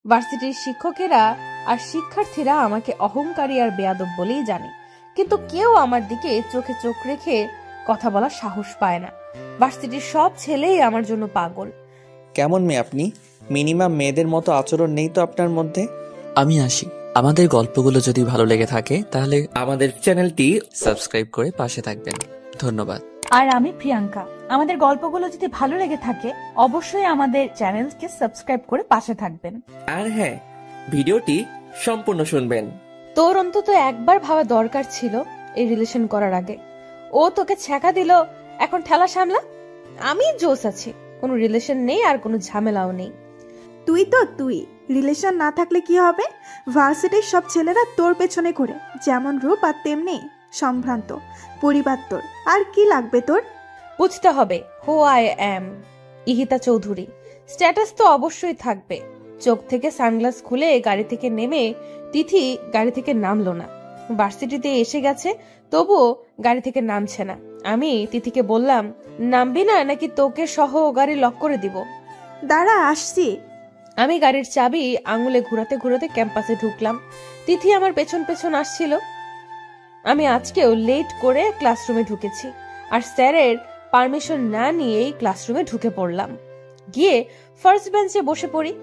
ভার্সিটির শিক্ষকেরা আর শিক্ষার্থীরা আমাকে অহংকারী আর বেয়াদব বলেই জানে, কিন্তু কেউ আমার দিকে চোখে চোখ রেখে কথা বলার সাহস পায় না। ভার্সিটির সব ছেলেই আমার জন্য পাগল। কেমন মেয়ে আপনি? মিনিমাম মেয়েদের মতো আচরণ নেই তো আপনার মধ্যে। আমি আসি। আমাদের গল্পগুলো যদি ভালো লেগে থাকে তাহলে আমাদের চ্যানেলটি সাবস্ক্রাইব করে পাশে থাকবেন। ধন্যবাদ। আর আমি প্রিয়াঙ্কা। আমাদের গল্পগুলো যদি ভালো লেগে থাকে অবশ্যই আমাদের চ্যানেলকে সাবস্ক্রাইব করে পাশে থাকবেন। আর হ্যাঁ, ভিডিওটি সম্পূর্ণ শুনবেন। তোর অন্তত একবার ভাবা দরকার ছিল এই রিলেশন করার আগে। ও তোকে ছ্যাঁকা দিল, এখন ঠেলা সামলা। আমি জোস আছি, কোনো রিলেশন নেই আর কোনো ঝামেলাও নেই। তুই রিলেশন না থাকলে কি হবে? ভার্সিটির সব ছেলেরা তোর পেছনে ঘুরে, যেমন রূপ আর তেমনি সম্ভ্রান্ত পরিবার তোর। আর কি লাগবে তোর? বুঝতে হবে who I am, Ihita Chowdhury. Status তো অবশ্যই থাকবে। চোখ থেকে সানগ্লাস খুলে গাড়ি থেকে নেমে তিথি গাড়ি থেকে নামলো না। ভার্সিটিতে এসে গেছে, তবুও গাড়ি থেকে নামছে না। আমি তিথিকে বললাম, নামবি না নাকি তোকে সহ গাড়ি লক করে দিব? দাঁড়া, আসছি। আমি গাড়ির চাবি আঙুলে ঘুরাতে ঘুরাতে ক্যাম্পাসে ঢুকলাম। তিথি আমার পেছন পেছন আসছিল। আমি আজকেও লেট করে ক্লাসরুমে ঢুকেছি, আর স্যারের পারমিশন না নিয়েই ক্লাসরুমে ঢুকে পড়লাম। গিয়ে ফার্স্ট বেঞ্চে বসে পড়ি।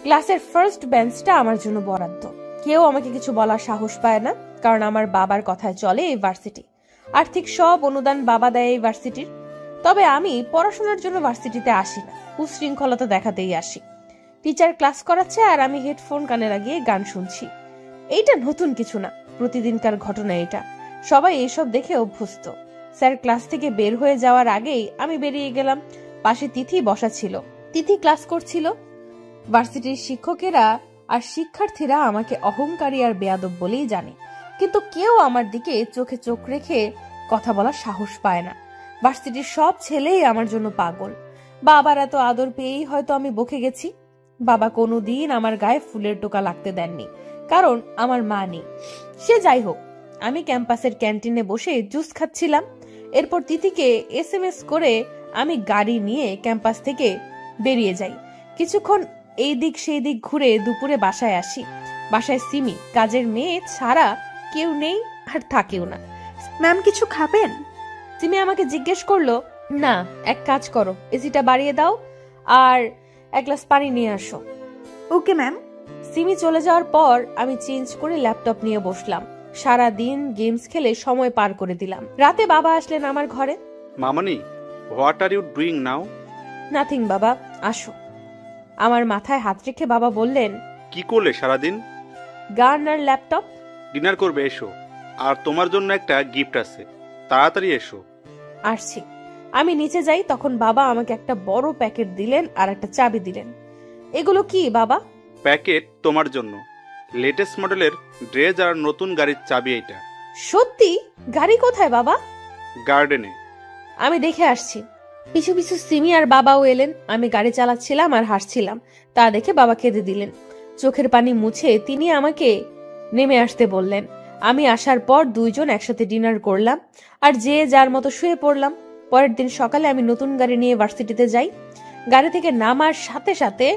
ক্লাসের ফার্স্ট বেঞ্চটা আমার জন্য বরাদ্দ। কেউ আমাকে কিছু বলার সাহস পায় না, কারণ আমার বাবার কথায় চলে এই ভার্সিটি। আর্থিক সব অনুদান বাবা দেয় এই ভার্সিটির। তবে আমি পড়াশোনার জন্য ভার্সিটিতে আসি না, উশৃঙ্খলতা দেখাতেই আসি। টিচার ক্লাস করাচ্ছে আর আমি হেডফোন কানে লাগিয়ে গান শুনছি। এইটা নতুন কিছু না, প্রতিদিনকার ঘটনা এটা। সবাই এইসব দেখে অভ্যস্ত। স্যার ক্লাস থেকে বের হয়ে যাওয়ার আগেই আমি বেরিয়ে গেলাম। পাশে তিথি বসা ছিল। তিথি ক্লাস করছিল। ভার্সিটির শিক্ষকেরা আর শিক্ষার্থীরা আমাকে অহংকারী আর বেয়াদব বলেই জানে, কিন্তু কেউ আমার দিকে চোখে চোখ রেখে কথা বলার সাহস পায় না। ভার্সিটির সব ছেলেই আমার জন্য পাগল। বাবার এত আদর পেয়েই হয়তো আমি বকে গেছি। বাবা কোনোদিন আমার গায়ে ফুলের টোকা লাগতে দেননি, কারণ আমার মা নেই। সে যাই হোক, আমি ক্যাম্পাসের ক্যান্টিনে বসে জুস খাচ্ছিলাম। এরপর তিথিকে SMS করে আমি গাড়ি নিয়ে ক্যাম্পাস থেকে বেরিয়ে যাই। কিছুক্ষণ এই দিক সেই দিক ঘুরে দুপুরে বাসায় আসি। বাসায় সিমি, কাজের মেয়ে ছাড়া কেউ নেই আর থাকেও না। ম্যাম কিছু খাবেন? সিমি আমাকে জিজ্ঞেস করলো, না এক কাজ করো, এসিটা বাড়িয়ে দাও আর এক গ্লাস পানি নিয়ে আসো। Okay ma'am. সিমি চলে যাওয়ার পর আমি চেঞ্জ করে ল্যাপটপ নিয়ে বসলাম। সারা দিন গেমস খেলে সময় পার করে দিলাম। রাতে বাবা আসলেন আমার ঘরে। মামনি, what are you doing now? Nothing বাবা, আসো। আমার মাথায় হাত রেখে বাবা বললেন, কি করলে সারাদিন? গান আর ল্যাপটপ। ডিনার করবে, এসো। আর তোমার জন্য একটা গিফট আছে, তাড়াতাড়ি এসো। আসছি। আমি নিচে যাই, তখন বাবা আমাকে একটা বড় প্যাকেট দিলেন আর একটা চাবি দিলেন। এগুলো কি বাবা? প্যাকেট তোমার জন্য, লেটেস্ট মডেলের ড্রেস আর নতুন গাড়ির চাবি এইটা। সত্যি? গাড়ি কোথায় বাবা? গার্ডেনে। আমি দেখে আসছি। পিছু পিছু সিমি আর বাবাও এলেন। আমি গাড়ি চালাচ্ছিলাম আর হাসছিলাম। তা দেখে বাবা কেঁদে দিলেন। চোখের পানি মুছে তিনি আমাকে নেমে আসতে বললেন। আমি আসার পর দুইজন একসাথে ডিনার করলাম আর যে যার মতো শুয়ে পড়লাম। পরের দিন সকালে আমি নতুন গাড়ি নিয়ে ভার্সিটিতে যাই। গাড়ি থেকে নামার সাথে সাথে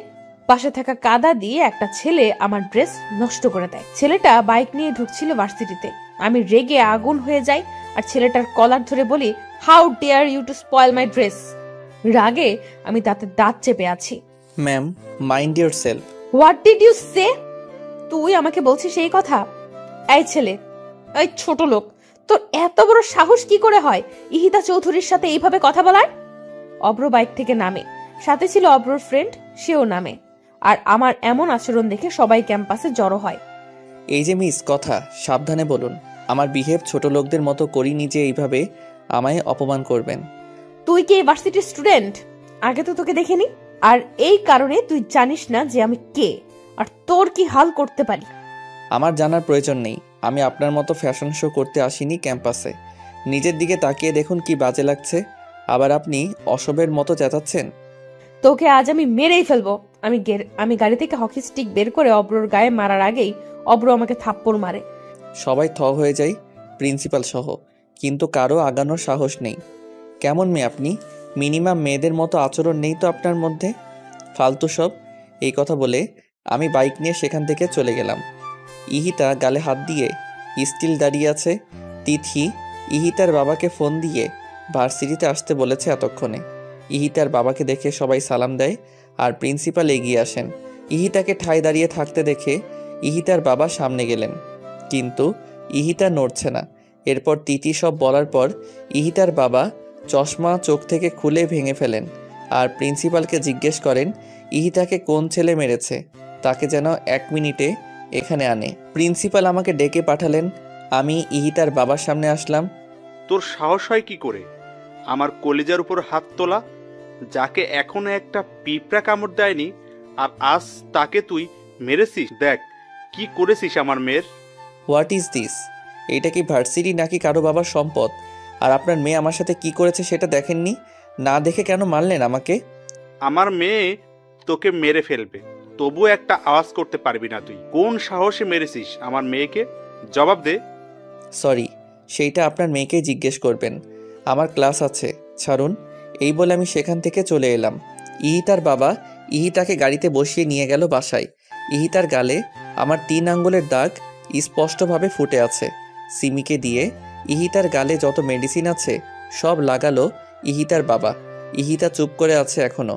পাশে থাকা কাদা দিয়ে একটা ছেলে আমার ড্রেস নষ্ট করে দেয়। ছেলেটা বাইক নিয়ে ঢুকছিল ভার্সিটিতে। আমি রেগে আগুন হয়ে যাই আর ছেলেটার কলার ধরে বলি, how dare you to spoil my dress. রাগে আমি তাতে দাঁত চেপে আছি। Ma'am, mind yourself. What did you say? তুই আমাকে বলছিস এই কথা? এই ছেলে, এই ছোট লোক, তোর এত বড় সাহস কি করে হয় ইহিতা চৌধুরীর সাথে এইভাবে কথা বলার? অব্র বাইক থেকে নামে, সাথে ছিল অব্রর ফ্রেন্ড, সেও নামে। আর আমার এমন আচরণ দেখে সবাই ক্যাম্পাসে জড়ো হয়। এই যে মিস, কথা সাবধানে বলুন। আমার বিহেভ ছোট লোকদের মতো করিনি যে এইভাবে আমায় অপমান করবেন। তুই কি ইউনিভার্সিটির স্টুডেন্ট? আগে তো তোকে দেখিনি। আর এই কারণে তুই জানিস না যে আমি কে আর তোর কি হাল করতে পারি। আমার জানার প্রয়োজন নেই। আমি আপনার মতো ফ্যাশন শো করতে আসিনি ক্যাম্পাসে। নিজের দিকে তাকিয়ে দেখুন কি বাজে লাগছে। আবার আপনি অসবের মতো চেঁচাচ্ছেন। তোকে আজ আমি মেরেই ফেলবো। আমি গাড়ি থেকে হকি স্টিক বের করে অব্রর গায়ে মারার আগেই অব্র আমাকে থাপ্পড় মারে। সবাই থ হয়ে যায়, প্রিন্সিপাল সহ, কিন্তু কারো আগানোর সাহস নেই। কেমন মেয়ে আপনি? মিনিমাম মেয়েদের মতো আচরণ নেই তো আপনার মধ্যে। ফালতু সব। এই কথা বলে আমি বাইক নিয়ে সেখান থেকে চলে গেলাম। ইহিতা গালে হাত দিয়ে স্টিল দাঁড়িয়ে আছে। তিথি ইহিতার বাবাকে ফোন দিয়ে ভার্সিটিতে আসতে বলেছে এতক্ষণে। ইহিতার বাবাকে দেখে সবাই সালাম দেয় আর প্রিন্সিপাল এগিয়ে আসেন। ইহিতাকে ঠায় দাঁড়িয়ে থাকতে দেখে ইহিতার বাবা সামনে গেলেন, কিন্তু ইহিতা নড়ছে না। এরপর তিথি সব বলার পর ইহিতার বাবা চশমা চোখ থেকে খুলে ভেঙে ফেলেন আর প্রিন্সিপালকে জিজ্ঞেস করেন ইহিতাকে কোন ছেলে মেরেছে, তাকে যেন 1 মিনিটে এখানে আনে। প্রিন্সিপাল আমাকে ডেকে পাঠালেন। আমি ইহিতার বাবার সামনে আসলাম। তোর সাহস হয় কি করে আমার কলিজার উপর হাত তোলা? যাকে এখনো একটা পিঁপড়া কামড় দেয়নি, আর আজ তাকে তুই মেরেছিস। দেখ কি করেছিস আমার মেয়ের। What is this? এইটা কি ভার্সিটি নাকি কারো বাবার সম্পদ? আর আপনার মেয়ে আমার সাথে কি করেছে সেটা দেখেননি? না দেখে কেন মারলেন আমাকে? আমার মেয়ে তোকে মেরে ফেলবে, তবু একটা আওয়াজ করতে পারবি না। তুই কোন সাহসে মেরেছিস আমার মেয়েকে? জবাব দে। সরি, সেইটা আপনার মেয়েকেই জিজ্ঞেস করবেন। আমার ক্লাস আছে, ছাড়ুন। এই বলে আমি সেখান থেকে চলে এলাম। ইহিতার বাবা ইহিতাকে গাড়িতে বসিয়ে নিয়ে গেল বাসায়। ইহিতার গালে আমার 3 আঙ্গুলের দাগ স্পষ্টভাবে ফুটে আছে। সিমিকে দিয়ে ইহিতার গালে যত মেডিসিন আছে সব লাগালো ইহিতার বাবা। ইহিতা চুপ করে আছে এখনো।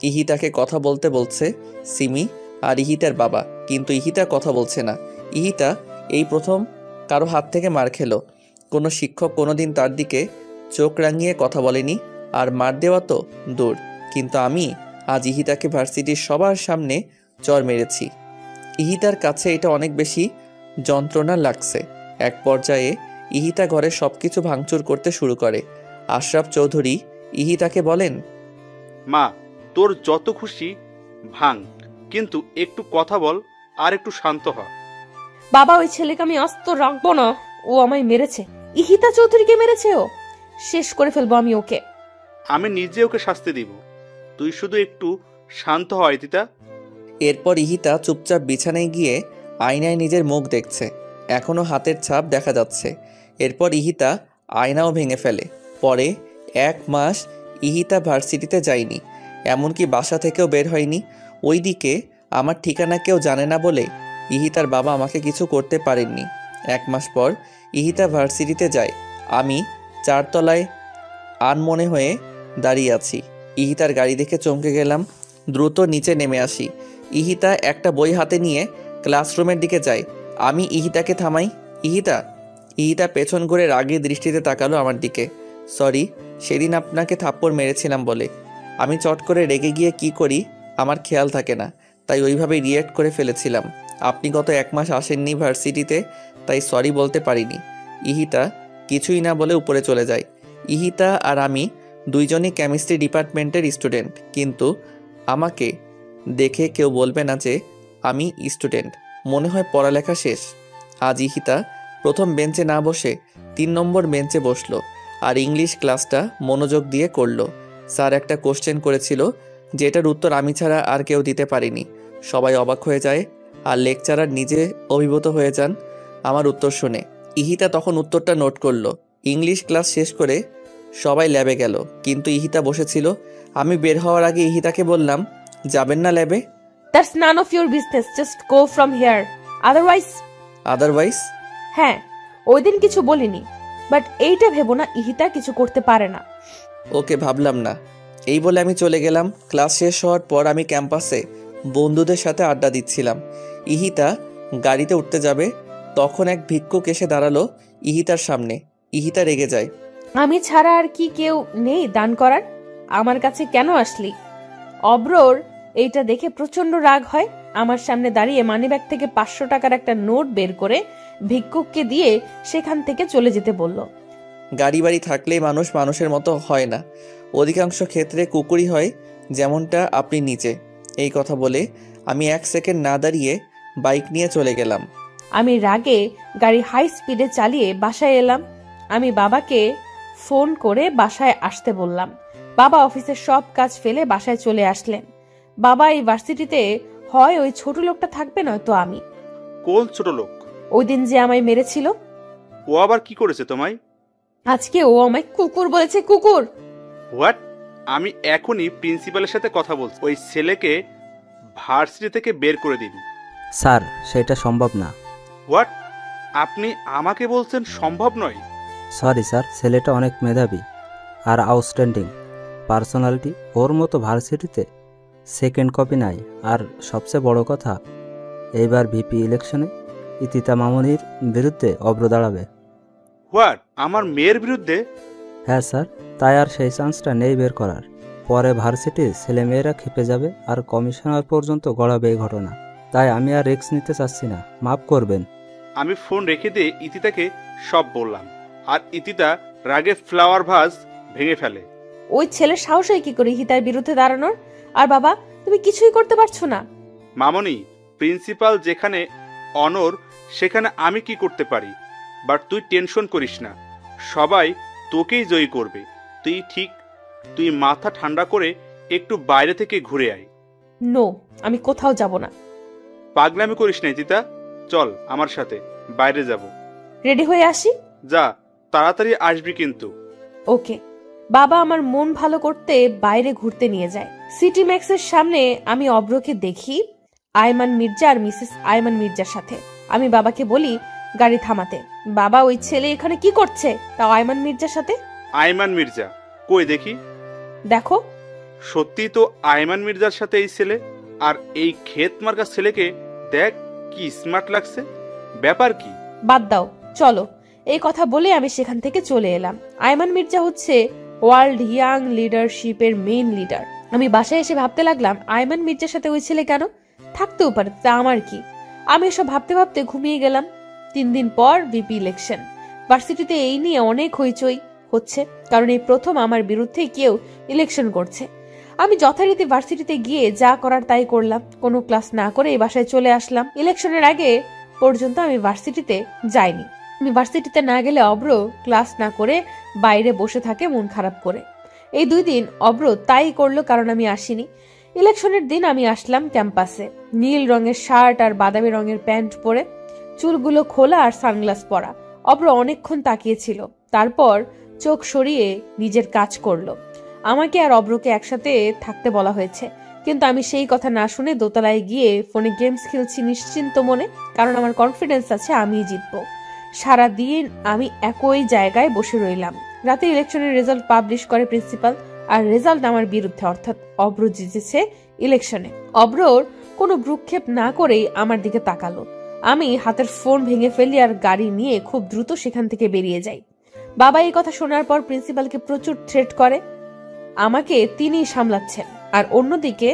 ইহিতাকে কথা বলতে বলছে সিমি আর ইহিতার বাবা, কিন্তু ইহিতা কথা বলছে না। ইহিতা এই প্রথম কারো হাত থেকে মার খেলো। কোনো শিক্ষক কোনোদিন তার দিকে চোখ রাঙিয়ে কথা বলেনি, আর মার দেওয়া তো দূর, কিন্তু আমি আজ ইহিতাকে ভার্সিটির সবার সামনে চর মেরেছি। ইহিতার কাছে এটা অনেক বেশি যন্ত্রণা লাগছে। এক পর্যায়ে ইহিতা ঘরে সবকিছু ভাঙচুর করতে শুরু করে। আশরাফ চৌধুরী ইহিতাকে বলেন, মা, তোর যত খুশি ভাঙ, কিন্তু একটু কথা বল আর একটু শান্ত হ। বাবা, ওই ছেলেকে আমি আস্ত রাখবো না। ও আমায় মেরেছে। ইহিতা চৌধুরীকে মেরেছে। ও শেষ করে ফেলবো আমি ওকে। আমি নিজে ওকে শাস্তি দিব, তুই শুধু একটু শান্ত হ ইতিতা। এরপর ইহিতা চুপচাপ বিছানায় গিয়ে আয়নায় নিজের মুখ দেখছে। এখনো হাতের ছাপ দেখা যাচ্ছে। এরপর ইহিতা আয়নাও ভেঙে ফেলে। পরে 1 মাস ইহিতা ভার্সিটিতে যায়নি, এমনকি বাসা থেকেও বের হয়নি। ওইদিকে আমার ঠিকানা কেউ জানে না বলে ইহিতার বাবা আমাকে কিছু করতে পারেননি। 1 মাস পর ইহিতা ভার্সিটিতে যায়। আমি 4 তলায় আনমনে হয়ে দাঁড়িয়ে আছি। ইহিতার গাড়ি দেখে চমকে গেলাম। দ্রুত নিচে নেমে আসি। ইহিতা একটা বই হাতে নিয়ে ক্লাসরুমের দিকে যায়। আমি ইহিতাকে থামাই। ইহিতা পেছন ঘুরে রাগী দৃষ্টিতে তাকালো আমার দিকে। সরি, সেদিন আপনাকে থাপ্পড় মেরেছিলাম বলে। আমি চট করে রেগে গিয়ে কি করি আমার খেয়াল থাকে না, তাই ওইভাবে রিয়্যাক্ট করে ফেলেছিলাম। আপনি গত 1 মাস আসেননি ভার্সিটিতে, তাই সরি বলতে পারিনি। ইহিতা কিছুই না বলে উপরে চলে যায়। ইহিতা আর আমি দুইজনই কেমিস্ট্রি ডিপার্টমেন্টের স্টুডেন্ট, কিন্তু আমাকে দেখে কেউ বলবে না যে আমি স্টুডেন্ট। মনে হয় পড়ালেখা শেষ। আজ ইহিতা প্রথম বেঞ্চে না বসে 3 নম্বর বেঞ্চে বসলো আর ইংলিশ ক্লাসটা মনোযোগ দিয়ে করলো। স্যার একটা কোশ্চেন করেছিল, যেটার উত্তর আমি ছাড়া আর কেউ দিতে পারিনি। সবাই অবাক হয়ে যায় আর লেকচারার নিজে অভিভূত হয়ে যান আমার উত্তর শুনে। ইহিতা তখন উত্তরটা নোট করলো। ইংলিশ ক্লাস শেষ করে সবাই ল্যাবে গেল, কিন্তু ইহিতা বসেছিল। আমি বের হওয়ার আগে ইহিতাকে বললাম, যাবেন না ল্যাবে? That's none of your business, just go from here. Otherwise? হ্যাঁ, ওই দিন কিছু বলিনি, বাট এইটা ভেবো না ইহিতা কিছু করতে পারে না। ওকে, ভাবলাম না। এই বলে আমি চলে গেলাম। ক্লাস শেষ হওয়ার পর আমি ক্যাম্পাসে বন্ধুদের সাথে আড্ডা দিচ্ছিলাম। ইহিতা গাড়িতে উঠতে যাবে, তখন এক ভিক্ষুক এসে দাঁড়ালো ইহিতার সামনে। ইহিতা রেগে যায়। আমি ছাড়া আর কি কেউ নেই দান করার? আমার কাছে কেন আসলি? অব্রর এইটা দেখে প্রচন্ড রাগ হয়। আমার সামনে দাঁড়িয়ে মানিব্যাগ থেকে 500 টাকার একটা নোট বের করে ভিক্ষুককে দিয়ে সেখান থেকে চলে যেতে বলল। গাড়ি বাড়ি থাকলেই মানুষ মানুষের মতো হয় না, অধিকাংশ ক্ষেত্রে কুকুরই হয়, যেমনটা আপনি নিচে। এই কথা বলে আমি 1 সেকেন্ড না দাঁড়িয়ে বাইক নিয়ে চলে গেলাম। আমি রাগে গাড়ি হাই স্পিডে চালিয়ে বাসায় এলাম। আমি বাবাকে ফোন করে বাসায় আসতে বললাম। বাবা অফিসের সব কাজ ফেলে বাসায় চলে আসলেন। বাবা, এই ভার্সিটিতে হয় ওই ছোট লোকটা থাকবে, নয়তো আমি। কোন ছোট লোক? ওই দিন যে আমায় মেরেছিল। ও আবার কি করেছে তোমায়? আজকে ও আমায় কুকুর বলেছে। কুকুর? হোয়াট? আমি এখনই প্রিন্সিপালের সাথে কথা বলছি। ওই ছেলেকে ভার্সিটি থেকে বের করে দিন। স্যার সেটা সম্ভব না। হোয়াট? আপনি আমাকে বলছেন সম্ভব নয়? সরি স্যার, ছেলেটা অনেক মেধাবী আর আউটস্ট্যান্ডিং পার্সোনালিটি। ওর মতো ভার্সিটিতে সেকেন্ড কপি নাই। আর সবচেয়ে বড় কথা, এইবার ভিপি ইলেকশনে ইতিতা মামুনির বিরুদ্ধে অব্র দাঁড়াবে। হোয়াট? আমার মেয়ের বিরুদ্ধে? হ্যাঁ স্যার, তাই আর সেই চান্সটা নেই বের করার। পরে ভার্সিটির ছেলেমেয়েরা খেপে যাবে আর কমিশনার পর্যন্ত গড়াবে এই ঘটনা। তাই আমি আর রিস্ক নিতে চাচ্ছি না, মাফ করবেন। আমি ফোন রেখে দিয়ে ইতিতাকে সব বললাম, আর ইতিতা রাগে ফ্লাওয়ার ভাস ভেঙে ফেলে। ওই ছেলের সাহস হয় কি করে ইহিতার বিরুদ্ধে দাঁড়ানোর? আর বাবা, তুমি কিছুই করতে পারছো না। মামনি, প্রিন্সিপাল যেখানে অনর সেখানে আমি কি করতে পারি? বাট তুই টেনশন করিস না, সবাই তোকেই জয়ী করবে। তুই মাথা ঠান্ডা করে একটু বাইরে থেকে ঘুরে আয়। নো, আমি কোথাও যাব না। পাগলামি করিস না ইতিতা, চল আমার সাথে, বাইরে যাব। রেডি হয়ে আসি। যা, তাড়াতাড়ি আসবি কিন্তু। ওকে। বাবা আমার মন ভালো করতে বাইরে ঘুরতে নিয়ে যায়। সিটি ম্যাক্সের সামনে আমি অব্রকে দেখি আয়মান মির্জা আর মিসেস আয়মান মির্জার সাথে। আমি বাবাকে বলি গাড়ি থামাতে। বাবা, ওই ছেলে এখানে কি করছে? তাও আয়মান মির্জার সাথে। আয়মান মির্জা? কই দেখি। দেখো। সত্যি তো আয়মান মির্জার সাথে এই ছেলে। আর এই ক্ষেত মার্কা ছেলেকে দেখ, কি স্মার্ট লাগছে। ব্যাপার কি? বাদ দাও, চলো। এই কথা বলে আমি সেখান থেকে চলে এলাম। আয়মান মির্জা হচ্ছে ওয়ার্ল্ড ইয়াং লিডারশিপের মেইন লিডার। আমি বাসায় এসে ভাবতে লাগলাম, আয়মান মির্জার সাথে ওই ছেলে কেন? থাকতেও পারে, তা আমার কি? আমি এসব ভাবতে ভাবতে ঘুমিয়ে গেলাম। 3 দিন পর ভিপি ইলেকশন। ভার্সিটিতে এই নিয়ে অনেক হইচই হচ্ছে, কারণ এই প্রথম আমার বিরুদ্ধে কেউ ইলেকশন করছে। আমি যথারীতি ভার্সিটিতে গিয়ে যা করার তাই করলাম। কোনো ক্লাস না করে এই বাসায় চলে আসলাম। ইলেকশনের আগে পর্যন্ত আমি ভার্সিটিতে যাইনি। আমি ভার্সিটিতে না গেলে অব্র ক্লাস না করে বাইরে বসে থাকে মন খারাপ করে। এই 2 দিন অব্র তাই করলো, কারণ আমি আসিনি। ইলেকশনের দিন আমি আসলাম ক্যাম্পাসে, নীল রঙের শার্ট আর বাদামি রঙের প্যান্ট পরে, চুলগুলো খোলা আর সানগ্লাস পরা। অব্র অনেকক্ষণ তাকিয়েছিল, তারপর চোখ সরিয়ে নিজের কাজ করলো। আমাকে আর অব্রকে একসাথে থাকতে বলা হয়েছে, কিন্তু আমি সেই কথা না শুনে দোতলায় গিয়ে ফোনে গেমস খেলছি নিশ্চিন্ত মনে, কারণ আমার কনফিডেন্স আছে আমিই জিতবো। সারাদিন আমি একই জায়গায় বসে রইলাম। রাতে ইলেকশনের রেজাল্ট পাবলিশ করে প্রিন্সিপাল, আর রেজাল্ট আমার বিরুদ্ধে, অর্থাৎ অব্র জিতেছে ইলেকশনে। অব্রর কোনো ভ্রুক্ষেপ না করেই আমার দিকে তাকালো। আমি হাতের ফোন ভেঙে ফেলি আর গাড়ি নিয়ে খুব দ্রুত সেখান থেকে বেরিয়ে যাই। বাবা এই কথা শোনার পর প্রিন্সিপালকে প্রচুর থ্রেট করে। আমাকে তিনিই সামলাচ্ছেন। আর অন্যদিকে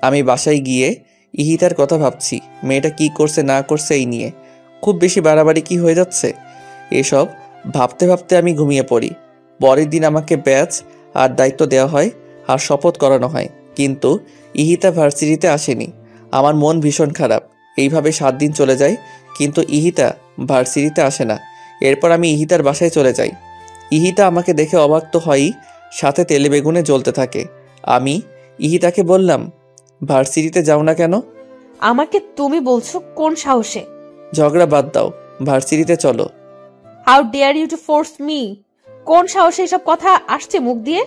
আমি বাসায় গিয়ে ইহিতার কথা ভাবছি, মেয়েটা কি করছে না করছে এই নিয়ে। খুব বেশি বাড়াবাড়ি কি হয়ে যাচ্ছে? এসব ভাবতে ভাবতে আমি ঘুমিয়ে পড়ি। পরের দিন আমাকে ব্যাচ আর দায়িত্ব দেওয়া হয় আর শপথ করানো হয়, কিন্তু ইহিতা ভার্সিটিতে আসেনি। আমার মন ভীষণ খারাপ। এইভাবে 7 দিন চলে যায়, কিন্তু ইহিতা ভার্সিটিতে আসে না। এরপর আমি ইহিতার বাসায় চলে যাই। ইহিতা আমাকে দেখে অবাক তো হয়ই, সাথে তেলে বেগুনে জ্বলতে থাকে। আমি ইহিতাকে বললাম, ভার্সিটিতে যাও না কেন? আমাকে তুমি বলছো কোন সাহসে? ঝগড়া বাদ দাও, ভার্সিটিতে চলো। How dare you to force me? কোন সাহসে এসব কথা আসছে মুখ দিয়ে?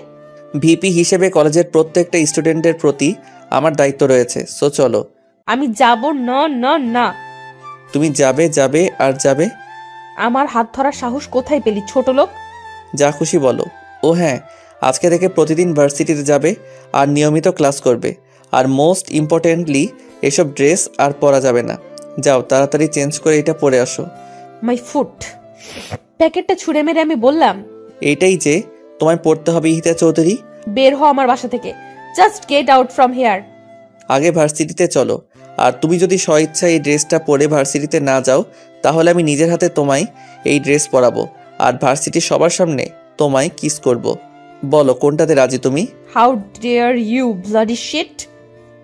ভিপি হিসেবে কলেজের প্রত্যেকটা স্টুডেন্টের প্রতি আমার দায়িত্ব রয়েছে, সো চলো। আমি যাব না না না। তুমি যাবে যাবে আর যাবে। আমার হাত ধরার সাহস কোথায় পেলি ছোট লোক? যা খুশি বলো। ও হ্যাঁ, আজকে থেকে প্রতিদিন ভার্সিটিতে যাবে আর নিয়মিত ক্লাস করবে। আর মোস্ট ইম্পর্টেন্টলি, এসব ড্রেস আর পরা যাবে না। যাও, তাড়াতাড়ি চেঞ্জ করে এটা পরে আসো। My foot. প্যাকেটটা ছুঁড়ে মেরে আমি বললাম, এইটাই যে তোমায় পড়তে হবে ইহিতা চৌধুরী। বের হও আমার বাসা থেকে। Just get out from here. আগে ভার্সিটিতে চলো। আর তুমি যদি স্বইচ্ছা এই ড্রেসটা পরে ভার্সিটিতে না যাও, তাহলে আমি নিজের হাতে তোমায় এই ড্রেস পরাবো আর ভার্সিটির সবার সামনে তোমায় কিস করব। বলো কোনটাতে রাজি তুমি? How dare you bloody shit.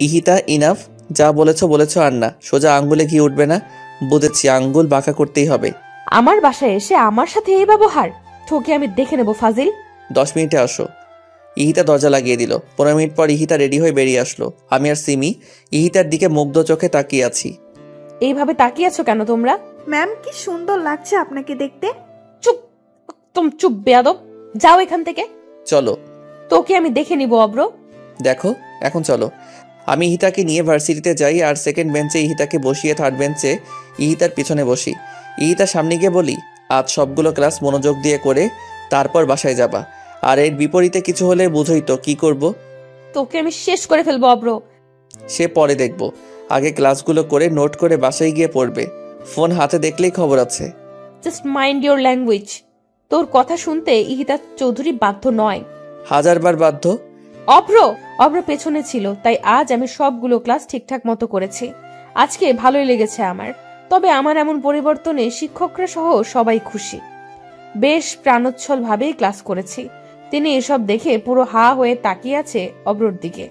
Ihita, enough. যা বলেছো আর না। সোজা আঙ্গুলে ঘি উঠবে না। বুঝেছি, আঙ্গুল বাঁকা করতেই হবে। আমার বাসায় এসে আমার সাথে এই ব্যবহার? তোকে আমি দেখে নেব ফাজিল। 10 মিনিটে আসো। ইহিতা দরজা লাগিয়ে দিল। 15 মিনিট পর ইহিতা রেডি হয়ে বেরিয়ে আসলো। আমি আর সিমি ইহিতার দিকে মুগ্ধ চোখে তাকিয়ে আছি। এইভাবে তাকিয়ে আছো কেন তোমরা? ম্যাম, কি সুন্দর লাগছে আপনাকে দেখতে। চুপ, একদম চুপ বেয়াদব। যাও এখান থেকে। চলো। তোকে আমি দেখে নিব অব্র। দেখো, এখন চলো। আমি ইহিতাকে নিয়ে ভার্সিটিতে যাই আর সেকেন্ড বেঞ্চে ইহিতাকে বসিয়ে থার্ড বেঞ্চে ইহিতার পিছনে বসি। ইহিতার সামনে গিয়ে বলি, আজ সবগুলো ক্লাস মনোযোগ দিয়ে করে তারপর বাসায় যাবা, আর এর বিপরীতে কিছু হলে বুঝোই তো কি করব। তোকে আমি শেষ করে ফেলবো অব্র। সে পরে দেখব, আগে ক্লাসগুলো করে নোট করে বাসায় গিয়ে পড়বে। ফোন হাতে দেখলেই খবর আছে। Just mind your language. তোর কথা শুনতে ইহিতা চৌধুরী বাধ্য নয়। হাজারবার বাধ্য। অব্র পেছনে ছিল, তাই আজ আমি সবগুলো ক্লাস ঠিকঠাক মতো করেছি। আজকে ভালোই লেগেছে আমার। তবে আমার এমন পরিবর্তনে শিক্ষকরা সহ সবাই খুশি। বেশ প্রাণোচ্ছল ভাবেই ক্লাস করেছি। তিনি এসব দেখে পুরো হা হয়ে তাকিয়ে আছে অব্রর দিকে।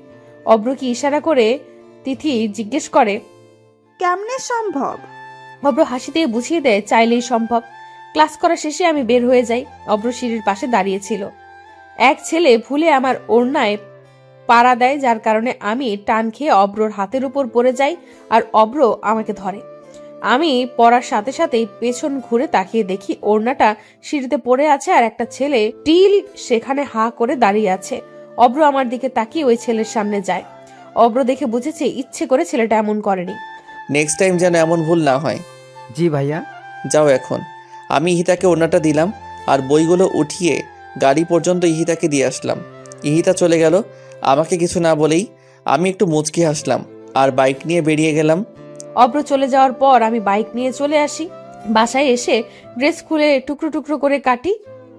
অব্র কি ইশারা করে তিথি জিজ্ঞেস করে, কেমনে সম্ভব? অব্র হাসি দিয়ে বুঝিয়ে দেয়, চাইলেই সম্ভব। ক্লাস করা শেষে আমি বের হয়ে যাই। অব্র সিঁড়ির পাশে দাঁড়িয়েছিল। এক ছেলে ভুলে আমার ওড়নায় পাড়া দেয়, যার কারণে আমি টান খেয়ে অব্রর হাতের উপর পড়ে যাই আর অব্র আমাকে ধরে। আমি পড়ার সাথে সাথেই পেছন ঘুরে তাকিয়ে দেখি ওড়নাটা সিঁড়িতে পড়ে আছে আর একটা ছেলে টিল সেখানে হা করে দাঁড়িয়ে আছে। অব্র আমার দিকে তাকিয়ে ওই ছেলের সামনে যায়। অব্র দেখে বুঝেছে ইচ্ছে করে ছেলেটা এমন করেনি। নেক্সট টাইম যেন এমন ভুল না হয়। জি ভাইয়া। যাও এখন। আমি ইহিতাকে ওড়নাটা দিলাম আর বইগুলো উঠিয়ে গাড়ি পর্যন্ত ইহিতাকে দিয়ে আসলাম। ইহিতা চলে গেল আমাকে কিছু না বলেই। আমি একটু মুচকি হাসলাম আর বাইক নিয়ে বেরিয়ে গেলাম। অব্র চলে যাওয়ার পর আমি বাইক নিয়ে চলে আসি। বাসায় এসে ড্রেস খুলে টুকরো টুকরো করে কাটি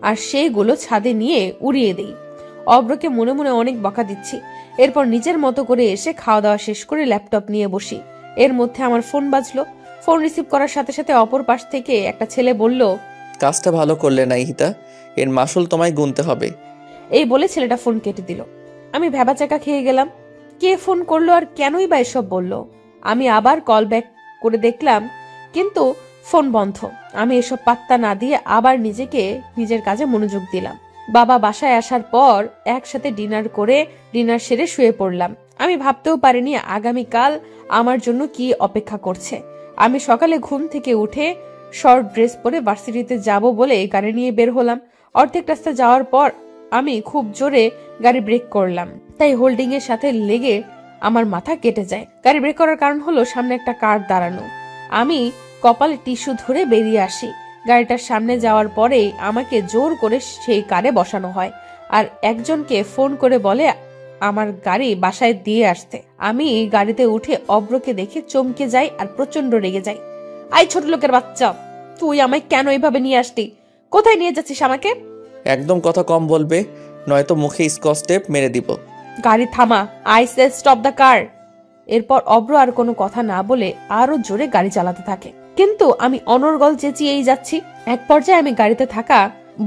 আর সেইগুলো ছাদে নিয়ে উড়িয়ে দেই। অব্রকে মনে মনে অনেক বকা দিচ্ছি। এরপর নিজের মতো করে এসে খাওয়া দাওয়া শেষ করে ল্যাপটপ নিয়ে বসি। এর মধ্যে আমার ফোন বাজলো। ফোন রিসিভ করার সাথে সাথে অপর পাশ থেকে একটা ছেলে বলল, কাজটা ভালো করলে না ইহিতা, এর মাসুল তোমায় গুনতে হবে। এই বলে ছেলেটা ফোন কেটে দিল। আমি ভ্যাবাচাকা খেয়ে গেলাম। কে ফোন করলো আর কেনই বা এসব বললো? আমি আবার কল ব্যাক করে দেখলাম, কিন্তু ফোন বন্ধ। আমি এসব পাত্তা না দিয়ে আবার নিজের কাজে মনোযোগ দিলাম। বাবা বাসায় আসার পর একসাথে ডিনার সেরে শুয়ে পড়লাম। আমি ভাবতেও পারিনি আগামীকাল আমার জন্য কি অপেক্ষা করছে। আমি সকালে ঘুম থেকে উঠে শর্ট ড্রেস পরে ভার্সিটিতে যাব বলে গাড়ি নিয়ে বের হলাম। অর্ধেক রাস্তা যাওয়ার পর আমি খুব জোরে গাড়ি ব্রেক করলাম, তাই হোল্ডিং এর সাথে লেগে আমার মাথা কেটে যায়। গাড়ি ব্রেক করার কারণ হলো সামনে একটা কার দাঁড়ানো। আমি কপালে টিস্যু ধরে বেরিয়ে আসি। গাড়িটার সামনে যাওয়ার পরে আমাকে জোর করে সেই কারে বসানো হয় আর একজনকে ফোন করে বলে আমার গাড়ি বাসায় দিয়ে আসতে। আমি গাড়িতে উঠে অব্রকে দেখে চমকে যাই আর প্রচন্ড রেগে যাই। আই ছোট লোকের বাচ্চা, তুই আমায় কেন এইভাবে নিয়ে আসলি? কোথায় নিয়ে যাচ্ছিস আমাকে? একদম কথা কম বলবে, নয়তো মুখে স্কচ টেপ মেরে দিব। গাড়ি থামা, I say stop the car. এরপর অব্র আর কোনো কথা না বলে আরো জোরে গাড়ি চালাতে থাকে, কিন্তু আমি অনর্গল চেঁচিয়েই যাচ্ছি। এক পর্যায়ে আমি গাড়িতে থাকা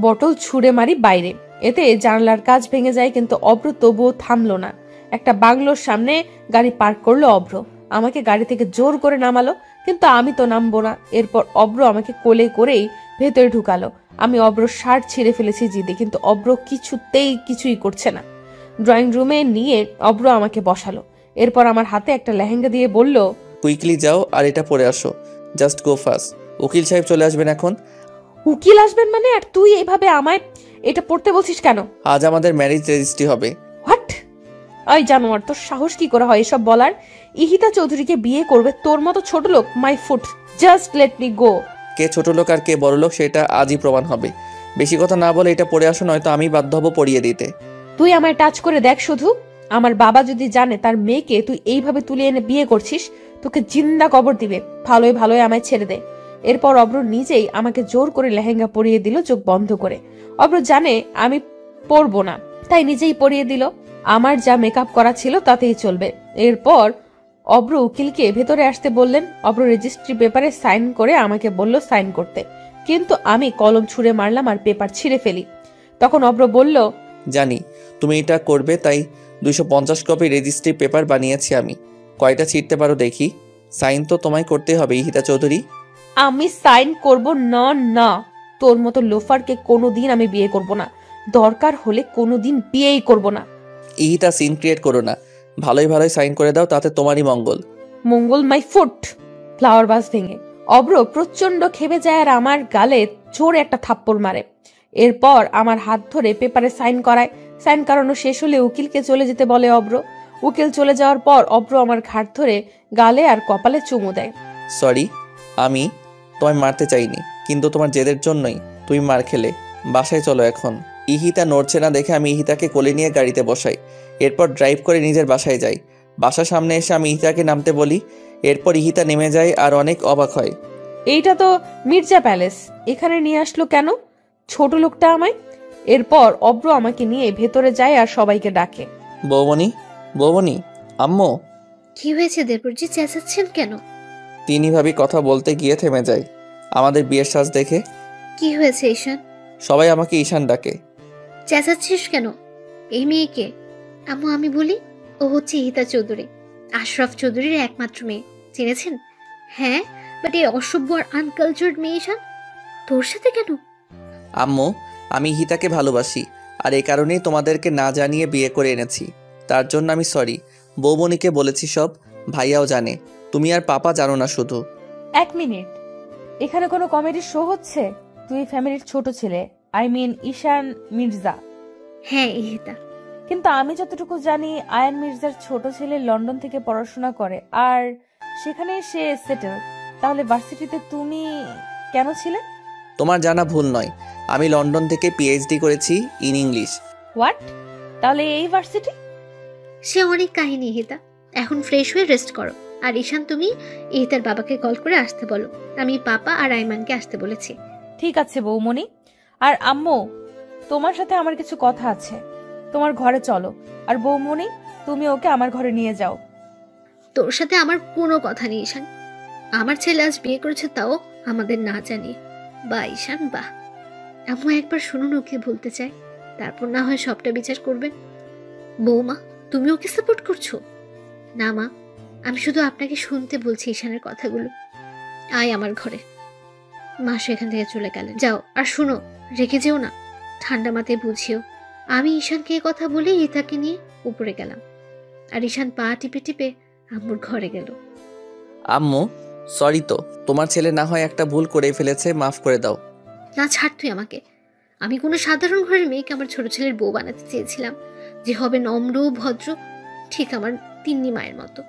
বটল ছুঁড়ে মারি বাইরে। এতে জানালার কাঁচ ভেঙে যায়, কিন্তু অব্র তবুও থামলো না। একটা বাংলোর সামনে গাড়ি পার্ক করলো অব্র। আমাকে গাড়ি থেকে জোর করে নামালো, কিন্তু আমি তো নামবো না। এরপর অব্র আমাকে কোলে করেই ভেতরে ঢুকালো। আমি অব্র শার্ট ছিঁড়ে ফেলেছি জিদে, কিন্তু অব্র কিছুই করছে না। ড্রয়িং রুমে নিয়ে অব্র আমাকে বসালো। এরপর আমার হাতে একটা লেহেঙ্গা দিয়ে বলল, কুইকলি যাও আর এটা পরে আসো, জাস্ট গো ফাস্ট। উকিল সাহেব চলে আসবেন এখন। উকিল আসবেন মানে? আর তুই এইভাবে আমায় এটা পড়তে বলছিস কেন? আজ আমাদের ম্যারেজ রেজিস্ট্রি হবে। হোয়াট? ওই জানোয়ার, তোর সাহস কি করে হয় এসব বলার? ইহিতা চৌধুরীকে বিয়ে করবে তোর মতো ছোট লোক? My foot, just let me go. কে ছোট লোক আর কে বড় লোক সেটা আজই প্রমাণ হবে। বেশি কথা না বলে এটা পরে আসো, নয়তো আমি বাধ্য হব পড়িয়ে দিতে। তুই আমায় টাচ করে দেখ শুধু। আমার বাবা যদি জানে তার মেয়েকে তুই এইভাবে তুলে এনে বিয়ে করছিস, তোকে জিন্দা কবর দিবে। ভালোই আমায় ছেড়ে দে। এরপর অব্র নিজেই আমাকে জোর করে লেহেঙ্গা পরিয়ে দিল চোখ বন্ধ করে। অব্র জানে আমি পরবো না, তাই নিজেই পরিয়ে দিল। আমার যা মেকআপ করা ছিল তাতেই চলবে। এরপর অব্র উকিলকে ভেতরে আসতে বললেন। অব্র রেজিস্ট্রি পেপারে সাইন করে আমাকে বলল সাইন করতে, কিন্তু আমি কলম ছুঁড়ে মারলাম আর পেপার ছিঁড়ে ফেলি। তখন অব্র বলল, জানি তুমি এটা করবে, তাই 250 কপি রেজিস্ট্রি পেপার বানিয়েছি আমি। কয়টা ছিঁড়তে পারো দেখি। সাইন তো তোমায় করতে হবে ইহিতা চৌধুরী। আমি সাইন করব না। না, তোর মতো লোফারকে কোনোদিন আমি বিয়ে করব না। দরকার হলে কোনোদিন বিয়েই করব না। ইহিতা সিন ক্রিয়েট করো না, ভালোই সাইন করে দাও, তাতে তোমারই মঙ্গল। মঙ্গল মাই ফুট। ফ্লাওয়ার বাস ভেঙে অব্র প্রচন্ড খেপে যায় আর আমার গালে জোরে একটা থাপ্পড় মারে। এরপর আমার হাত ধরে পেপারে সাইন করায়। সাইন করানো শেষ হলে উকিলকে চলে যেতে বলে অব্র। উকিল চলে যাওয়ার পর অব্র আমার ঘাড় ধরে গালে আর কপালে চুমু দেয়। সরি, আমি তোমায় মারতে চাইনি, কিন্তু তোমার জেদের জন্যই তুমি মার খেলে। বাসায় চলো এখন। ইহিতা নড়ছে না দেখে আমি ইহিতাকে কোলে নিয়ে গাড়িতে বসাই। এরপর ড্রাইভ করে নিজের বাসায় যাই। বাসার সামনে এসে আমি ইহিতাকে নামতে বলি। এরপর ইহিতা নেমে যায় আর অনেক অবাক হয়। এইটা তো মির্জা প্যালেস, এখানে নিয়ে আসলো কেন ছোট লোকটা আমায়? এরপর অব্র আমাকে নিয়ে ভেতরে যায় আর সবাইকে ডাকে। বৌমনি, বৌমনি, আম্মু। কি হয়েছে দেবরজি, চেঁচাচ্ছেন কেন? তিনি ভাবি কথা বলতে গিয়ে থেমে যায় আমাদের বিয়ের সাজ দেখে। কি হয়েছে ঈশান? সবাই আমাকে ঈশান ডাকে। চেঁচাচ্ছিস কেন? এই মেয়েকে? আম্মু আমি বলি, ও হচ্ছে ইহিতা চৌধুরী, আশরাফ চৌধুরীর একমাত্র মেয়ে। চিনেছেন? হ্যাঁ, বাট এই অসভ্য আর আনকালচার্ড মেয়ে ঈশান তোর সাথে কেন? আম্মু, আমি ইহিতাকে ভালোবাসি, আর এই কারণেই তোমাদেরকে না জানিয়ে বিয়ে করে এনেছি। তার জন্য আমি সরি। বৌমনিকে বলেছি সব, ভাইয়াও জানে, তুমি আর পাপা জানো না শুধু। 1 মিনিট, এখানে কোনো কমেডি শো হচ্ছে? তুই ফ্যামিলির ছোট ছেলে, আই মিন ঈশান মির্জা। হ্যাঁ ইহিতা। কিন্তু আমি যতটুকু জানি আয়ান মির্জার ছোট ছেলে লন্ডন থেকে পড়াশোনা করে আর সেখানে সে সেটেল। তাহলে ভার্সিটিতে তুমি কেন ছিলে? তোমার জানা ভুল নয়, আমি লন্ডন থেকে পিএইচডি করেছি ইন ইংলিশ। হোয়াট? তাহলে এই ভার্সিটি? সে অনেক কাহিনী ইহিতা, এখন ফ্রেশ হয়ে রেস্ট করো। আর ঈশান তুমি ইহিতার বাবাকে কল করে আসতে বলো, আমি পাপা আর আইমানকে আসতে বলেছি। ঠিক আছে বৌমনি। আর আম্মু, তোমার সাথে আমার কিছু কথা আছে, তোমার ঘরে চলো। আর বৌমনি, তুমি ওকে আমার ঘরে নিয়ে যাও। তোর সাথে আমার কোনো কথা নেই ঈশান। আমার ছেলে আজ বিয়ে করেছে, তাও আমাদের না জানিয়ে। বা ঈশান বাহ। আম্মু একবার শুনুন, ওকে বলতে চাই, তারপর না হয় সবটা বিচার করবেন। বৌমা, তুমি ওকে সাপোর্ট করছো? না মা, আমি শুধু আপনাকে শুনতে বলছি ঈশানের কথাগুলো। আয় আমার ঘরে। মা সেখান থেকে চলে গেলেন। যাও, আর শুনো, রেখে যেও না, ঠান্ডা মাথায় বুঝিও। আমি ঈশানকে এ কথা বলে ইতাকে নিয়ে উপরে গেলাম, আর ঈশান পা টিপে টিপে আম্মুর ঘরে গেল। আম্মু, সরি তো, তোমার ছেলে না হয় একটা ভুল করে ফেলেছে, মাফ করে দাও। না ছাড় তুই আমাকে। আমি কোনো সাধারণ ঘরের মেয়েকে আমার ছোট ছেলের বউ বানাতে চেয়েছিলাম, যে হবে নম্র ভদ্র, ঠিক আমার তিন্নি মায়ের মতো।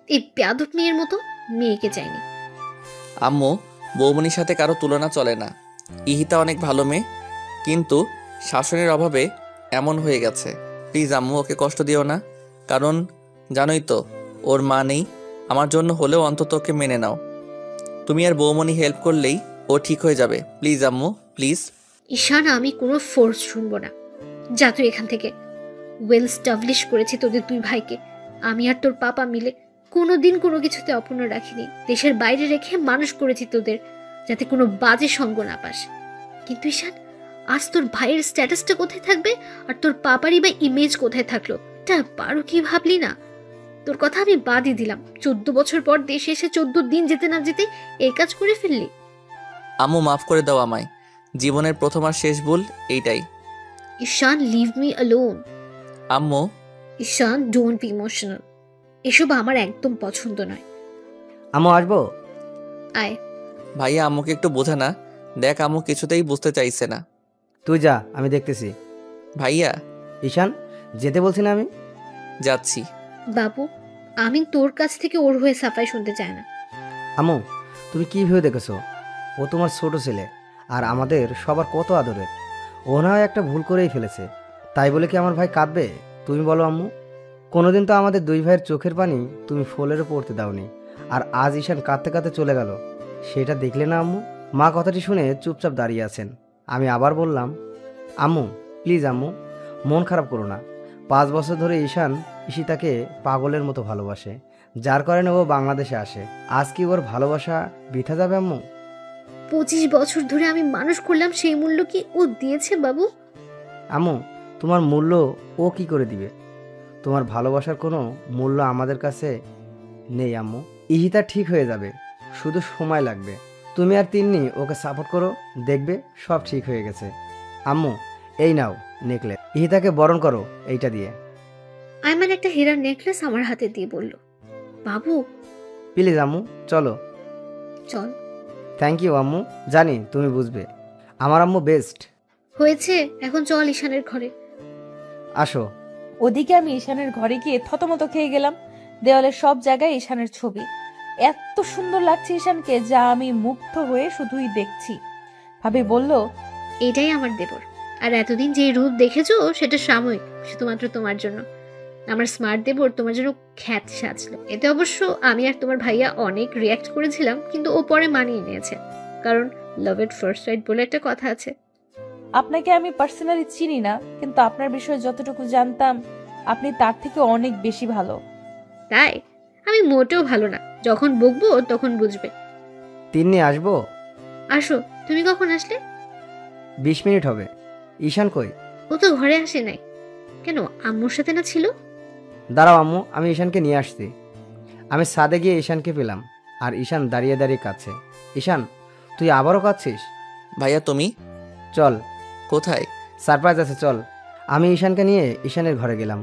এই বেয়াদব মেয়ের মতো মেয়েকে চাইনি। আম্মু, বৌমনির সাথে কারো তুলনা চলে না। ইহিতা অনেক ভালো মেয়ে, কিন্তু শাসনের অভাবে এমন হয়ে গেছে। প্লিজ আম্মু, ওকে কষ্ট দিও না, কারণ জানোই তো ওর মা নেই। আমার জন্য হলেও অন্তত ওকে মেনে নাও। তুমি আর বৌমনি হেল্প করলেই ও ঠিক হয়ে যাবে। প্লিজ আম্মু, প্লিজ। ঈশান, আমি কোনো ফোর্স শুনবো না। যা তুই এখান থেকে। ওয়েল স্টাবলিশ করেছি তোদের দুই ভাইকে। আমি আর তোর পাপা মিলে কোনোদিন কোনো কিছুতে অপূর্ণ রাখিনি। দেশের বাইরে রেখে মানুষ করেছি তোদের, যাতে কোনো বাজে সঙ্গ না পাস। কিন্তু ঈশান, আজ তোর ভাইয়ের স্ট্যাটাসটা কোথায় থাকবে, আর তোর পাপারই বা ইমেজ কোথায় থাকলো? এটা পারো কি ভাবলি না? তোর কথা আমি বাদই দিলাম। 14 বছর পর দেশে এসে 14 দিন যেতে না যেতে এই কাজ করে ফেললি। আম্মু, মাফ করে দাও আমায়। জীবনের প্রথম আর শেষ ভুল এইটাই। ঈশান, লিভ মি অ্যালোন। আম্মু। ঈশান, ডোন্ট বি ইমোশনাল। এসব আমার একদম পছন্দ নয়। আম্মু আসবো? আয়। ভাইয়া আম্মুকে একটু বোঝা না, দেখ আম্মু কিছুতেই বুঝতে চাইছে না। তুই যা, আমি দেখতেছি। ভাইয়া। ঈশান, যেতে বলছি না আমি? যাচ্ছি। বাবু, আমি তোর কাছ থেকে ওর হয়ে সাফাই শুনতে চাই না। আম্মু, তুমি কি ভেবে দেখেছো? ও তোমার ছোট ছেলে, আর আমাদের সবার কত আদরের। ও না হয় একটা ভুল করেই ফেলেছে, তাই বলে কি আমার ভাই কাঁদবে? তুমি বলো আম্মু। কোনোদিন তো আমাদের দুই ভাইয়ের চোখের পানি তুমি ফোলেরও পড়তে দাওনি, আর আজ ঈশান কাঁদতে কাঁদতে চলে গেল, সেটা দেখলে না আম্মু? মা কথাটি শুনে চুপচাপ দাঁড়িয়ে আছেন। আমি আবার বললাম, আম্মু প্লিজ আম্মু, মন খারাপ করো না। 5 বছর ধরে ঈশান ঈশিতাকে পাগলের মতো ভালোবাসে, যার কারণে ও বাংলাদেশে আসে। আজ কি ওর ভালোবাসা বৃথা যাবে আম্মু? 25 বছর ধরে আমি মানুষ করলাম, সেই মূল্য কি ও দিয়েছে বাবু? আম্মু, তোমার মূল্য ও কি করে দিবে? তোমার ভালোবাসার কোনো মূল্য আমাদের কাছে নেই আম্মু। ইহিতা ঠিক হয়ে যাবে, শুধু সময় লাগবে। তুমি আর তিন্নি ওকে সাপোর্ট করো, দেখবে সব ঠিক হয়ে গেছে। আম্মু, এই নাও নেকলেস, ইহিতাকে বরণ করো এইটা দিয়ে। আইমান একটা হীরার নেকলেস আমার হাতে দিয়ে বলল, বাবু প্লিজ আম্মু চলো। চল। থ্যাংক ইউ আম্মু, জানি তুমি বুঝবে। আমার আম্মু বেস্ট। হয়েছে, এখন চল ঈশানের ঘরে। আসো, ওদিকে আমি ঈশানের ঘরে গিয়ে থতমত খেয়ে গেলাম। দেওয়ালের সব জায়গায় ঈশানের ছবি। এত সুন্দর লাগছে ঈশানকে, যা আমি মুগ্ধ হয়ে শুধুই দেখছি। ভাবি বলল, এটাই আমার দেবর। আর এতদিন যে রূপ দেখেছো সেটা সাময়িক, শুধুমাত্র তোমার জন্য। আমার স্মার্ট দেবর তোমার জন্য খ্যাত সাজলো। এতে অবশ্য আমি আর তোমার ভাইয়া অনেক রিয়াক্ট করেছিলাম, কিন্তু ও পরে মানিয়ে নিয়েছে, কারণ লাভ এট ফার্স্ট সাইট বলে একটা কথা আছে। আপনাকে আমি পার্সোনালি চিনি না, কিন্তু আপনার বিষয়ে যতটুকু জানতাম আপনি তার থেকে অনেক বেশি ভালো। তাই? আমি মোটেও ভালো না, যখন বকবো তখন বুঝবে। তিন্নি আসবো? আসো। তুমি কখন আসলে? 20 মিনিট হবে। ঈশান কই? ও তো ঘরে আসে নাই। কেন, আম্মুর সাথে না ছিল? দাঁড়াও আম্মু, আমি ঈশানকে নিয়ে আসছি। আমি ছাদে গিয়ে ঈশানকে পেলাম, আর ঈশান দাঁড়িয়ে দাঁড়িয়ে কাঁদছে। ঈশান, তুই আবারও কাঁদছিস? ভাইয়া তুমি চল, কোথায়? সারপ্রাইজ আছে, চল। আমি ঈশানকে নিয়ে ঈশানের ঘরে গেলাম।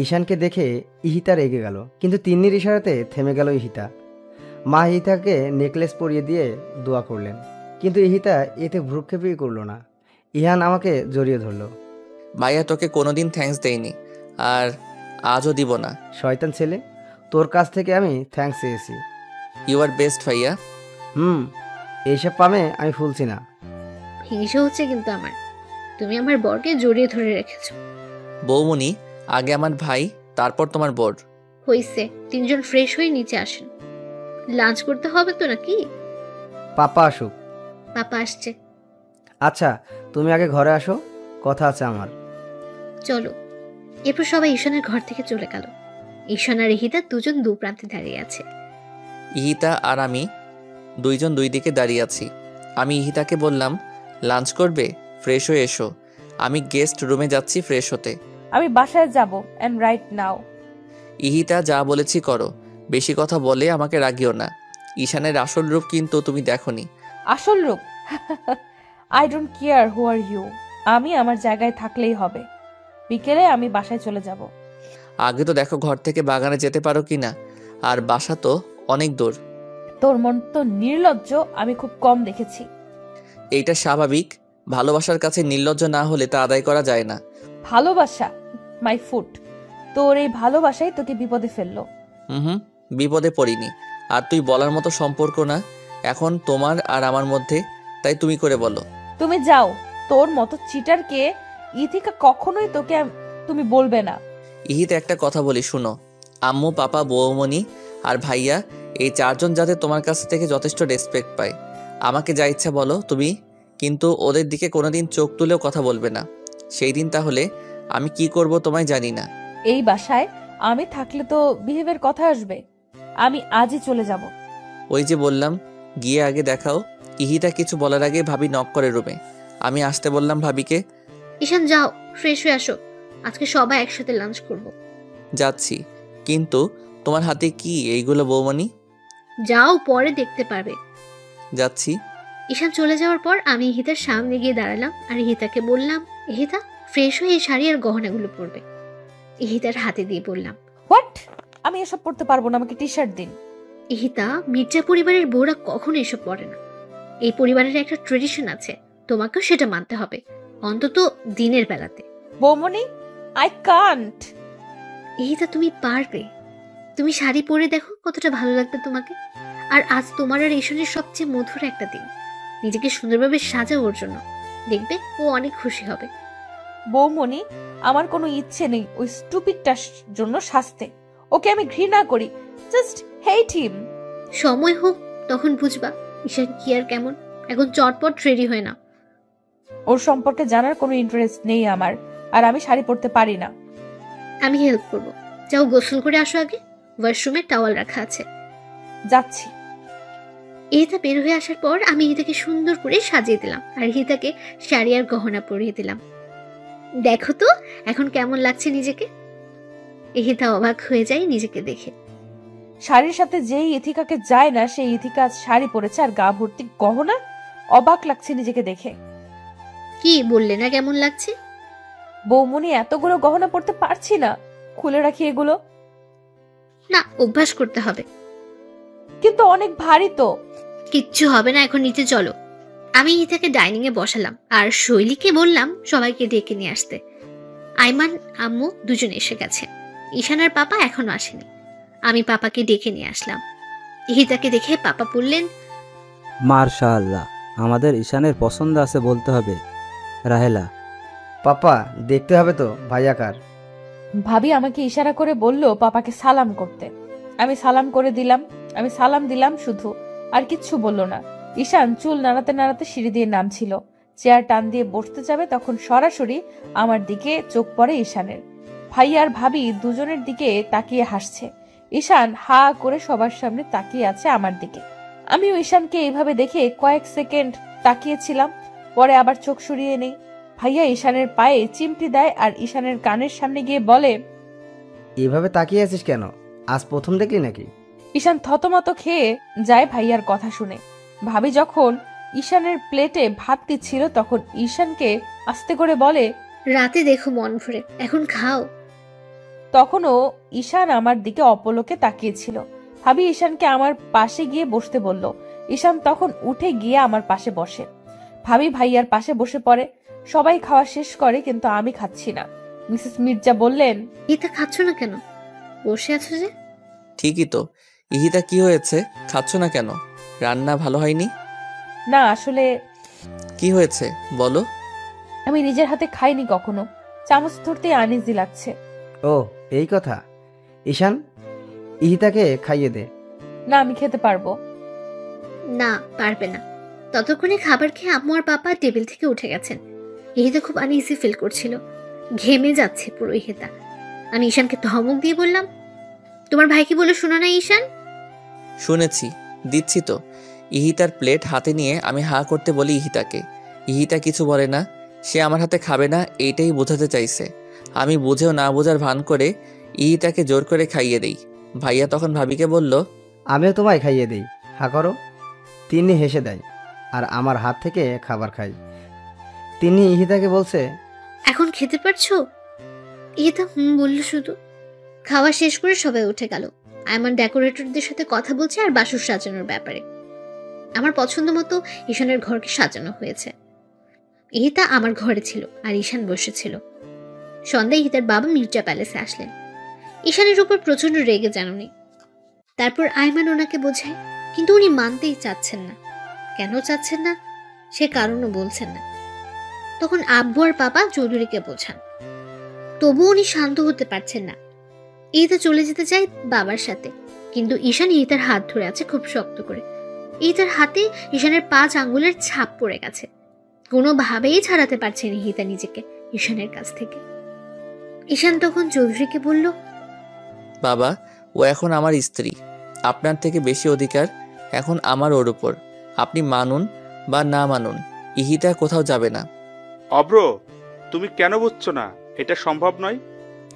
ঈশানকে দেখে ইহিতা রেগে গেল, কিন্তু তিন্নির ইশারাতে থেমে গেল ইহিতা। মা ইহিতাকে নেকলেস পরিয়ে দিয়ে দোয়া করলেন, কিন্তু ইহিতা এতে ভ্রুক্ষেপই করলো না। ইহান আমাকে জড়িয়ে ধরলো। ভাইয়া তোকে কোনোদিন থ্যাঙ্কস দেইনি, আর আজও দিব না। শয়তান ছেলে, তোর কাছ থেকে আমি থ্যাঙ্কস চেয়েছি। ইউ আর বেস্ট ভাইয়া। এইসব পামে আমি ফুলছি না। হিংসা হচ্ছে কিন্তু আমার। তুমি আমার বরকে জড়িয়ে ধরে রেখেছো। বৌমনি, আগে আমার ভাই, তারপর তোমার বর। হইছে, তিনজন ফ্রেশ হয়ে নিচে আসেন। লাঞ্চ করতে হবে তো নাকি? পাপা আসুক। পাপা আসছে। আচ্ছা, তুমি আগে ঘরে আসো, কথা আছে আমার। চলো। এরপর সবাই ঈশানের ঘর থেকে চলে গেল। ঈশান আর ইহিতা দুজন দু প্রান্তে দাঁড়িয়ে আছে। ইহিতা আর আমি দুইজন দুই দিকে দাঁড়িয়ে আছি। আমি ইহিতাকে বললাম, লাঞ্চ করবে? ফ্রেশ হয়ে এসো। আমি গেস্ট রুমে যাচ্ছি ফ্রেশ হতে। আমি বাসায় যাব এন্ড রাইট নাও। ইহিতা, যা বলেছি করো, বেশি কথা বলে আমাকে রাগিও না। ঈশানের আসল রূপ কিন্তু তুমি দেখোনি। আসল রূপ? I don't care who are you. আমি আমার জায়গায় থাকলেই হবে। বিকেলে আমি বাসায় চলে যাব। আগে তো দেখো ঘর থেকে বাগানে যেতে পারো কিনা, আর বাসা তো অনেক দূর। তোর মন তো নির্লজ্জ, আমি খুব কম দেখেছি। এইটা স্বাভাবিক, ভালোবাসার কাছে নির্লজ্জ না হলে তা আদায় করা যায় না। ভালোবাসা মাই ফুট। তোর এই ভালোবাসাই তোকে বিপদে ফেললো। বিপদে পড়িনি, আর তুই বলার মতো সম্পর্ক না এখন তোমার আর আমার মধ্যে, তাই তুমি করে বলো। তুমি যাও, তোর মতো চিটারকে ইথিকা কখনোই তোকে তুমি বলবে না। ইহিতে একটা কথা বলি শুনো, আম্মু, পাপা, বৌমনি আর ভাইয়া, এই চারজন যাতে তোমার কাছ থেকে যথেষ্ট রেসপেক্ট পায়। আমাকে যা ইচ্ছা বলো তুমি, কিন্তু ওদের দিকে কোনোদিন চোখ তুলেও কথা বলবে না। সেই দিন তাহলে আমি কি করব তোমায় জানি না। এই বাসায় আমি থাকলে তো বিহেভের কথা আসবে। আমি আজই চলে যাব। ওই যে বললাম, গিয়ে আগে দেখাও। ইহিতা কিছু বলার আগে ভাবি নক করে রুমে। আমি আসতে বললাম ভাবিকে। ঈশান যাও, ফ্রেশ হয়ে আসো, আজকে সবাই একসাথে লাঞ্চ করব। যাচ্ছি, কিন্তু তোমার হাতে কি এইগুলো বৌমনি? যাও, পরে দেখতে পারবে। যাচ্ছি। ঈশান চলে যাওয়ার পর আমি ইহিতার সামনে গিয়ে দাঁড়ালাম আর ইহিতাকে বললাম, ইহিতা ফ্রেশ হয়ে এই শাড়ি আর গহনাগুলো পরবে। ইহিতার হাতে দিয়ে বললাম, হোয়াট? আমি এসব পড়তে পারবো না, আমাকে টি শার্ট দিন। ইহিতা, মির্জা পরিবারের বউরা কখনো এসব পরে না। এই পরিবারের একটা ট্রেডিশন আছে, তোমাকেও সেটা মানতে হবে, অন্তত দিনের বেলাতে। বৌমনি, আই কান্ট। ইহিতা, তুমি পারবে। তুমি শাড়ি পরে দেখো কতটা ভালো লাগবে তোমাকে। আর আজ তোমার আর ঈশানের সবচেয়ে মধুর একটা দিন। নিজেকে সুন্দরভাবে সাজাও ওর জন্য, দেখবে ও অনেক খুশি হবে। বৌমনি, আমার কোনো ইচ্ছে নেই ওই স্টুপিডটার জন্য শাস্তে। ওকে আমি ঘৃণা করি, জাস্ট হেট হিম। সময় হোক তখন বুঝবা ঈশান কি আর কেমন। এখন চটপট রেডি হয় না। ওর সম্পর্কে জানার কোনো ইন্টারেস্ট নেই আমার, আর আমি শাড়ি পরতে পারি না। আমি হেল্প করব। যাও গোসল করে আসো আগে, ওয়াশরুমে টাওয়াল রাখা আছে। যাচ্ছি। ইহিতা বের হয়ে আসার পর আমি ইহিতাকে সুন্দর করে সাজিয়ে দিলাম আর ইহিতাকে শাড়ি আর গহনা পরিয়ে দিলাম। দেখো তো এখন কেমন লাগছে নিজেকে। ইহিতা অবাক হয়ে যায় নিজেকে দেখে। শাড়ির সাথে যেই ইথিকাকে যায় না, সেই ইথিকা আজ শাড়ি পরেছে আর গা ভর্তি গহনা। অবাক লাগছে নিজেকে দেখে। কি বললে না কেমন লাগছে? বৌমনি, এতগুলো গহনা পরতে পারছি না, খুলে রাখি এগুলো। না, অভ্যাস করতে হবে। কিন্তু অনেক ভারী তো। কিচ্ছু হবে না, এখন নিচে চলো। আমি ইহিতাকে ডাইনিং এ বসালাম আর শৈলীকে বললাম সবাইকে ডেকে নিয়ে আসতে। আইমান আম্মু দুজন এসে গেছে। ঈশানের পাপা এখনো আসেনি। আমি পাপাকে ডেকে নিয়ে আসলাম। ইহিতাকে দেখে পাপা বললেন, মার্শাআল্লাহ, আমাদের ঈশানের পছন্দ আছে বলতে হবে। রাহেলা, পাপা দেখতে হবে তো ভাইয়াকার। ভাবি আমাকে ইশারা করে বলল পাপাকে সালাম করতে। আমি সালাম করে দিলাম। আমি সালাম দিলাম শুধু, আর কিচ্ছু বলল না। ঈশান চুল নাড়াতে নাড়াতে সিঁড়ি দিয়ে নামছিল। চেয়ার টান দিয়ে বসতে যাবে, তখন সরাসরি আমার দিকে চোখ পড়ে ঈশানের। ভাই আর ভাবি দুজনের দিকে তাকিয়ে হাসছে। ঈশান হা করে সবার সামনে তাকিয়ে আছে আমার দিকে। আমিও ঈশানকে এইভাবে দেখে কয়েক সেকেন্ড তাকিয়েছিলাম, পরে আবার চোখ সরিয়ে নেই। ভাইয়া ঈশানের পায়ে চিমটি দেয় আর ঈশানের কানের সামনে গিয়ে বলে, এভাবে তাকিয়ে আছিস কেন? আজ প্রথম দেখলি নাকি? ঈশান থতমত খেয়ে যায় ভাইয়ার কথা শুনে। ভাবি যখন ঈশানের প্লেটে ভাত দিচ্ছিল তখন ঈশানকে আস্তে করে বলে, রাতে দেখো মন ভরে, এখন খাও। তখনও ঈশান আমার দিকে অপলকে তাকিয়েছিল। ভাবি ঈশানকে আমার পাশে গিয়ে বসতে বলল। ঈশান তখন উঠে গিয়ে আমার পাশে বসে। ভাবি ভাইয়ার পাশে বসে পড়ে। সবাই খাওয়া শেষ করে, কিন্তু আমি খাচ্ছি না। মিসেস মির্জা বললেন, এটা খাচ্ছ না কেন? বসে আছো যে? ঠিকই তো। ইহিতা, কি হয়েছে? খাচ্ছ না কেন? রান্না ভালো হয়নি? না আসলে কি হয়েছে বলো। আমি নিজের হাতে খাইনি কখনো। চামচ ধরতে আনইজি লাগছে। ও এই কথা। ঈশান, ইহিতাকে খাইয়ে দে। না, আমি খেতে পারবো না, পারবে না। ততক্ষণে খাবার খেয়ে আম্মু আর পাপা টেবিল থেকে উঠে গেছেন। ইহিতা খুব আনইজি ফিল করছিল। ঘেমে যাচ্ছে পুরো ইহিতা। আমি ঈশানকে ধমক দিয়ে বললাম, তোমার ভাই কি বলে শোনা নাই ঈশান? শুনেছি, দিচ্ছি তো। ইহিতার প্লেট হাতে নিয়ে আমি হা করতে বলি ইহিতাকে। ইহিতা কিছু বলে না, সে আমার হাতে খাবে না, এইটাই বোঝাতে চাইছে। আমি বুঝেও না বোঝার ভান করে ইহিতাকে জোর করে খাইয়ে দেই। ভাইয়া তখন ভাবিকে বলল, আমিও তোমায় খাইয়ে দিই, হা করো। তিনি হেসে দেয় আর আমার হাত থেকে খাবার খাই। তিনি ইহিতাকে বলছে, এখন খেতে পারছো? ইহিতা বলল শুধু। খাওয়া শেষ করে সবাই উঠে গেল। আয়মান ডেকোরেটরদের সাথে কথা বলছে আর বাসর সাজানোর ব্যাপারে। আমার পছন্দ মতো ঈশানের ঘরকে সাজানো হয়েছে। ইহিতা আমার ঘরে ছিল আর ঈশান বসেছিল। সন্ধ্যায় ইহিতার বাবা মির্জা প্যালেসে আসলেন। ঈশানের উপর প্রচন্ড রেগে যান উনি। তারপর আয়মান ওনাকে বোঝায়, কিন্তু উনি মানতেই চাচ্ছেন না। কেন চাচ্ছেন না সে কারণও বলছেন না। তখন আব্বু আর পাপা চৌধুরীকে বোঝান, তবু উনি শান্ত হতে পারছেন না। ইহিতা চলে যেতে চায় বাবার সাথে, কিন্তু ঈশান ইহিতার হাত ধরে আছে খুব শক্ত করে। ইহিতার হাতে ঈশানের 5 আঙ্গুলের ছাপ পড়ে গেছে। কোনোভাবেই ছাড়াতে পারছেন ইহিতা নিজেকে ঈশানের কাছ থেকে। ঈশান তখন চৌধুরীকে বলল, বাবা, ও এখন আমার স্ত্রী। আপনার থেকে বেশি অধিকার এখন আমার ওর উপর। আপনি মানুন বা না মানুন, ইহিতা কোথাও যাবে না। অব্র, তুমি কেন বুঝছো না? এটা সম্ভব নয়।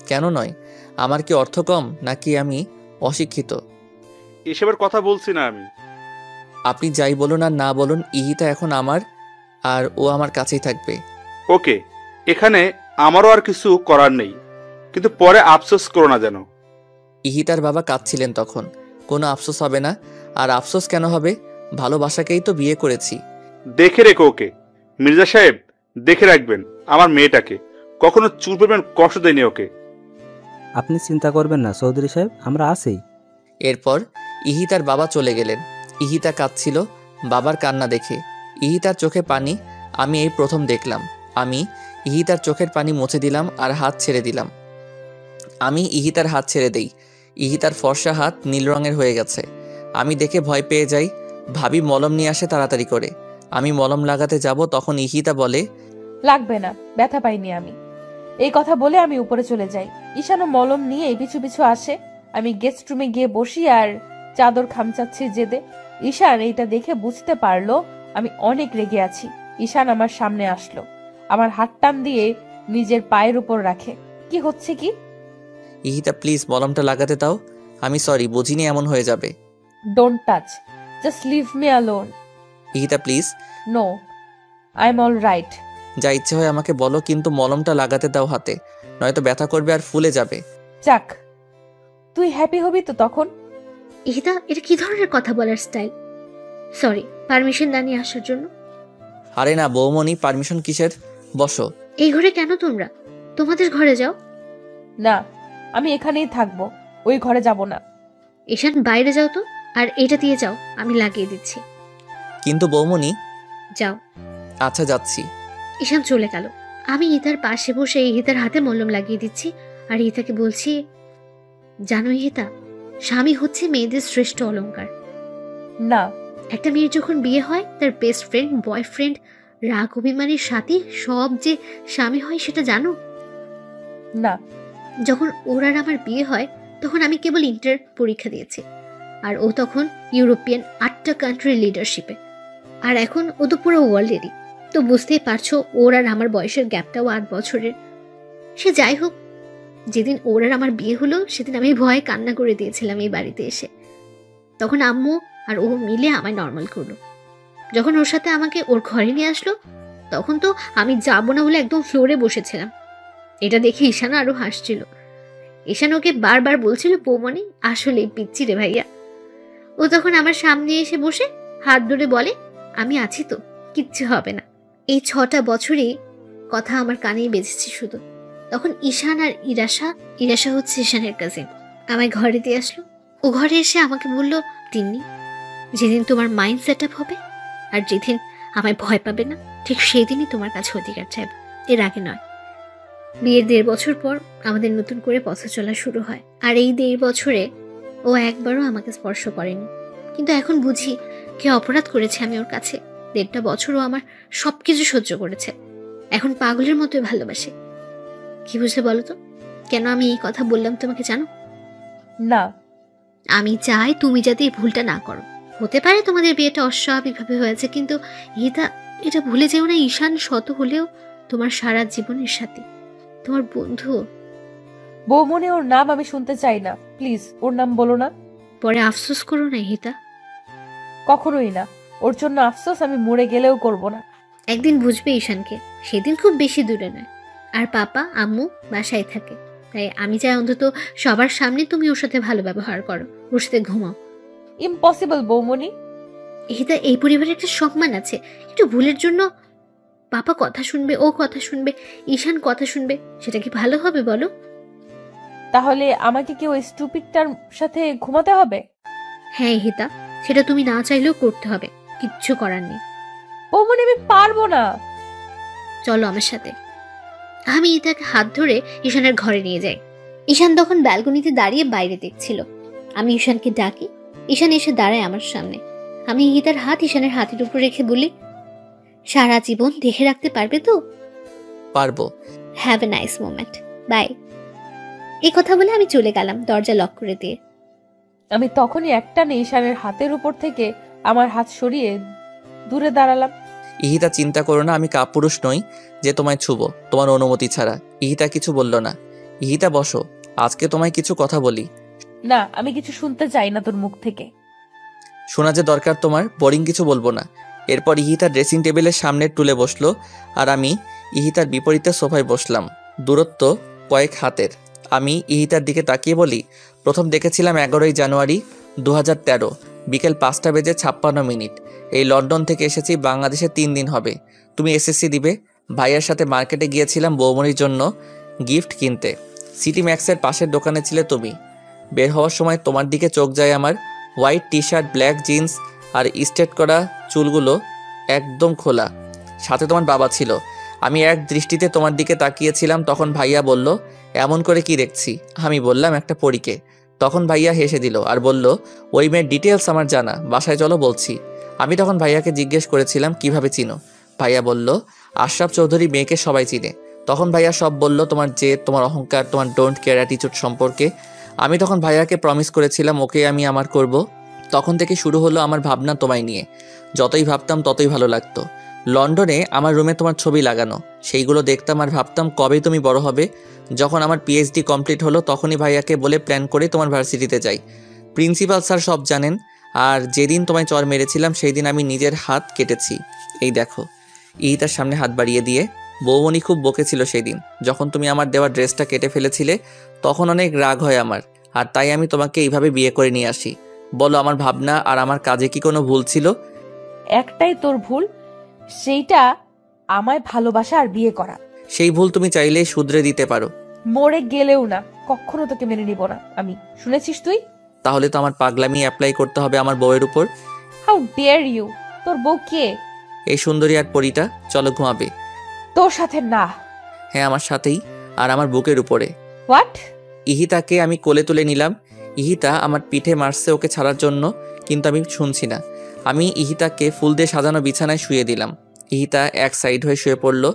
কেন নয়? আমার কি অর্থ কম নাকি আমি অশিক্ষিত? এসবের কথা বলছি না আমি। আপনি যাই বলুন আর না বলুন, ইহিতা এখন আমার, আর ও আমার কাছেই থাকবে। ওকে, এখানে আমারও আর কিছু করার নেই, কিন্তু পরে আফসোস করো না যেন। ইহিতার বাবা কাঁদছিলেন তখন। কোনো আফসোস হবে না। আর আফসোস কেন হবে? ভালোবাসাকেই তো বিয়ে করেছি। দেখে রেখো ওকে। মির্জা সাহেব, দেখে রাখবেন আমার মেয়েটাকে। কখনো চুল পরিমাণ কষ্ট দেয়নি ওকে। আপনি চিন্তা করবেন না চৌধুরী সাহেব, আমরা আছি। এরপর ইহিতার বাবা চলে গেলেন। ইহিতা কাঁদছিল বাবার কান্না দেখে। ইহিতার চোখে পানি আমি এই প্রথম দেখলাম। আমি ইহিতার চোখের পানি মুছে দিলাম আর হাত ছেড়ে দিলাম। আমি ইহিতার হাত ছেড়ে দেই। ইহিতার ফর্সা হাত নীল রঙের হয়ে গেছে। আমি দেখে ভয় পেয়ে যাই। ভাবি মলম নিয়ে আসে তাড়াতাড়ি করে। আমি মলম লাগাতে যাব, তখন ইহিতা বলে, লাগবে না, ব্যথা পাইনি আমি। এই কথা বলে আমি উপরে চলে যাই। ঈশানও মলম নিয়ে পিছু পিছু আসে। আমি গেস্ট রুমে গিয়ে বসি আর চাদর খামচাচ্ছি জেদে। ঈশান এইটা দেখে বুঝতে পারলো আমি অনেক রেগে আছি। ঈশান আমার সামনে আসলো, আমার হাত টান দিয়ে নিজের পায়ের উপর রাখে। কি হচ্ছে কি? ইহিতা প্লিজ মলমটা লাগাতে দাও। আমি সরি, বুঝিনি এমন হয়ে যাবে। Don't touch, just leave me alone. Ihita please. No, I am all right. যা ইচ্ছে হয় আমাকে বলো, কিন্তু মলমটা লাগাতে দাও হাতে, নয়তো ব্যথা করবে আর ফুলে যাবে। যাক, তুই হ্যাপি হবি তো তখন। ইহিতা, এটা কি ধরনের কথা বলার স্টাইল? সরি, পারমিশন না নিয়ে আসার জন্য। আরে না বৌমনি, পারমিশন কিসের? বসো। এই ঘরে কেন তোমরা? তোমাদের ঘরে যাও। না, আমি এখানেই থাকবো, ওই ঘরে যাব না। ঈশান বাইরে যাও তো, আর এটা দিয়ে যাও, আমি লাগিয়ে দিচ্ছি। কিন্তু বৌমনি। যাও। আচ্ছা যাচ্ছি। ঈশান চলে গেল। আমি ইতার পাশে বসে ইতার হাতে মলম লাগিয়ে দিচ্ছি আর ইতাকে বলছি, জানো ইতা, স্বামী হচ্ছে মেয়েদের শ্রেষ্ঠ অলংকার। না। একটা মেয়ের যখন বিয়ে হয়, তার বেস্ট ফ্রেন্ড, বয়ফ্রেন্ড, রাগ অভিমানের সাথী সব যে স্বামী হয় সেটা জানো? না। যখন ওর আর আমার বিয়ে হয় তখন আমি কেবল ইন্টার পরীক্ষা দিয়েছি, আর ও তখন ইউরোপিয়ান 8টা কান্ট্রি লিডারশিপে, আর এখন ও তো পুরো ওয়ার্ল্ডেরই। তো বুঝতেই পারছো ওর আর আমার বয়সের গ্যাপটাও 8 বছরের। সে যাই হোক, যেদিন ওর আর আমার বিয়ে হলো সেদিন আমি ভয়ে কান্না করে দিয়েছিলাম এই বাড়িতে এসে। তখন আম্মু আর ও মিলে আমায় নর্মাল করলো। যখন ওর সাথে আমাকে ওর ঘরে নিয়ে আসলো তখন তো আমি যাবো না বলে একদম ফ্লোরে বসেছিলাম। এটা দেখে ঈশানা আরো হাসছিল। ঈশান ওকে বারবার বলছিল, বৌমনি আসলেই পিচ্ছি রে ভাইয়া। ও তখন আমার সামনে এসে বসে হাত ধরে বলে, আমি আছি তো, কিচ্ছু হবে না। এই 6টা বছরই কথা আমার কানেই বেজেছে শুধু। তখন ঈশান আর ইরাশা হচ্ছে ঈশানের কাজিন, আমায় ঘরে দিয়ে আসলো। ও ঘরে এসে আমাকে বলল, তিন্নি, যেদিন তোমার মাইন্ড সেট আপ হবে আর যেদিন আমায় ভয় পাবে না, ঠিক সেই দিনই তোমার কাছে অধিকার চাইব, এর আগে নয়। বিয়ের 1.5 বছর পর আমাদের নতুন করে পথ চলা শুরু হয়, আর এই 1.5 বছরে ও একবারও আমাকে স্পর্শ করেনি। কিন্তু এখন বুঝি কে অপরাধ করেছে আমি ওর কাছে। 1.5 বছরও আমার সবকিছু সহ্য করেছে, এখন পাগলের মতোই ভালোবাসে। কি বুঝলে বলো তো, কেন আমি এই কথা বললাম তোমাকে জানো? না। আমি চাই তুমি যাতে এই ভুলটা না করো। হতে পারে তোমাদের বিয়েটা অস্বাভাবিকভাবে হয়েছে, কিন্তু এটা ভুলে যেও না, ঈশান শত হলেও তোমার সারা জীবনের সাথী, তোমার বন্ধু। বৌমনি, ওর নাম আমি শুনতে চাই না, প্লিজ ওর নাম বলো না। পরে আফসোস করো না হিতা। কখনোই না, ওর জন্য আফসোস আমি মরে গেলেও করব না। একদিন বুঝবে ঈশানকে, সেদিন খুব বেশি দূরে নয়। আর পাপা আম্মু বাসায় থাকে, তাই আমি চাই অন্তত সবার সামনে তুমি ওর সাথে ভালো ব্যবহার করো, ওর সাথে ঘুমাও। ইম্পসিবল বৌমনি। হিতা, এই পরিবারে একটা সম্মান আছে। একটু ভুলের জন্য পাপা কথা শুনবে, ও কথা শুনবে, ঈশান কথা শুনবে, সেটা কি ভালো হবে বলো? তাহলে আমাকে কি ওই স্টুপিডটার সাথে ঘুমাতে হবে? হ্যাঁ হিতা, সেটা তুমি না চাইলেও করতে হবে, কিচ্ছু করার নেই। বৌমনি, আমি পারবো না। চলো আমার সাথে। আমি ইতাকে হাত ধরে ঈশানের ঘরে নিয়ে যাই। ঈশান তখন ব্যালকনিতে দাঁড়িয়ে বাইরে দেখছিল। আমি ঈশানকে ডাকি, ঈশান এসে দাঁড়ায় আমার সামনে। আমি ইতার হাত ঈশানের হাতের উপর রেখে বলি, সারা জীবন দেখে রাখতে পারবে তো? পারবো। Have a nice moment, bye. এই কথা বলে আমি চলে গেলাম দরজা লক করে দিয়ে। আমি তখনই একটানে ঈশানের হাতের উপর থেকে আমার হাত সরিয়ে দূরে দাঁড়ালাম। ইহিতা, চিন্তা করো না, আমি কাপুরুষ নই যে তোমায় ছুবো তোমার অনুমতি ছাড়া। ইহিতা কিছু বলল না। ইহিতা বসো, আজকে তোমায় কিছু কথা বলি। না, আমি কিছু শুনতে চাই না তোর মুখ থেকে। শোনা যে দরকার তোমার, বোরিং কিছু বলবো না। এরপর ইহিতা ড্রেসিং টেবিলের সামনের টুলে বসলো আর আমি ইহিতার বিপরীতে সোফায় বসলাম, দূরত্ব কয়েক হাতের। আমি ইহিতার দিকে তাকিয়ে বলি, প্রথম দেখেছিলাম 11ই জানুয়ারি 2013 বিকেল 5:56 এই লন্ডন থেকে এসেছি, বাংলাদেশে 3 দিন হবে। তুমি এসএসসি দিবে। ভাইয়ার সাথে মার্কেটে গিয়েছিলাম বৌমনির জন্য গিফট কিনতে। সিটি ম্যাক্সের পাশের দোকানে ছিলে তুমি। বের হওয়ার সময় তোমার দিকে চোখ যায় আমার। White T shirt, black jeans আর স্ট্রেট করা চুলগুলো একদম খোলা, সাথে তোমার বাবা ছিল। আমি এক দৃষ্টিতে তোমার দিকে তাকিয়েছিলাম। তখন ভাইয়া বলল, এমন করে কি দেখছি? আমি বললাম, একটা পরীকে। তখন ভাইয়া হেসে দিল আর বলল, ওই মেয়ের ডিটেলস আমার জানা, বাসায় চলো বলছি। আমি তখন ভাইয়াকে জিজ্ঞেস করেছিলাম, কিভাবে চিনো? ভাইয়া বলল, আশরাফ চৌধুরী মেয়েকে সবাই চিনে। তখন ভাইয়া সব বলল, তোমার জেদ, তোমার অহংকার, তোমার ডোন্ট কেয়ার অ্যাটিটিউড সম্পর্কে। আমি তখন ভাইয়াকে প্রমিস করেছিলাম ওকে আমি আমার করব। তখন থেকে শুরু হলো আমার ভাবনা তোমায় নিয়ে। যতই ভাবতাম ততই ভালো লাগতো। লন্ডনে আমার রুমে তোমার ছবি লাগানো, সেইগুলো দেখতাম আর ভাবতাম কবে তুমি বড় হবে। যখন আমার পিএইচডি কমপ্লিট হলো তখনই ভাইয়াকে বলে প্ল্যান করে তোমার ভার্সিটিতে যাই। প্রিন্সিপাল স্যার সব জানেন। আর যেদিন তোমায় চর মেরেছিলাম সেই দিন আমি নিজের হাত কেটেছি। এই দেখো। ইহিতার সামনে হাত বাড়িয়ে দিয়ে, বৌমনি খুব বকেছিল সেই দিন যখন তুমি আমার দেওয়া ড্রেসটা কেটে ফেলেছিলে। তখন অনেক রাগ হয় আমার, আর তাই আমি তোমাকে এইভাবে বিয়ে করে নিয়ে আসি। বলো, আমার ভাবনা আর আমার কাজে কি কোনো ভুল ছিল? একটাই তোর ভুল, সেইটা আমায় ভালোবাসা আর বিয়ে করা। সেই ভুল তুমি চাইলেই শুধরে দিতে পারো। মরে গেলেও না, কখনো তোকে মেনে নিব না আমি, শুনেছিস তুই? তাহলে তো আমার পাগলামি অ্যাপ্লাই করতে হবে আমার বউয়ের উপর। How dare you! তোর বউ কে? এই সুন্দরী আর পরীটা। চলো ঘুমাবে। তোর সাথে না। হ্যাঁ, আমার সাথেই, আর আমার বুকের উপরে। হোয়াট? ইহিতাকে আমি কোলে তুলে নিলাম। ইহিতা আমার পিঠে মারছে ওকে ছাড়ার জন্য, কিন্তু আমি শুনছি না। আমি ইহিতাকে ফুল দিয়ে সাজানো বিছানায় শুয়ে দিলাম। ইহিতা এক সাইড হয়ে শুয়ে পড়লো।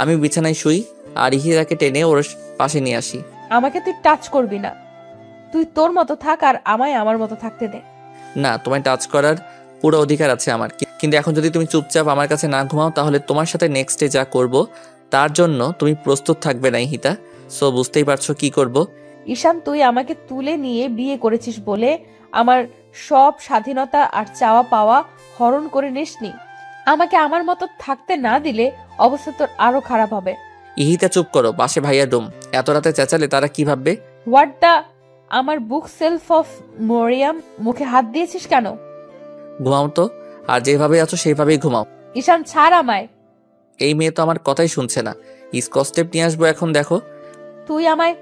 আমি বিছানায় শুই আর ইহিতাকে টেনে ওর পাশে নিয়ে আসি। আমাকে তুই টাচ করবি না, তুই তোর মতো থাক আর আমায় আমার মতো থাকতে দে। না, তোমায় টাচ করার পুরো অধিকার আছে আমার, কিন্তু এখন যদি তুমি চুপচাপ আমার কাছে না ঘুমাও তাহলে তোমার সাথে নেক্সটে যা করব তার জন্য তুমি প্রস্তুত থাকবে না ইহিতা। সো বুঝতেই পারছো কি করব। ঈশান, তুই আমাকে তুলে নিয়ে বিয়ে করেছিস বলে আমার সব স্বাধীনতা আর চাওয়া পাওয়া হরণ করে নিসনি। আমাকে আমার মতো থাকতে না দিলে অবস্থা তোর আরো খারাপ হবে। ইহিতা চুপ করো, পাশে ভাইয়া ডুম। এত রাতে চেঁচালে তারা কি ভাববে? What the? আমার বুক সেলফ অফ মরিয়াম, মুখে হাত দিয়েছিস কেন? ঘুমাও তো, আর যেভাবে আছো সেইভাবেই ঘুমাও। ঈশান, ছাড় আমায়। এই মেয়ে তো আমার কথাই শুনছে না। স্কচটেপ নিয়ে আসবো এখন, দেখো। তুই আমায়।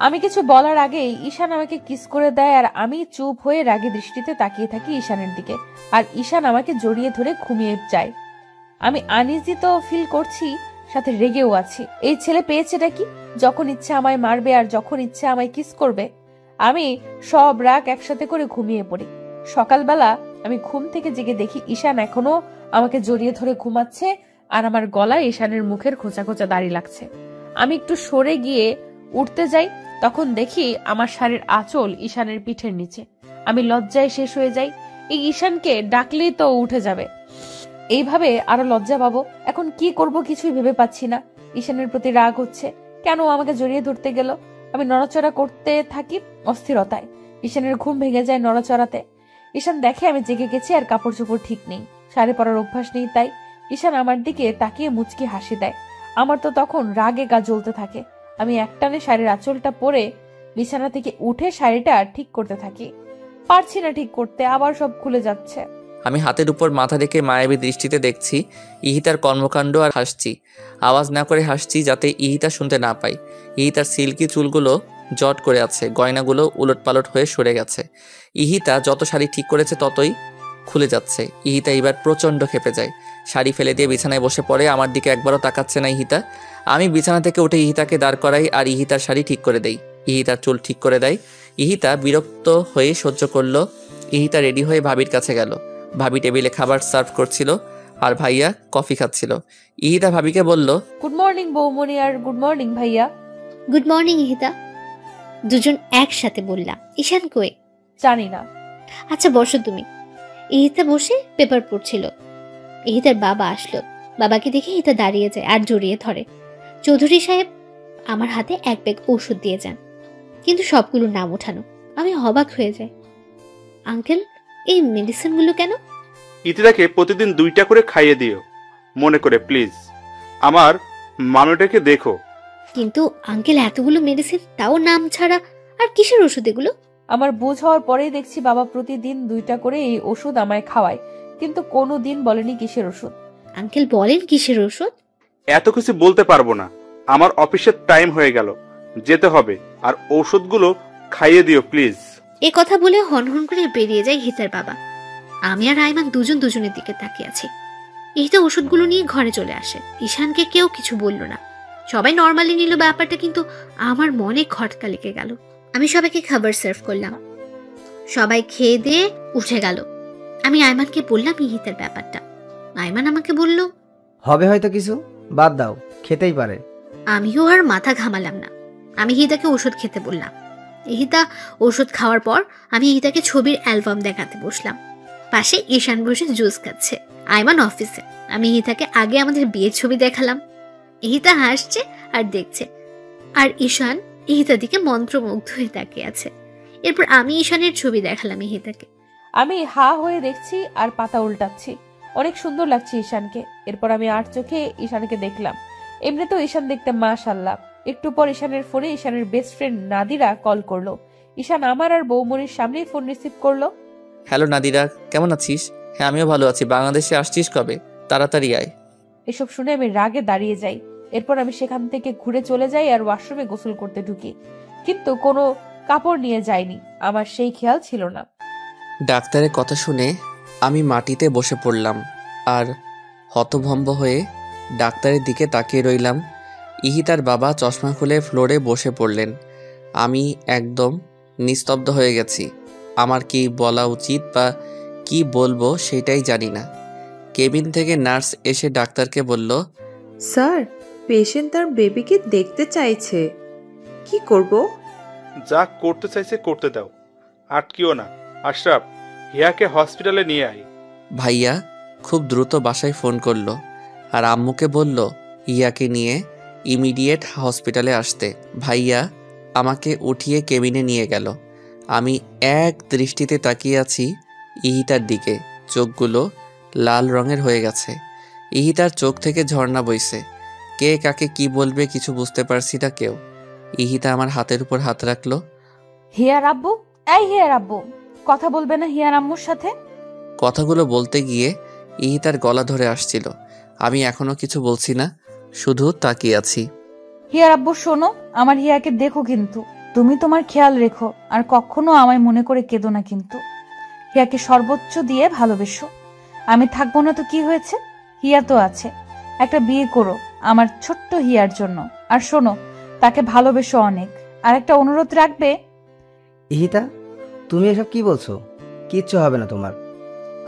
আমি কিছু বলার আগেই ঈশান আমাকে কিস করে দেয় আর আমি চুপ হয়ে রাগী দৃষ্টিতে তাকিয়ে থাকি ঈশানের দিকে। আর ঈশান আমাকে জড়িয়ে ধরে ঘুমিয়ে যায়। আমি আনইজি তো ফিল করছি, সাথে রেগেও আছি। এই ছেলে পেয়েছেটা কি? যখন ইচ্ছে আমায় মারবে আর যখন ইচ্ছে আমায় কিস করবে। আমি সব রাগ একসাথে করে ঘুমিয়ে পড়ি। সকালবেলা আমি ঘুম থেকে জেগে দেখি ঈশান এখনো আমাকে জড়িয়ে ধরে ঘুমাচ্ছে আর আমার গলায় ঈশানের মুখের খোঁচা খোঁচা দাড়ি লাগছে। আমি একটু সরে গিয়ে উঠতে যাই, তখন দেখি আমার শাড়ির আঁচল ঈশানের পিঠের নিচে। আমি লজ্জায় শেষ হয়ে যাই। এই ঈশানকে ডাকলেই তো উঠে যাবে, এইভাবে আরো লজ্জা পাবো। এখন কি করব কিছুই ভেবে পাচ্ছি না। ঈশানের প্রতি রাগ হচ্ছে, কেন আমাকে জড়িয়ে ধরতে গেল। আমি নড়াচড়া করতে থাকি অস্থিরতায়। ঈশানের ঘুম ভেঙে যায় নড়াচড়াতে। ঈশান দেখে আমি জেগে গেছি আর কাপড় চোপড় ঠিক নেই, শাড়ি পরার অভ্যাস নেই। তাই ঈশান আমার দিকে তাকিয়ে মুচকি হাসি দেয়। আমার তো তখন রাগে গা জ্বলতে থাকে। আমি একটানে শাড়ির আঁচলটা পরে বিছানা থেকে উঠে শাড়িটা ঠিক করতে থাকি। পারছি না ঠিক করতে, আবার সব খুলে যাচ্ছে। আমি হাতের উপর মাথা রেখে মায়াবী দৃষ্টিতে দেখছি ইহিতার কর্মকাণ্ড আর হাসছি। আওয়াজ না করে হাসছি যাতে ইহিতা শুনতে না পায়। ইহিতার সিল্কি চুলগুলো জট করে আছে, গয়নাগুলো উলটপালট হয়ে সরে গেছে। ইহিতা যত শাড়ি ঠিক করেছে ততই খুলে যাচ্ছে। ইহিতা এবার প্রচণ্ড ক্ষেপে যায়, শাড়ি ফেলে দিয়ে বিছানায় বসে পড়ে। আমার দিকে একবারও তাকাচ্ছে না ইহিতা। আমি বিছানা থেকে উঠে ইহিতাকে দাঁড় করাই আর ইহিতার শাড়ি ঠিক করে দেই। ইহিতার চুল ঠিক করে দেয়। ইহিতা বিরক্ত হয়ে সহ্য করলো। ইহিতা রেডি হয়ে ভাবির কাছে গেল। ভাবি টেবিলে খাবার সার্ভ করছিল আর ভাইয়া কফি খাচ্ছিল। ইহিতা ভাবিকে বলল, গুড মর্নিং বৌমনি আর গুড মর্নিং ভাইয়া। Good morning Ihita. দুজন একসাথে বললাম। ঈশান কই? জানি না। আচ্ছা বসো তুমি। ইহিতা বসে পেপার পড়ছিল। ইহিতার বাবা আসলো। বাবাকে দেখে ইহিতা দাঁড়িয়ে যায় আর জড়িয়ে ধরে। চৌধুরী সাহেব আমার হাতে এক ব্যাগ ওষুধ দিয়ে যান, কিন্তু সবগুলোর নাম ওঠানো। আমি অবাক হয়ে যাই। আঙ্কেল, এই মেডিসিনগুলো কেন? ইতিরাকে প্রতিদিন 2টা করে খাইয়ে দিও, মনে করে প্লিজ। আমার মানুটাকে দেখো। কিন্তু আঙ্কেল, এতগুলো মেডিসিন, তাও নাম ছাড়া। আর কিসের ওষুধ এগুলো? আমার বুঝ হওয়ার পরেই দেখছি বাবা প্রতিদিন 2টা করে এই ওষুধ আমায় খাওয়ায়, কিন্তু কোনো দিন বলেনি কিসের ওষুধ। আঙ্কেল বলেন কিসের ওষুধ? এত কিছু বলতে পারবো না, আমার অফিসের টাইম হয়ে গেল, যেতে হবে। আর ওষুধগুলো খাইয়ে দিও প্লিজ। এ কথা বলে হনহন করে বেরিয়ে যায় হিতার বাবা। আমি আর আইমান দুজনের দিকে তাকিয়ে আছি। ইহিতা ওষুধগুলো নিয়ে ঘরে চলে আসে। ঈশানকে কেউ কিছু বলল না, সবাই নর্মালি নিল ব্যাপারটা, কিন্তু আমার মনে খটকা লেগে গেল। আমি সবাইকে খাবার সার্ভ করলাম, সবাই খেয়ে দিয়ে উঠে গেল। আমি আইমানকে বললাম ইহিতার ব্যাপারটা। আইমান আমাকে বলল, হবে হয়তো কিছু, বাদ দাও, খেতেই পারে। আমিও আর মাথা ঘামালাম না। আমি ইহিতাকে ওষুধ খেতে বললাম। ইহিতা ওষুধ খাওয়ার পর আমি ইহিতাকে ছবির অ্যালবাম দেখাতে বসলাম। পাশে ঈশান বসে জুস খাচ্ছে। আইমান অফিসে। আমি ইহিতাকে আগে আমাদের বিয়ের ছবি দেখালাম। ইহিতা হাসছে আর দেখছে, আর ঈশান ইহিতার দিকে মন্ত্রমুগ্ধ হয়ে তাকিয়ে আছে। এরপর আমি ঈশানের ছবি দেখালাম ইহিতাকে। আমি হা হয়ে দেখছি আর পাতা উল্টাচ্ছি। অনেক সুন্দর লাগছে ঈশানকে। এরপর আমি আর চোখে ঈশানকে দেখলাম। এমনিতেও ঈশান দেখতে মাশাআল্লাহ। একটু পর ঈশানের ফোনে ঈশানের বেস্ট ফ্রেন্ড নাদিরা কল করলো। ঈশান আমার আর বৌমনির সামনেই ফোন রিসিভ করলো। হ্যালো নাদিরা, কেমন আছিস? হ্যাঁ, আমিও ভালো আছি। বাংলাদেশে আসছিস কবে? তাড়াতাড়ি আয়। এসব শুনে আমি রাগে দাঁড়িয়ে যাই। এরপর আমি সেখান থেকে ঘুরে চলে যাই আর ওয়াশরুমে গোসল করতে ঢুকি, কিন্তু কোনো কাপড় নিয়ে যাইনি, আমার সেই খেয়াল ছিল না। ডাক্তারের কথা শুনে আমি মাটিতে বসে পড়লাম আর হতভম্ব হয়ে ডাক্তারের দিকে তাকিয়ে রইলাম। ইহিতার বাবা চশমা খুলে ফ্লোরে বসে পড়লেন। আমি একদম নিস্তব্ধ হয়ে গেছি। আমার কি বলা উচিত বা কি বলবো সেটাই জানি না। কেবিন থেকে নার্স এসে ডাক্তারকে বলল, স্যার, পেশেন্ট তার বেবিকে দেখতে চাইছে, কি করব? যা করতে চাইছে করতে দাও, আটকিও না। আশরাফ, হিয়াকে হসপিটালে নিয়ে আয়। ভাইয়া খুব দ্রুত বাসায় ফোন করলো আর আম্মুকে বলল হিয়াকে নিয়ে ইমিডিয়েট হসপিটালে আসতে। ভাইয়া আমাকে উঠিয়ে কেবিনে নিয়ে গেল। আমি এক দৃষ্টিতে তাকিয়ে আছি ইহিতার দিকে। চোখগুলো লাল রঙের হয়ে গেছে। ইহিতার চোখ থেকে ঝর্ণা বইছে। কে কাকে কি বলবে কিছু বুঝতে পারছি না কেউ। ইহিতা আমার হাতের উপর হাত রাখলো। হিয়ার আব্বু, এই হিয়ার আব্বু, কথা বলবে না হিয়ার আম্মুর সাথে? কথাগুলো বলতে গিয়ে ইহিতার গলা ধরে আসছিল। আমি এখনো কিছু বলছি না, শুধু তাকিয়ে আছি। হিয়ার আব্বু শোনো, আমার হিয়াকে দেখো, কিন্তু তুমি তোমার খেয়াল রেখো আর কখনো আমায় মনে করে কেঁদো না, কিন্তু হিয়াকে সর্বোচ্চ দিয়ে ভালোবেসো। আমি থাকবো না তো কি হয়েছে, হিয়া তো আছে। একটা বিয়ে করো আমার ছোট্ট হিয়ার জন্য, আর শোনো, তাকে ভালোবেসো অনেক। আর একটা অনুরোধ রাখবে। ইহিতা, তুমি এসব কি বলছো? কিচ্ছু হবে না তোমার,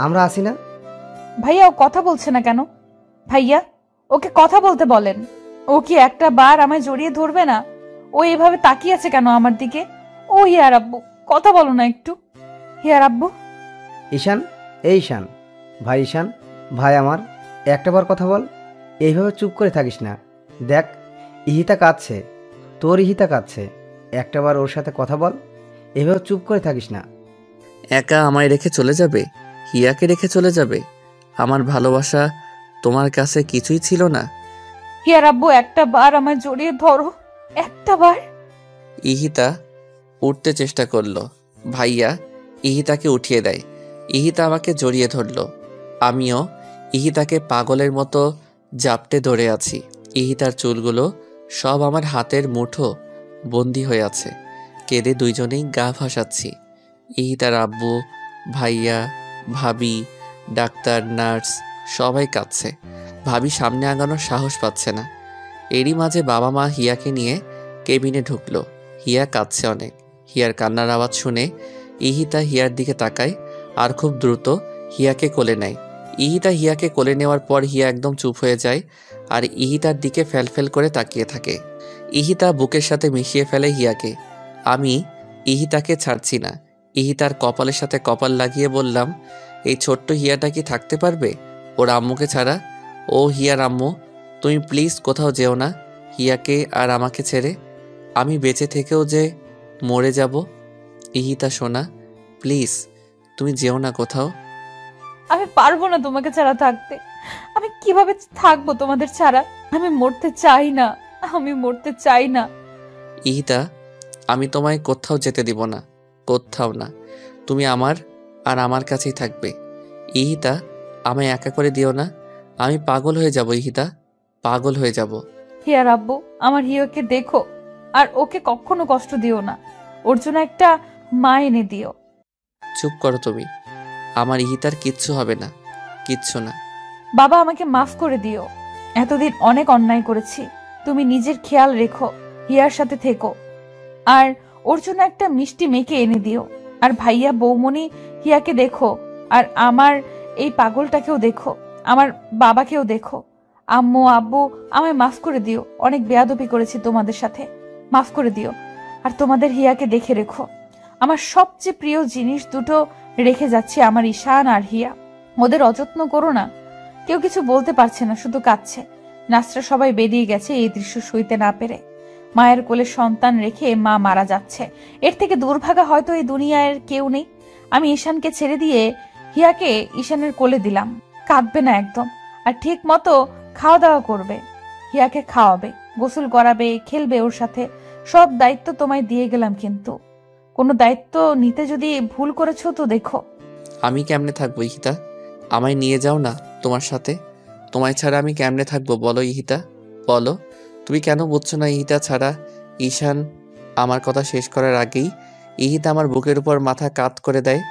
আমরা আছি না। ভাইয়া ও কথা বলছে না কেন? ভাইয়া, ওকে কথা বলতে বলেন। ও কি একটা বার আমায় জড়িয়ে ধরবে না? ও এভাবে তাকিয়ে আছে কেন আমার দিকে? ও হিয়ার আব্বু, কথা বলো না একটু। হিয়ার আব্বু। ঈশান, এই ঈশান, ভাই ঈশান, ভাই আমার, একটাবার কথা বল। এইভাবে চুপ করে থাকিস না। দেখ, ইহিতা কাঁদছে, তোর ইহিতা কাঁদছে, একটাবার ওর সাথে কথা বল। এভাবে চুপ করে থাকিস না। একা আমায় রেখে চলে যাবে? হিয়াকে রেখে চলে যাবে? আমার ভালোবাসা তোমার কাছে কিছুই ছিল না? হিয়ার আব্বু, একটা বার আমায় জড়িয়ে ধরো, একটা বার। ইহিতা উঠতে চেষ্টা করলো। ভাইয়া ইহিতাকে উঠিয়ে দেয়। ইহিতা আমাকে জড়িয়ে ধরলো। আমিও ইহিতাকে পাগলের মতো জাপটে ধরে আছি। ইহিতার চুলগুলো সব আমার হাতের মুঠো বন্দি হয়ে আছে। কেঁদে দুইজনেই গা ভাসাচ্ছি। ইহিতার আব্বু, ভাইয়া, ভাবি, ডাক্তার, নার্স সবাই কাঁদছে। ভাবি সামনে আগানোর সাহস পাচ্ছে না। এরই মাঝে বাবা মা হিয়াকে নিয়ে কেবিনে ঢুকলো। হিয়া কাঁদছে অনেক। হিয়ার কান্নার আওয়াজ শুনে ইহিতা হিয়ার দিকে তাকায় আর খুব দ্রুত হিয়াকে কোলে নেয়। ইহিতা হিয়াকে কোলে নেওয়ার পর হিয়া একদম চুপ হয়ে যায় আর ইহিতার দিকে ফ্যালফ্যাল করে তাকিয়ে থাকে। ইহিতা বুকের সাথে মিশিয়ে ফেলে হিয়াকে। আমি ইহিতাকে ছাড়ছি না। ইহিতার কপালের সাথে কপাল লাগিয়ে বললাম, এই ছোট্ট হিয়াটা কি থাকতে পারবে ওর আম্মুকে ছাড়া? ও হিয়ার আম্মু, তুমি প্লিজ কোথাও যেও না হিয়াকে আর আমাকে ছেড়ে। আমি বেঁচে থেকেও যে মরে যাব। ইহিতা সোনা, প্লিজ তুমি যেও না কোথাও। আমি পারবো না তোমাকে ছাড়া থাকতে। আমি কিভাবে থাকবো তোমাদের ছাড়া? আমি মরতে চাই না, আমি মরতে চাই না। ইহিতা, আমি তোমায় কোথাও যেতে দিব না, কোথাও না। তুমি আমার আর আমার কাছেই থাকবে। ইহিতা, আমায় একা করে দিও না। আমি পাগল হয়ে যাব ইহিতা, পাগল হয়ে যাব। হিয়ার আব্বু, আমার হিয়াকে দেখো আর ওকে কখনো কষ্ট দিও না। ওর জন্য একটা মা এনে দিও। চুপ করো তুমি। আমার ইহিতার কিচ্ছু হবে না, কিচ্ছু না। বাবা, আমাকে মাফ করে দিও। এতদিন অনেক অন্যায় করেছি। তুমি নিজের খেয়াল রেখো, হিয়ার সাথে থেকো আর ওর জন্য একটা মিষ্টি মেয়েকে এনে দিও। আর ভাইয়া, বৌমনি, হিয়াকে দেখো আর আমার এই পাগলটাকেও দেখো, আমার বাবাকেও দেখো। আম্মু, আব্বু, আমায় মাফ করে দিও। অনেক বেয়াদবি করেছি তোমাদের সাথে, মাফ করে দিও। আর তোমাদের হিয়াকে দেখে রেখো। আমার সবচেয়ে প্রিয় জিনিস দুটো রেখে যাচ্ছি, আমার ঈশান আর হিয়া। ওদের অযত্ন করো না। কেউ কিছু বলতে পারছে না, শুধু কাঁদছে। নার্সরা সবাই বেরিয়ে গেছে এই দৃশ্য সইতে না পেরে। মায়ের কোলে সন্তান রেখে মা মারা যাচ্ছে, এর থেকে দুর্ভাগা হয়তো এই দুনিয়ার কেউ নেই। আমি ঈশানকে ছেড়ে দিয়ে হিয়াকে ঈশানের কোলে দিলাম। কাঁদবে না একদম, আর ঠিক মতো খাওয়া দাওয়া করবে। হিয়াকে খাওয়াবে, গোসল করাবে, খেলবে ওর সাথে। সব দায়িত্ব তোমায় দিয়ে গেলাম, কিন্তু কোনো দায়িত্ব নিতে যদি ভুল করেছো তো দেখো। আমি কেমনে থাকবো ইহিতা? আমায় নিয়ে যাও না তোমার সাথে। তোমায় ছাড়া আমি কেমনে থাকবো বলো ইহিতা, বলো। তুমি কেন বুঝছো না ইহিতা ছাড়া? ঈশান আমার কথা শেষ করার আগেই ইহিতা আমার বুকের উপর মাথা কাত করে দেয়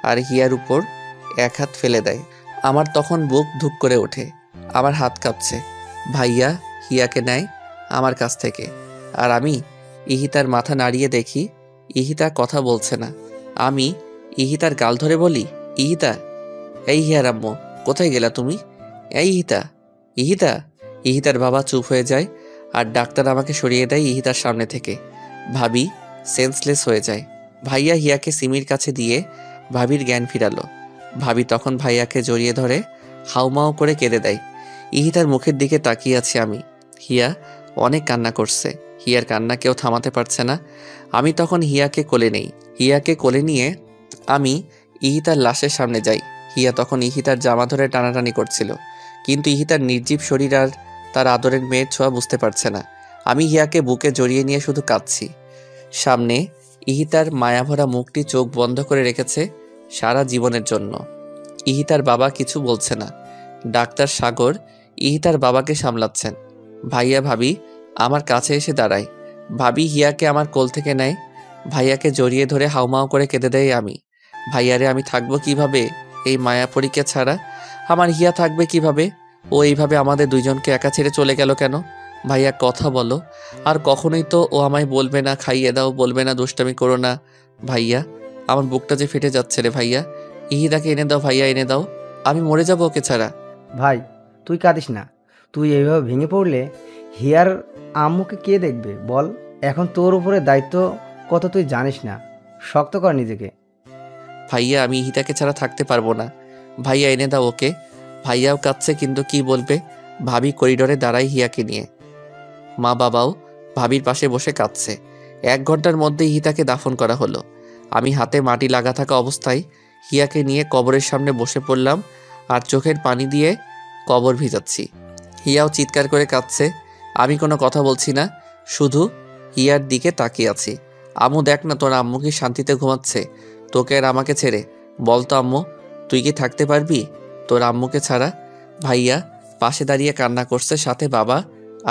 আর হিয়ার উপর এক হাত ফেলে দেয়। আমার তখন বুক ধুক করে ওঠে, আমার হাত কাঁপছে। ভাইয়া হিয়াকে নেয় আমার কাছ থেকে, আর আমি ইহিতার মাথা নাড়িয়ে দেখি ইহিতা কথা বলছে না। আমি ইহিতার গাল ধরে বলি, ইহিতা, এই হিয়ার আম্মু, কোথায় গেলা তুমি? এই ইহিতা, ইহিতা। ইহিতার বাবা চুপ হয়ে যায় আর ডাক্তার আমাকে সরিয়ে দেয় ইহিতার সামনে থেকে। ভাবি সেন্সলেস হয়ে যায়। ভাইয়া হিয়াকে সিমির কাছে দিয়ে ভাবির জ্ঞান ফিরালো। ভাবি তখন ভাইয়াকে জড়িয়ে ধরে হাউমাউ করে কেঁদে দেয়। ইহিতার মুখের দিকে তাকিয়ে আছি আমি। হিয়া অনেক কান্না করছে, হিয়ার কান্না কেউ থামাতে পারছে না। আমি তখন হিয়াকে কোলে নেই। হিয়াকে কোলে নিয়ে আমি ইহিতার লাশের সামনে যাই। হিয়া তখন ইহিতার জামা ধরে টানাটানি করছিল, কিন্তু ইহিতার নির্জীব শরীর আর তার আদরের মেয়ের ছোঁয়া বুঝতে পারছে না। আমি হিয়াকে বুকে জড়িয়ে নিয়ে শুধু কাঁদছি। সামনে ইহিতার মায়াভরা মুখটি চোখ বন্ধ করে রেখেছে সারা জীবনের জন্য। ইহিতার বাবা কিছু বলছে না। ডাক্তার সাগর ইহিতার বাবাকে সামলাচ্ছেন। ভাইয়া ভাবি আমার কাছে এসে দাঁড়ায়। ভাবি হিয়াকে আমার কোল থেকে নেয়, ভাইয়াকে জড়িয়ে ধরে হাউমাউ করে কেঁদে দেয় আমি। ভাইয়ারে, আমি থাকবো কিভাবে এই মায়াপরীকে ছাড়া? আমার হিয়া থাকবে কিভাবে? ও এইভাবে আমাদের দুইজনকে একা ছেড়ে চলে গেল কেন? ভাইয়া কথা বলো, আর কখনোই তো ও আমায় বলবে না খাইয়ে দাও, বলবে না দুষ্টামি করো না। ভাইয়া, আমার বুকটা যে ফেটে যাচ্ছে রে ভাইয়া। ইহিদাকে এনে দাও ভাইয়া, এনে দাও, আমি মরে যাবো ওকে ছাড়া। ভাই তুই কাঁদিস না, তুই এইভাবে ভেঙে পড়লে হিয়ার আম্মুকে কে দেখবে বল? এখন তোর উপরে দায়িত্ব কত তুই জানিস না, শক্ত কর নিজেকে। ভাইয়া, আমি ইহিতাকে ছাড়া থাকতে পারবো না। ভাইয়া এনে দাও ওকে। ভাইয়াও কাঁদছে, কিন্তু কি বলবে? ভাবি করিডোরে দাঁড়ায় হিয়াকে নিয়ে। মা বাবাও ভাবির পাশে বসে কাঁদছে। 1 ঘন্টার মধ্যে ইহিতাকে দাফন করা হলো। আমি হাতে মাটি লাগা থাকা অবস্থায় হিয়াকে নিয়ে কবরের সামনে বসে পড়লাম আর চোখের পানি দিয়ে কবর ভিজাচ্ছি। হিয়াও চিৎকার করে কাঁদছে। আমি কোনো কথা বলছি না, শুধু হিয়ার দিকে তাকিয়ে আছি। আম্মু দেখ না, তোর আম্মু কি শান্তিতে ঘুমাচ্ছে তোকে আর আমাকে ছেড়ে? বলতো আম্মু, তুই কি থাকতে পারবি তোর আম্মুকে ছাড়া? ভাইয়া পাশে দাঁড়িয়ে কান্না করছে, সাথে বাবা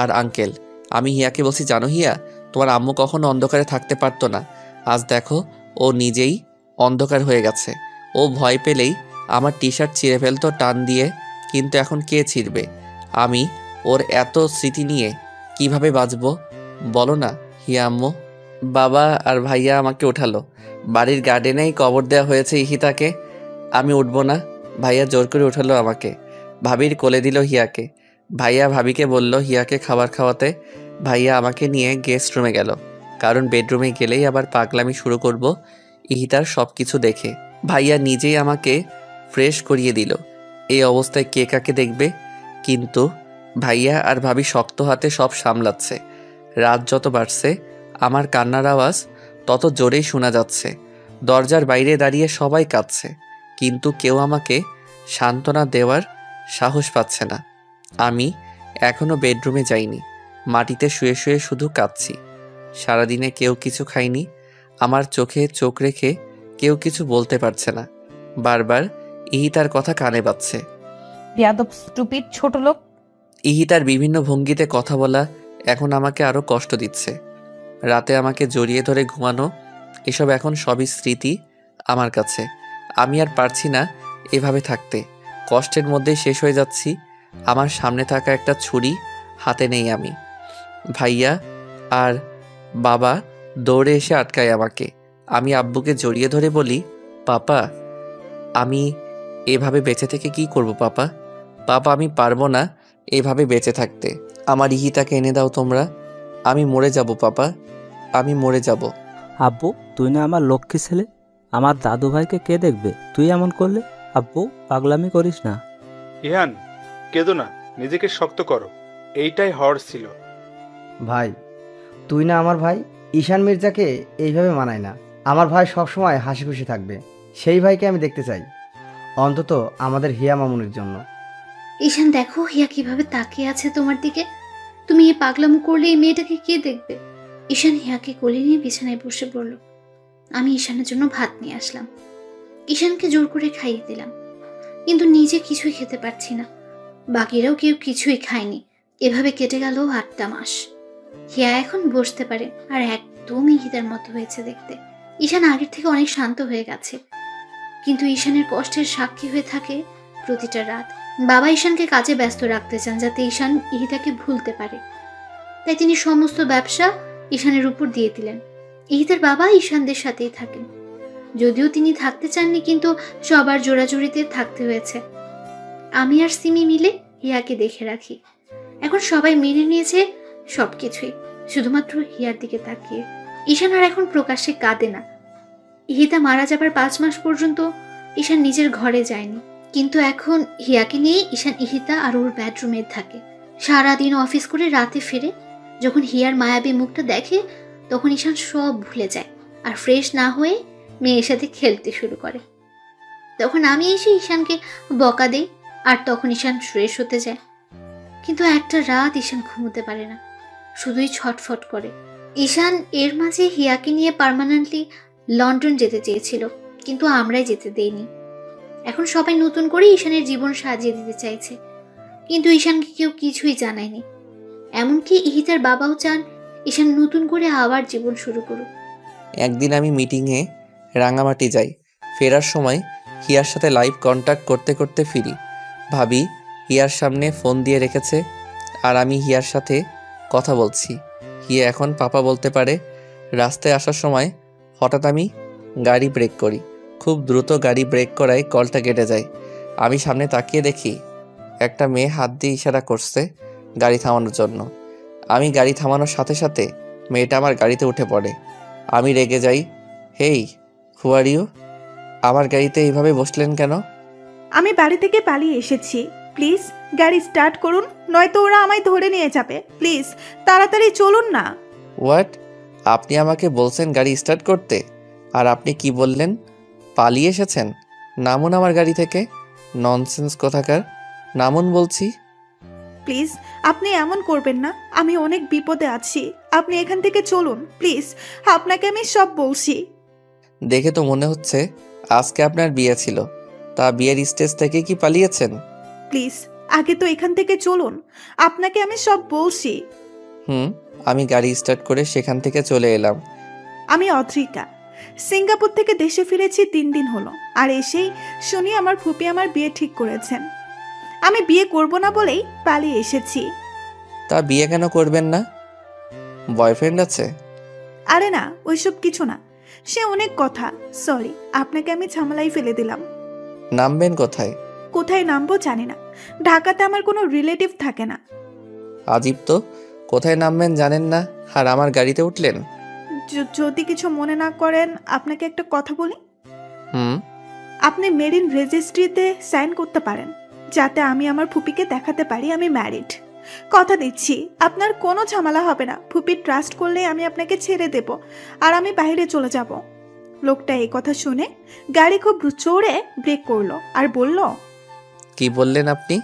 আর আঙ্কেল। আমি হিয়াকে বলছি, জানো হিয়া, তোমার আম্মু কখনো অন্ধকারে থাকতে পারতো না। আজ দেখো ও নিজেই অন্ধকার হয়ে গেছে। ও ভয় পেলেই আমার টি শার্ট ছিঁড়ে ফেলতো টান দিয়ে, কিন্তু এখন কে ছিঁড়বে? আমি ওর এত স্মৃতি নিয়ে কিভাবে বাঁচবো বলো না হিয়া আম্মু? বাবা আর ভাইয়া আমাকে উঠালো। বাড়ির গার্ডেনেই কবর দেওয়া হয়েছে ইহিতাকে। আমি উঠবো না। ভাইয়া জোর করে উঠালো আমাকে, ভাবির কোলে দিল হিয়াকে। ভাইয়া ভাবিকে বলল হিয়াকে খাবার খাওয়াতে। ভাইয়া আমাকে নিয়ে গেস্ট রুমে গেল, কারণ বেডরুমে গেলেই আবার পাগলামি শুরু করব ইহিতার সব কিছু দেখে। ভাইয়া নিজেই আমাকে ফ্রেশ করিয়ে দিল। এই অবস্থায় কে কাকে দেখবে? কিন্তু ভাইয়া আর ভাবি শক্ত হাতে সব সামলাচ্ছে। রাত যত বাড়ছে আমার কান্নার আওয়াজ তত জোরেই শোনা যাচ্ছে। দরজার বাইরে দাঁড়িয়ে সবাই কাঁদছে, কিন্তু কেউ আমাকে সান্ত্বনা দেওয়ার সাহস পাচ্ছে না। আমি এখনো বেডরুমে যাইনি, মাটিতে শুয়ে শুয়ে শুধু কাঁদছি। সারাদিনে কেউ কিছু খায়নি, আমার চোখে চোখ রেখে কেউ কিছু বলতে পারছে না। বারবার ইহিতার কথা কানে বাজছে। বেয়াদব, স্টুপিড, ছোট লোক। ইহিতার বিভিন্ন ভঙ্গিতে কথা বলা এখন আমাকে আরো কষ্ট দিচ্ছে। রাতে আমাকে জড়িয়ে ধরে ঘুমানো, এসব এখন সবই স্মৃতি আমার কাছে। আমি আর পারছি না এভাবে থাকতে। কষ্টের মধ্যেই শেষ হয়ে যাচ্ছি। আমার সামনে থাকা একটা ছুরি হাতে নেই আমি। ভাইয়া আর বাবা দৌড়ে এসে আটকায় আমাকে। আমি আব্বুকে জড়িয়ে ধরে বলি, পাপা, আমি এভাবে বেঁচে থেকে কি করব পাপা? পাপা, আমি পারবো না এভাবে বেঁচে থাকতে। আমার ইহিতাকে এনে দাও তোমরা। আমি মরে যাব পাপা, আমি মরে যাব। আব্বু, তুই না আমার লক্ষ্মী ছেলে, আমার দাদু ভাইকে কে দেখবে তুই এমন করলে? আব্বু, পাগলামি করিস না। ইহান, কেঁদো না, নিজেকে শক্ত করো, এইটাই হওয়ার ছিল। ভাই তুই না আমার ভাই, ঈশান মির্জাকে এইভাবে মানায় না। আমার ভাই সবসময় হাসি খুশি থাকবে, সেই ভাইকে আমি দেখতে চাই, অন্তত আমাদের হিয়া মামুনির জন্য। ঈশান, দেখো হিয়া কিভাবে তাকিয়ে আছে তোমার দিকে। তুমি এই পাগলামো করলে এই মেয়েটাকে কে দেখবে? ঈশান হিয়াকে কোলে নিয়ে বিছানায় বসে পড়ল। আমি ঈশানের জন্য ভাত নিয়ে আসলাম, ঈশানকে জোর করে খাইয়ে দিলাম, কিন্তু নিজে কিছুই খেতে পারছি না। বাকিরাও কেউ কিছুই খায়নি। এভাবে কেটে গেল 8টা মাস। হিয়া এখন বসতে পারে আর একদম ইহিতার মতো হয়েছে দেখতে। ঈশান আগের থেকে অনেক শান্ত হয়ে গেছে, কিন্তু ঈশানের কষ্টের সাক্ষী হয়ে থাকে প্রতিটা রাত। বাবা ঈশানকে কাজে ব্যস্ত রাখতে চান যাতে ঈশান ইহিতাকে ভুলতে পারে, তাই তিনি সমস্ত ব্যবসা ঈশানের উপর দিয়ে দিলেন। ইহিতার বাবা ঈশানদের সাথেই থাকেন, যদিও তিনি থাকতে চাননি, কিন্তু সবার জোড়াজুড়িতে থাকতে হয়েছে। আমি আর সিমি মিলে হিয়াকে দেখে রাখি। এখন সবাই মেনে নিয়েছে সবকিছুই, শুধুমাত্র হিয়ার দিকে তাকিয়ে। ঈশান আর এখন প্রকাশ্যে কাঁদে না। ইহিতা মারা যাবার 5 মাস পর্যন্ত ঈশান নিজের ঘরে যায়নি, কিন্তু এখন হিয়াকে নিয়ে ঈশান ইহিতা আর ওর বেডরুমে থাকে। সারাদিন অফিস করে রাতে ফিরে যখন হিয়ার মায়াবী মুখটা দেখে, তখন ঈশান সব ভুলে যায় আর ফ্রেশ না হয়ে মেয়ের সাথে খেলতে শুরু করে। তখন আমি এসে ঈশানকে বকা দেই, আর তখন ঈশান ফ্রেশ হতে যায়। কিন্তু একটা রাত ঈশান ঘুমোতে পারে না, শুধুই ছটফট করে। ঈশান এর মাঝে হিয়াকে নিয়ে পার্মানেন্টলি লন্ডন যেতে চেয়েছিল, কিন্তু আমরাই যেতে দেইনি। এখন সবাই নতুন করে ঈশানের জীবন সাজিয়ে দিতে চাইছে, কিন্তু ঈশানকে কেউ কিছুই জানায়নি। এমনকি ইহিতার বাবাও চান ঈশান নতুন করে আবার জীবন শুরু করুক। একদিন আমি মিটিংয়ে রাঙামাটি যাই। ফেরার সময় হিয়ার সাথে লাইভ কন্ট্যাক্ট করতে করতে ফিরি। ভাবি হিয়ার সামনে ফোন দিয়ে রেখেছে আর আমি হিয়ার সাথে কথা বলছি। হিয়া এখন পাপা বলতে পারে। রাস্তায় আসার সময় হঠাৎ আমি গাড়ি ব্রেক করি। খুব দ্রুত গাড়ি ব্রেক করায় কলটা কেটে যায়। আমি সামনে তাকিয়ে দেখি একটা মেয়ে হাত দিয়ে ইশারা করছে গাড়ি থামানোর জন্য। আমি গাড়ি থামানোর সাথে সাথে মেয়েটা আমার গাড়িতে উঠে পড়ে। আমি রেগে যাই। হেই, হু আর ইউ? আমার গাড়িতে এইভাবে বসলেন কেন? আমি বাড়ি থেকে পালিয়ে এসেছি, প্লিজ গাড়ি স্টার্ট করুন, নয়তো ওরা আমায় ধরে নিয়ে যাবে। প্লিজ তাড়াতাড়ি চলুন না। হোয়াট? আপনি আমাকে বলছেন গাড়ি স্টার্ট করতে, আর আপনি কি বললেন? পালিয়ে এসেছেন? নামুন আমার গাড়ি থেকে। ননসেন্স কোথাকার, নামুন বলছি। প্লিজ আপনি এমন করবেন না, আমি অনেক বিপদে আছি, আপনি এখান থেকে চলুন প্লিজ, আপনাকে আমি সব বলছি। দেখে তো মনে হচ্ছে আজকে আপনার বিয়ে ছিল, তা বিয়ের স্টেজ থেকে কি পালিয়েছেন? প্লিজ আগে তো এখান থেকে চলুন, আপনাকে আমি সব বলছি। আমি গাড়ি স্টার্ট করে সেখান থেকে চলে এলাম। আমি অদ্রিকা, সিঙ্গাপুর থেকে দেশে ফিরেছি 3 দিন হলো, আর এসেই শুনি আমার ফুপি আমার বিয়ে ঠিক করেছেন। আমি বিয়ে করব না বলেই পালিয়ে এসেছি। তা বিয়ে কেন করবেন না? বয়ফ্রেন্ড আছে? আরে না, ওইসব কিছু না, সে অনেক কথা। সরি, আপনাকে আমি ঝামেলায় ফেলে দিলাম। নামবেন কোথায়? কোথায় নামবো জানি না, ঢাকাতে আমার কোনো রিলেটিভ থাকে না। আজীব তো, কোথায় নামবেন জানেন না আর আমার গাড়িতে উঠলেন। যদি কিছু মনে না করেন আপনাকে একটা কথা বলি। আপনি মেরিন রেজিস্ট্রিতে সাইন করতে পারেন, যাতে আমি আমার ফুপিকে দেখাতে পারি আমি ম্যারিড। কথা দিচ্ছি আপনার কোনো ঝামেলা হবে না, ফুপি ট্রাস্ট করলে আমি আপনাকে ছেড়ে দেব আর আমি বাইরে চলে যাব। লোকটা এই কথা শুনে গাড়ি খুব জোরে ব্রেক করলো আর বলল, কি বললেন আপনি?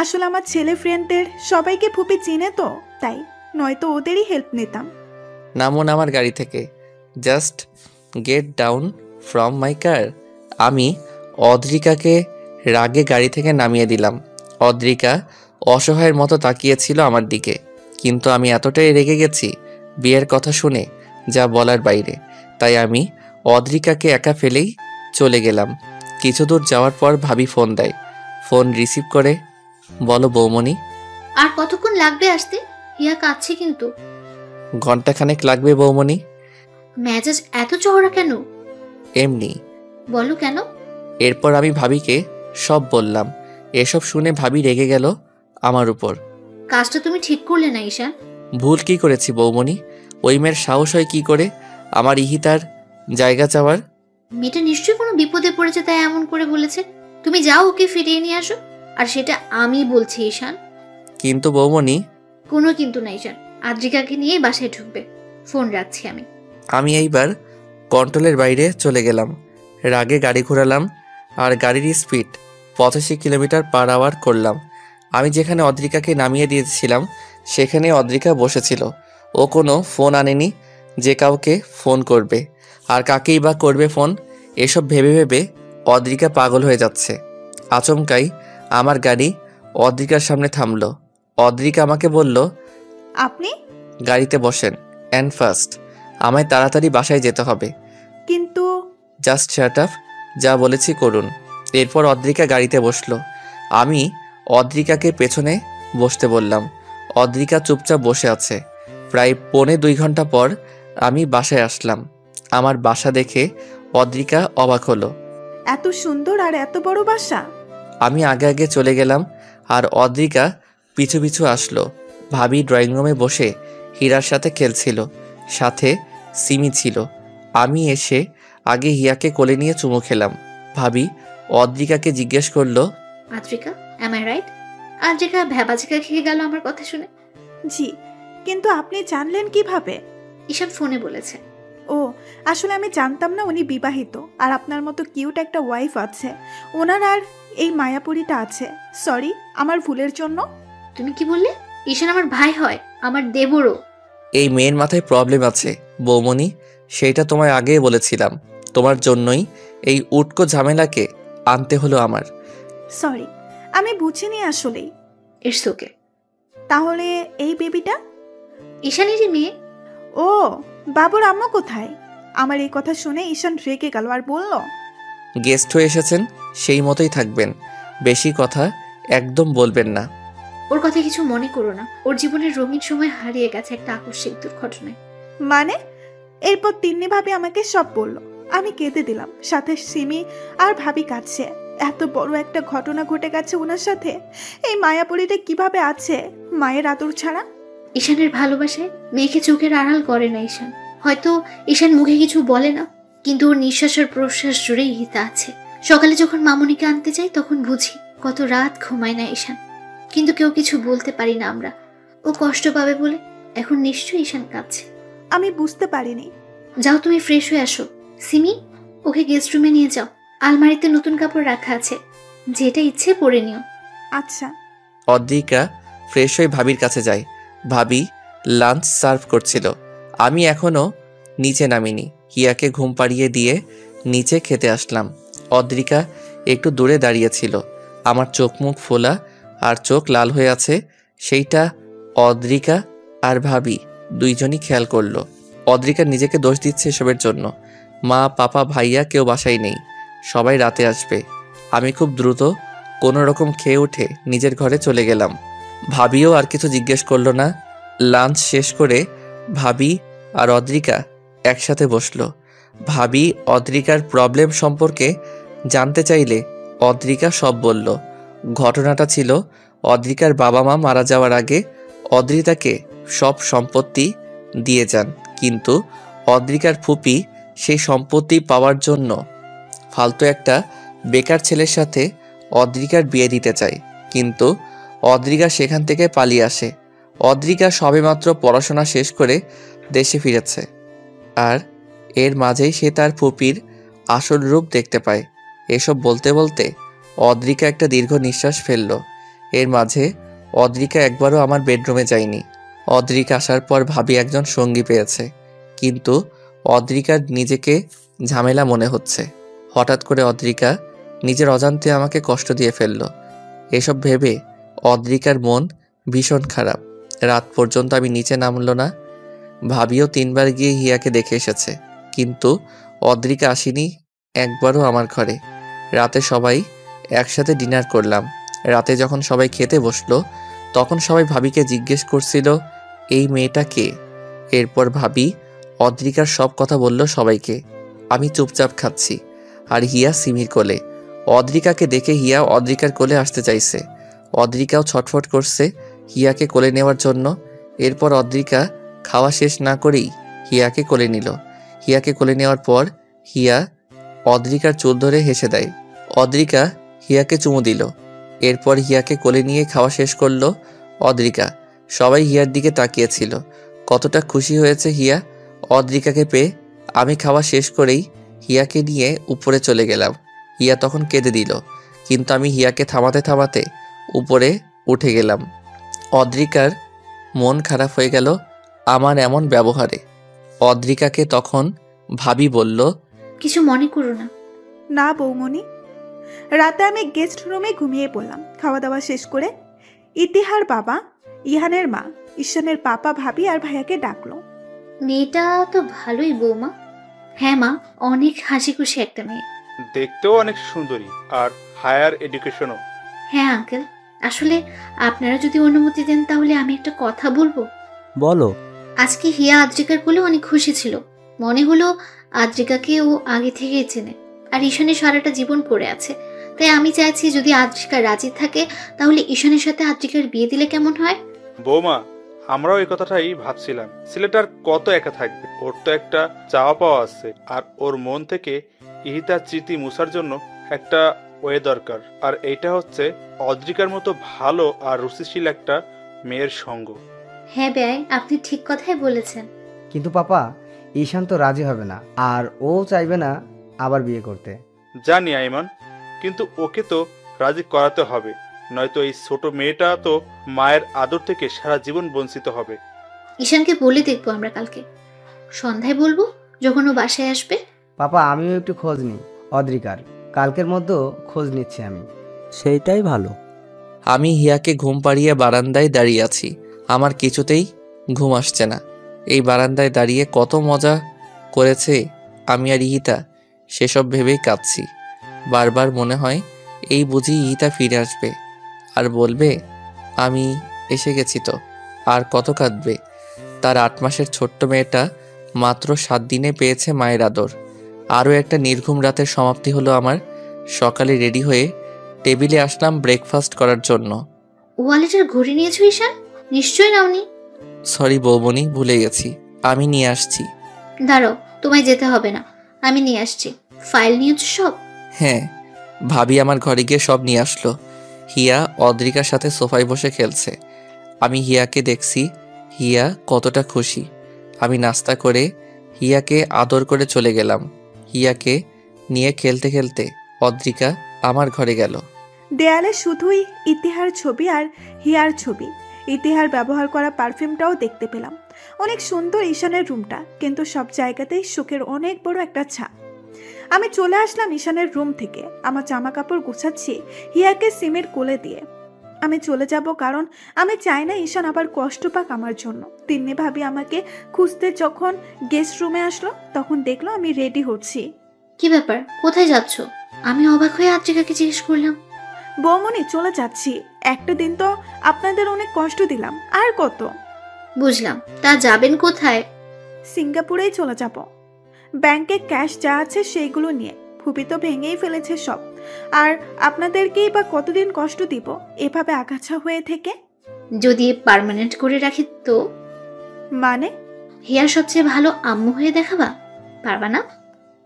আসলে আমার ছেলে ফ্রেন্ডদের সবাইকে ফুপি চিনে তো, তাই, নয়তো ওদেরই হেল্প নিতাম। নামুন আমার গাড়ি থেকে, just get down from my car. আমি অদ্রিকাকে রাগে গাড়ি থেকে নামিয়ে দিলাম। অদ্রিকা অসহায়ের মতো তাকিয়েছিল আমার দিকে, কিন্তু আমি এতটাই রেগে গেছি বিয়ের কথা শুনে, যা বলার বাইরে। তাই আমি অদ্রিকাকে একা ফেলেই চলে গেলাম। কিছু দূর যাওয়ার পর ভাবি ফোন দেয়। ফোন রিসিভ করে বলো, বৌমনি। আর কতক্ষণ লাগবে আসতে? হিয়া কাঁদছে কিন্তু। ঘন্টাখানেক লাগবে বৌমনি। মেজাজ এত চওড়া কেন? এমনি। বলো কেন? এরপর আমি ভাবিকে সব বললাম। এসব শুনে ভাবি রেগে গেল আমার উপর। কাজটা তুমি ঠিক করলে না ঈশান। ভুল কি করেছি বৌমনি? ওই মেয়ের সাহস হয় কি করে আমার ইহিতার জায়গা চাওয়ার? মেয়েটা নিশ্চয়ই কোনো বিপদে পড়েছে তাই এমন করে বলেছে। তুমি যাও ওকে ফিরিয়ে নিয়ে আসো, আর সেটা আমি বলছি ঈশান। কিন্তু বৌমনি। কোনো কিন্তু না ঈশান, আদ্রিকাকে নিয়ে বাসায় ঢুকবে। ফোন রাখছি আমি। আমি এইবার কন্ট্রোলের বাইরে চলে গেলাম। রাগে গাড়ি ঘোরালাম আর গাড়ির স্পিড 85 কিলোমিটার পার আওয়ার করলাম। আমি যেখানে অদ্রিকাকে নামিয়ে দিয়েছিলাম সেখানে অদ্রিকা বসেছিল। ও কোনো ফোন আনেনি যে কাউকে ফোন করবে, আর কাকেই বা করবে ফোন। এসব ভেবে ভেবে অদ্রিকা পাগল হয়ে যাচ্ছে। আচমকাই আমার গাড়ি অদ্রিকার সামনে থামলো। অদ্রিকা আমাকে বলল, আপনি? গাড়িতে বসেন অ্যান্ড ফার্স্ট আমায় তাড়াতাড়ি বাসায় যেতে হবে। কিন্তু জাস্ট শাট আপ, যা বলেছি করুন। এরপর অদ্রিকা গাড়িতে বসলো। আমি অদ্রিকাকে পেছনে বসতে বললাম। অদ্রিকা চুপচাপ বসে আছে। প্রায় 2.25 ঘন্টা পর আমি বাসায় আসলাম। আমার বাসা দেখে অদ্রিকা অবাক হলো। এত সুন্দর আর এত বড় বাসা। আমি আগে আগে চলে গেলাম আর অদ্রিকা পিছু পিছু আসলো। ভাবি ড্রয়িং রুমে বসে হীরার সাথে খেলছিল, সাথে সিমি ছিল। আমি এসে আগে হিয়াকে কোলে নিয়ে চুমু খেলাম। ভাবি অদ্রিকাকে জিজ্ঞেস করলো, Adrika, am I right? Adrika ভ্যাবাচিকা খেয়ে গেল আমার কথা শুনে। জি, কিন্তু আপনি জানলেন কিভাবে? ঈশান ফোনে বলেছে। ও, আসলে আমি জানতাম না উনি বিবাহিত আর আপনার মতো কিউট একটা ওয়াইফ আছে। ওনার আর এই মায়াপুরীটা আছে। সরি আমার ভুলের জন্য। তুমি কি বললে? ঈশান আমার ভাই হয়, আমার দেবরও। এই মেয়ের মাথায় প্রবলেম আছে বৌমনি, সেইটা তোমায় আগেই বলেছিলাম। তোমার জন্যই এই উটকো ঝামেলাকে আনতে হলো আমার। সরি, আমি বুঝিনি আসলেই। It's okay. তাহলে এই বেবিটা? ঈশানেরই মেয়ে। ও, বাবুর আম্মু কোথায়? আমার এই কথা শুনে ঈশান রেগে গেল আর বলল, গেস্ট হয়ে এসেছেন, সেই মতোই থাকবেন, বেশি কথা একদম বলবেন না। ওর কথা কিছু মনে করো না, ওর জীবনের রঙিন সময় হারিয়ে গেছে একটা আকস্মিক দুর্ঘটনায়। মানে? এরপর তিন্নি ভাবি আমাকে সব বলল। আমি কেঁদে দিলাম, সাথে সিমি আর ভাবি কাঁদছে। এত বড় একটা ঘটনা ঘটে গেছে ওনার সাথে। এই মায়াপুরীটা কিভাবে আছে মায়ের আদর ছাড়া? ঈশানের ভালোবাসায় মেয়েকে চোখের আড়াল করে না ঈশান। হয়তো ঈশান মুখে কিছু বলে না, কিন্তু ওর নিঃশ্বাস আর প্রশ্বাস জুড়েই হিতা আছে। সকালে যখন মামুনিকে আনতে যাই তখন বুঝি কত রাত ঘুমায় না ঈশান, কিন্তু কেউ কিছু বলতে পারি না আমরা। ও কষ্ট পাবে বলে এখন নিশ্চয়ই ঈশান কাঁদছে। আমি বুঝতে পারিনি। যাও তুমি ফ্রেশ হয়ে আসো। সিমি, ওকে গেস্ট রুমে নিয়ে যাও, আলমারিতে নতুন কাপড় রাখা আছে, যেটা ইচ্ছে পরে নিও। আচ্ছা। অদ্রিকা ফ্রেশ হয়ে ভাবির কাছে যায়। ভাবি লাঞ্চ সার্ভ করছিল। আমি এখনো নিচে নামিনি। হিয়াকে ঘুম পাড়িয়ে দিয়ে নিচে খেতে আসলাম। অদ্রিকা একটু দূরে দাঁড়িয়েছিল। আমার চোখ মুখ ফোলা আর চোখ লাল হয়ে আছে, সেইটা অদ্রিকা আর ভাবি দুইজনই খেয়াল করলো। অদ্রিকা নিজেকে দোষ দিচ্ছে এসবের জন্য। মা, পাপা, ভাইয়া কেউ বাসায় নেই, সবাই রাতে আসবে। আমি খুব দ্রুত কোনো রকম খেয়ে উঠে নিজের ঘরে চলে গেলাম। ভাবিও আর কিছু জিজ্ঞেস করলো না। লাঞ্চ শেষ করে ভাবি আর অদ্রিকা একসাথে বসলো। ভাবি অদ্রিকার প্রবলেম সম্পর্কে জানতে চাইলে অদ্রিকা সব বলল। ঘটনাটা ছিল, অদ্রিকার বাবা মা মারা যাওয়ার আগে অদ্রিতাকে সব সম্পত্তি দিয়ে যান, কিন্তু অদ্রিকার ফুপি সেই সম্পত্তি পাওয়ার জন্য ফালতু একটা বেকার ছেলের সাথে অদ্রিকার বিয়ে দিতে চায়, কিন্তু অদ্রিকা সেখান থেকে পালিয়ে আসে। অদ্রিকা সবেমাত্র পড়াশোনা শেষ করে দেশে ফিরেছে, আর এর মাঝেই সে তার ফুপির আসল রূপ দেখতে পায়। এসব বলতে বলতে অদ্রিকা একটা দীর্ঘ নিঃশ্বাস ফেলল। এর মাঝে অদ্রিকা একবারও আমার বেডরুমে যায়নি। অদ্রিকা আসার পর ভাবি একজন সঙ্গী পেয়েছে, কিন্তু অদ্রিকার নিজেকে ঝামেলা মনে হচ্ছে। হঠাৎ করে অদ্রিকা নিজের অজান্তে আমাকে কষ্ট দিয়ে ফেলল। এসব ভেবে অদ্রিকার মন ভীষণ খারাপ। রাত পর্যন্ত আমি নিচে নামলো না। ভাবিও 3 বার গিয়ে হিয়াকে দেখে এসেছে, কিন্তু অদ্রিকা আসেনি একবারও আমার ঘরে। রাতে সবাই একসাথে ডিনার করলাম। রাতে যখন সবাই খেতে বসলো তখন সবাই ভাবিকে জিজ্ঞেস করছিল, এই মেয়েটা কে? এরপর ভাবি অদ্রিকার সব কথা বলল সবাইকে। আমি চুপচাপ খাচ্ছি, আর হিয়া সিমির কোলে। অদ্রিকাকে দেখে হিয়া অদ্রিকার কোলে আসতে চাইছে। অদ্রিকাও ছটফট করছে হিয়াকে কোলে নেওয়ার জন্য। এরপর অদ্রিকা খাওয়া শেষ না করেই হিয়াকে কোলে নিল। হিয়াকে কোলে নেওয়ার পর হিয়া অদ্রিকার চুল ধরে হেসে দেয়। অদ্রিকা হিয়াকে চুমু দিল। এরপর হিয়াকে কোলে নিয়ে খাওয়া শেষ করলো অদ্রিকা। সবাই হিয়ার দিকে তাকিয়েছিল। কতটা খুশি হয়েছে হিয়া অদ্রিকাকে পেয়ে। আমি খাওয়া শেষ করেই হিয়াকে নিয়ে উপরে চলে গেলাম। হিয়া তখন কেঁদে দিল, কিন্তু আমি হিয়াকে থামাতে থামাতে উপরে উঠে গেলাম। অদ্রিকার মন খারাপ হয়ে গেল আমার এমন ব্যবহারে। অদ্রিকাকে তখন ভাবি বলল, কিছু মনে করো না। না বৌমনি। রাতে আমি গেস্ট রুমে ঘুমিয়ে পড়লাম। খাওয়া দাওয়া শেষ করে ইতিহার বাবা, ইহানের মা ঈশানের পাপা ভাবি আর ভাইয়াকে ডাকলো। মেয়েটা তো ভালোই বৌমা। হ্যাঁ মা, অনেক হাসি খুশি একটা মেয়ে। দেখতেও অনেক সুন্দরী আর হায়ার এডুকেশনও। হ্যাঁ আঙ্কেল, আসলে আপনারা যদি অনুমতি দেন তাহলে আমি একটা কথা বলবো। বলো। আজকে হিয়া আদ্রিকার কোলে অনেক খুশি ছিল। মনে হলো আদ্রিকাকে ও আগে থেকেই চেনে, আর ঈশানের সারাটা জীবন পড়ে আছে। তাই আমি চাইছি যদি আদ্রিকা রাজি থাকে তাহলে ঈশানের সাথে আদ্রিকার বিয়ে দিলে কেমন হয়? বৌমা, আমরাও এই কথাটাই ভাবছিলাম। ছেলেটার কত একা থাকবে, ওর তো একটা চাওয়া পাওয়া আছে, আর ওর মন থেকে ইহিতার স্মৃতি মুছার জন্য একটা ওয়ে দরকার। আর এইটা হচ্ছে অদ্রিকার মতো ভালো আর রুচিশীল একটা মেয়ের সঙ্গ। হ্যাঁ বেয়াই, আপনি ঠিক কথাই বলেছেন। কিন্তু পাপা, ঈশান তো রাজি হবে না, আর ও চাইবে না আবার বিয়ে করতে। জানি আইমান, কিন্তু ওকে তো রাজি করাতে হবে, নয়তো এই ছোট মেয়েটা তো মায়ের আদর থেকে সারা জীবন বঞ্চিত হবে। ঈশানকে বলে দেখবো আমরা কালকে সন্ধ্যায় বলবো যখন ও বাসায় আসবে। পাপা, আমিও একটু খোঁজ নিই অদ্রিকার, কালকের মধ্যে খোঁজ নিচ্ছি আমি। সেইটাই ভালো। আমি হিয়াকে ঘুম পাড়িয়ে বারান্দায় দাঁড়িয়ে আছি। আমার কিছুতেই ঘুম আসছে না। এই বারান্দায় দাঁড়িয়ে কত মজা করেছে আমি আর ইহিতা, সেসব ভেবেই কাঁদছি। বারবার মনে হয় এই বুঝি ইহিতা ফিরে আসবে আর বলবে আমি এসে গেছি। তো আর কত কাঁদবে। তার 8 মাসের ছোট্ট মেয়েটা মাত্র 7 দিনে পেয়েছে মায়ের আদর। আরও একটা নির্ঘুম রাতের সমাপ্তি হলো আমার। সকালে রেডি হয়ে টেবিলে আসলাম ব্রেকফাস্ট করার জন্য। ওয়ালেটের ঘড়ি নিয়েছো ঈশান? নিশ্চয়ই নাওনি। সরি বৌমনি, ভুলে গেছি। আমি নিয়ে আসছি। দাঁড়াও, তোমায় যেতে হবে না, আমি নিয়ে আসছি। ফাইল নিয়েছো সব? হ্যাঁ, ভাবি আমার ঘরে গিয়ে সব নিয়ে আসলো। হিয়া অদ্রিকার সাথে সোফায় বসে খেলছে। আমি হিয়াকে দেখছি, হিয়া কতটা খুশি। আমি নাস্তা করে হিয়াকে আদর করে চলে গেলাম। হিয়াকে নিয়ে খেলতে খেলতে অদ্রিকা আমার ঘরে গেল। দেয়ালে শুধুই ইতিহার ছবি আর হিয়ার ছবি। ইতিহার ব্যবহার করা পারফিউমটাও দেখতে পেলাম। অনেক সুন্দর ঈশানের রুমটা, কিন্তু সব জায়গাতেই শোকের অনেক বড় একটা ছাপ। আমি চলে আসলাম ঈশানের রুম থেকে। আমার জামা কাপড় গুছাচ্ছি হিয়াকে সিমের কোলে দিয়ে। আমি চলে যাব, কারণ আমি চাই না ঈশান আবার কষ্ট পাক আমার জন্য। তিন্নি ভাবি আমাকে খুঁজতে যখন গেস্ট রুমে আসলো, তখন দেখলো আমি রেডি হচ্ছি। কি ব্যাপার, কোথায় যাচ্ছ? আমি অবাক হয়ে আদ্রিকাকে জিজ্ঞেস করলাম। বৌমনি, চলে যাচ্ছি। একটা দিন তো আপনাদের অনেক কষ্ট দিলাম, আর কত। বুঝলাম, তা যাবেন কোথায়? সিঙ্গাপুরেই চলে যাব। ব্যাংকে ক্যাশ যা আছে সেইগুলো নিয়ে। ফুপি তো ভেঙেই ফেলেছে সব। আর আপনাদেরকেই বা কতদিন কষ্ট দিব এভাবে আগাছা হয়ে থেকে? যদি পার্মানেন্ট করে রাখি তো? মানে? হিয়ার সবচেয়ে ভালো আম্মু হয়ে দেখাবা, পারবা না?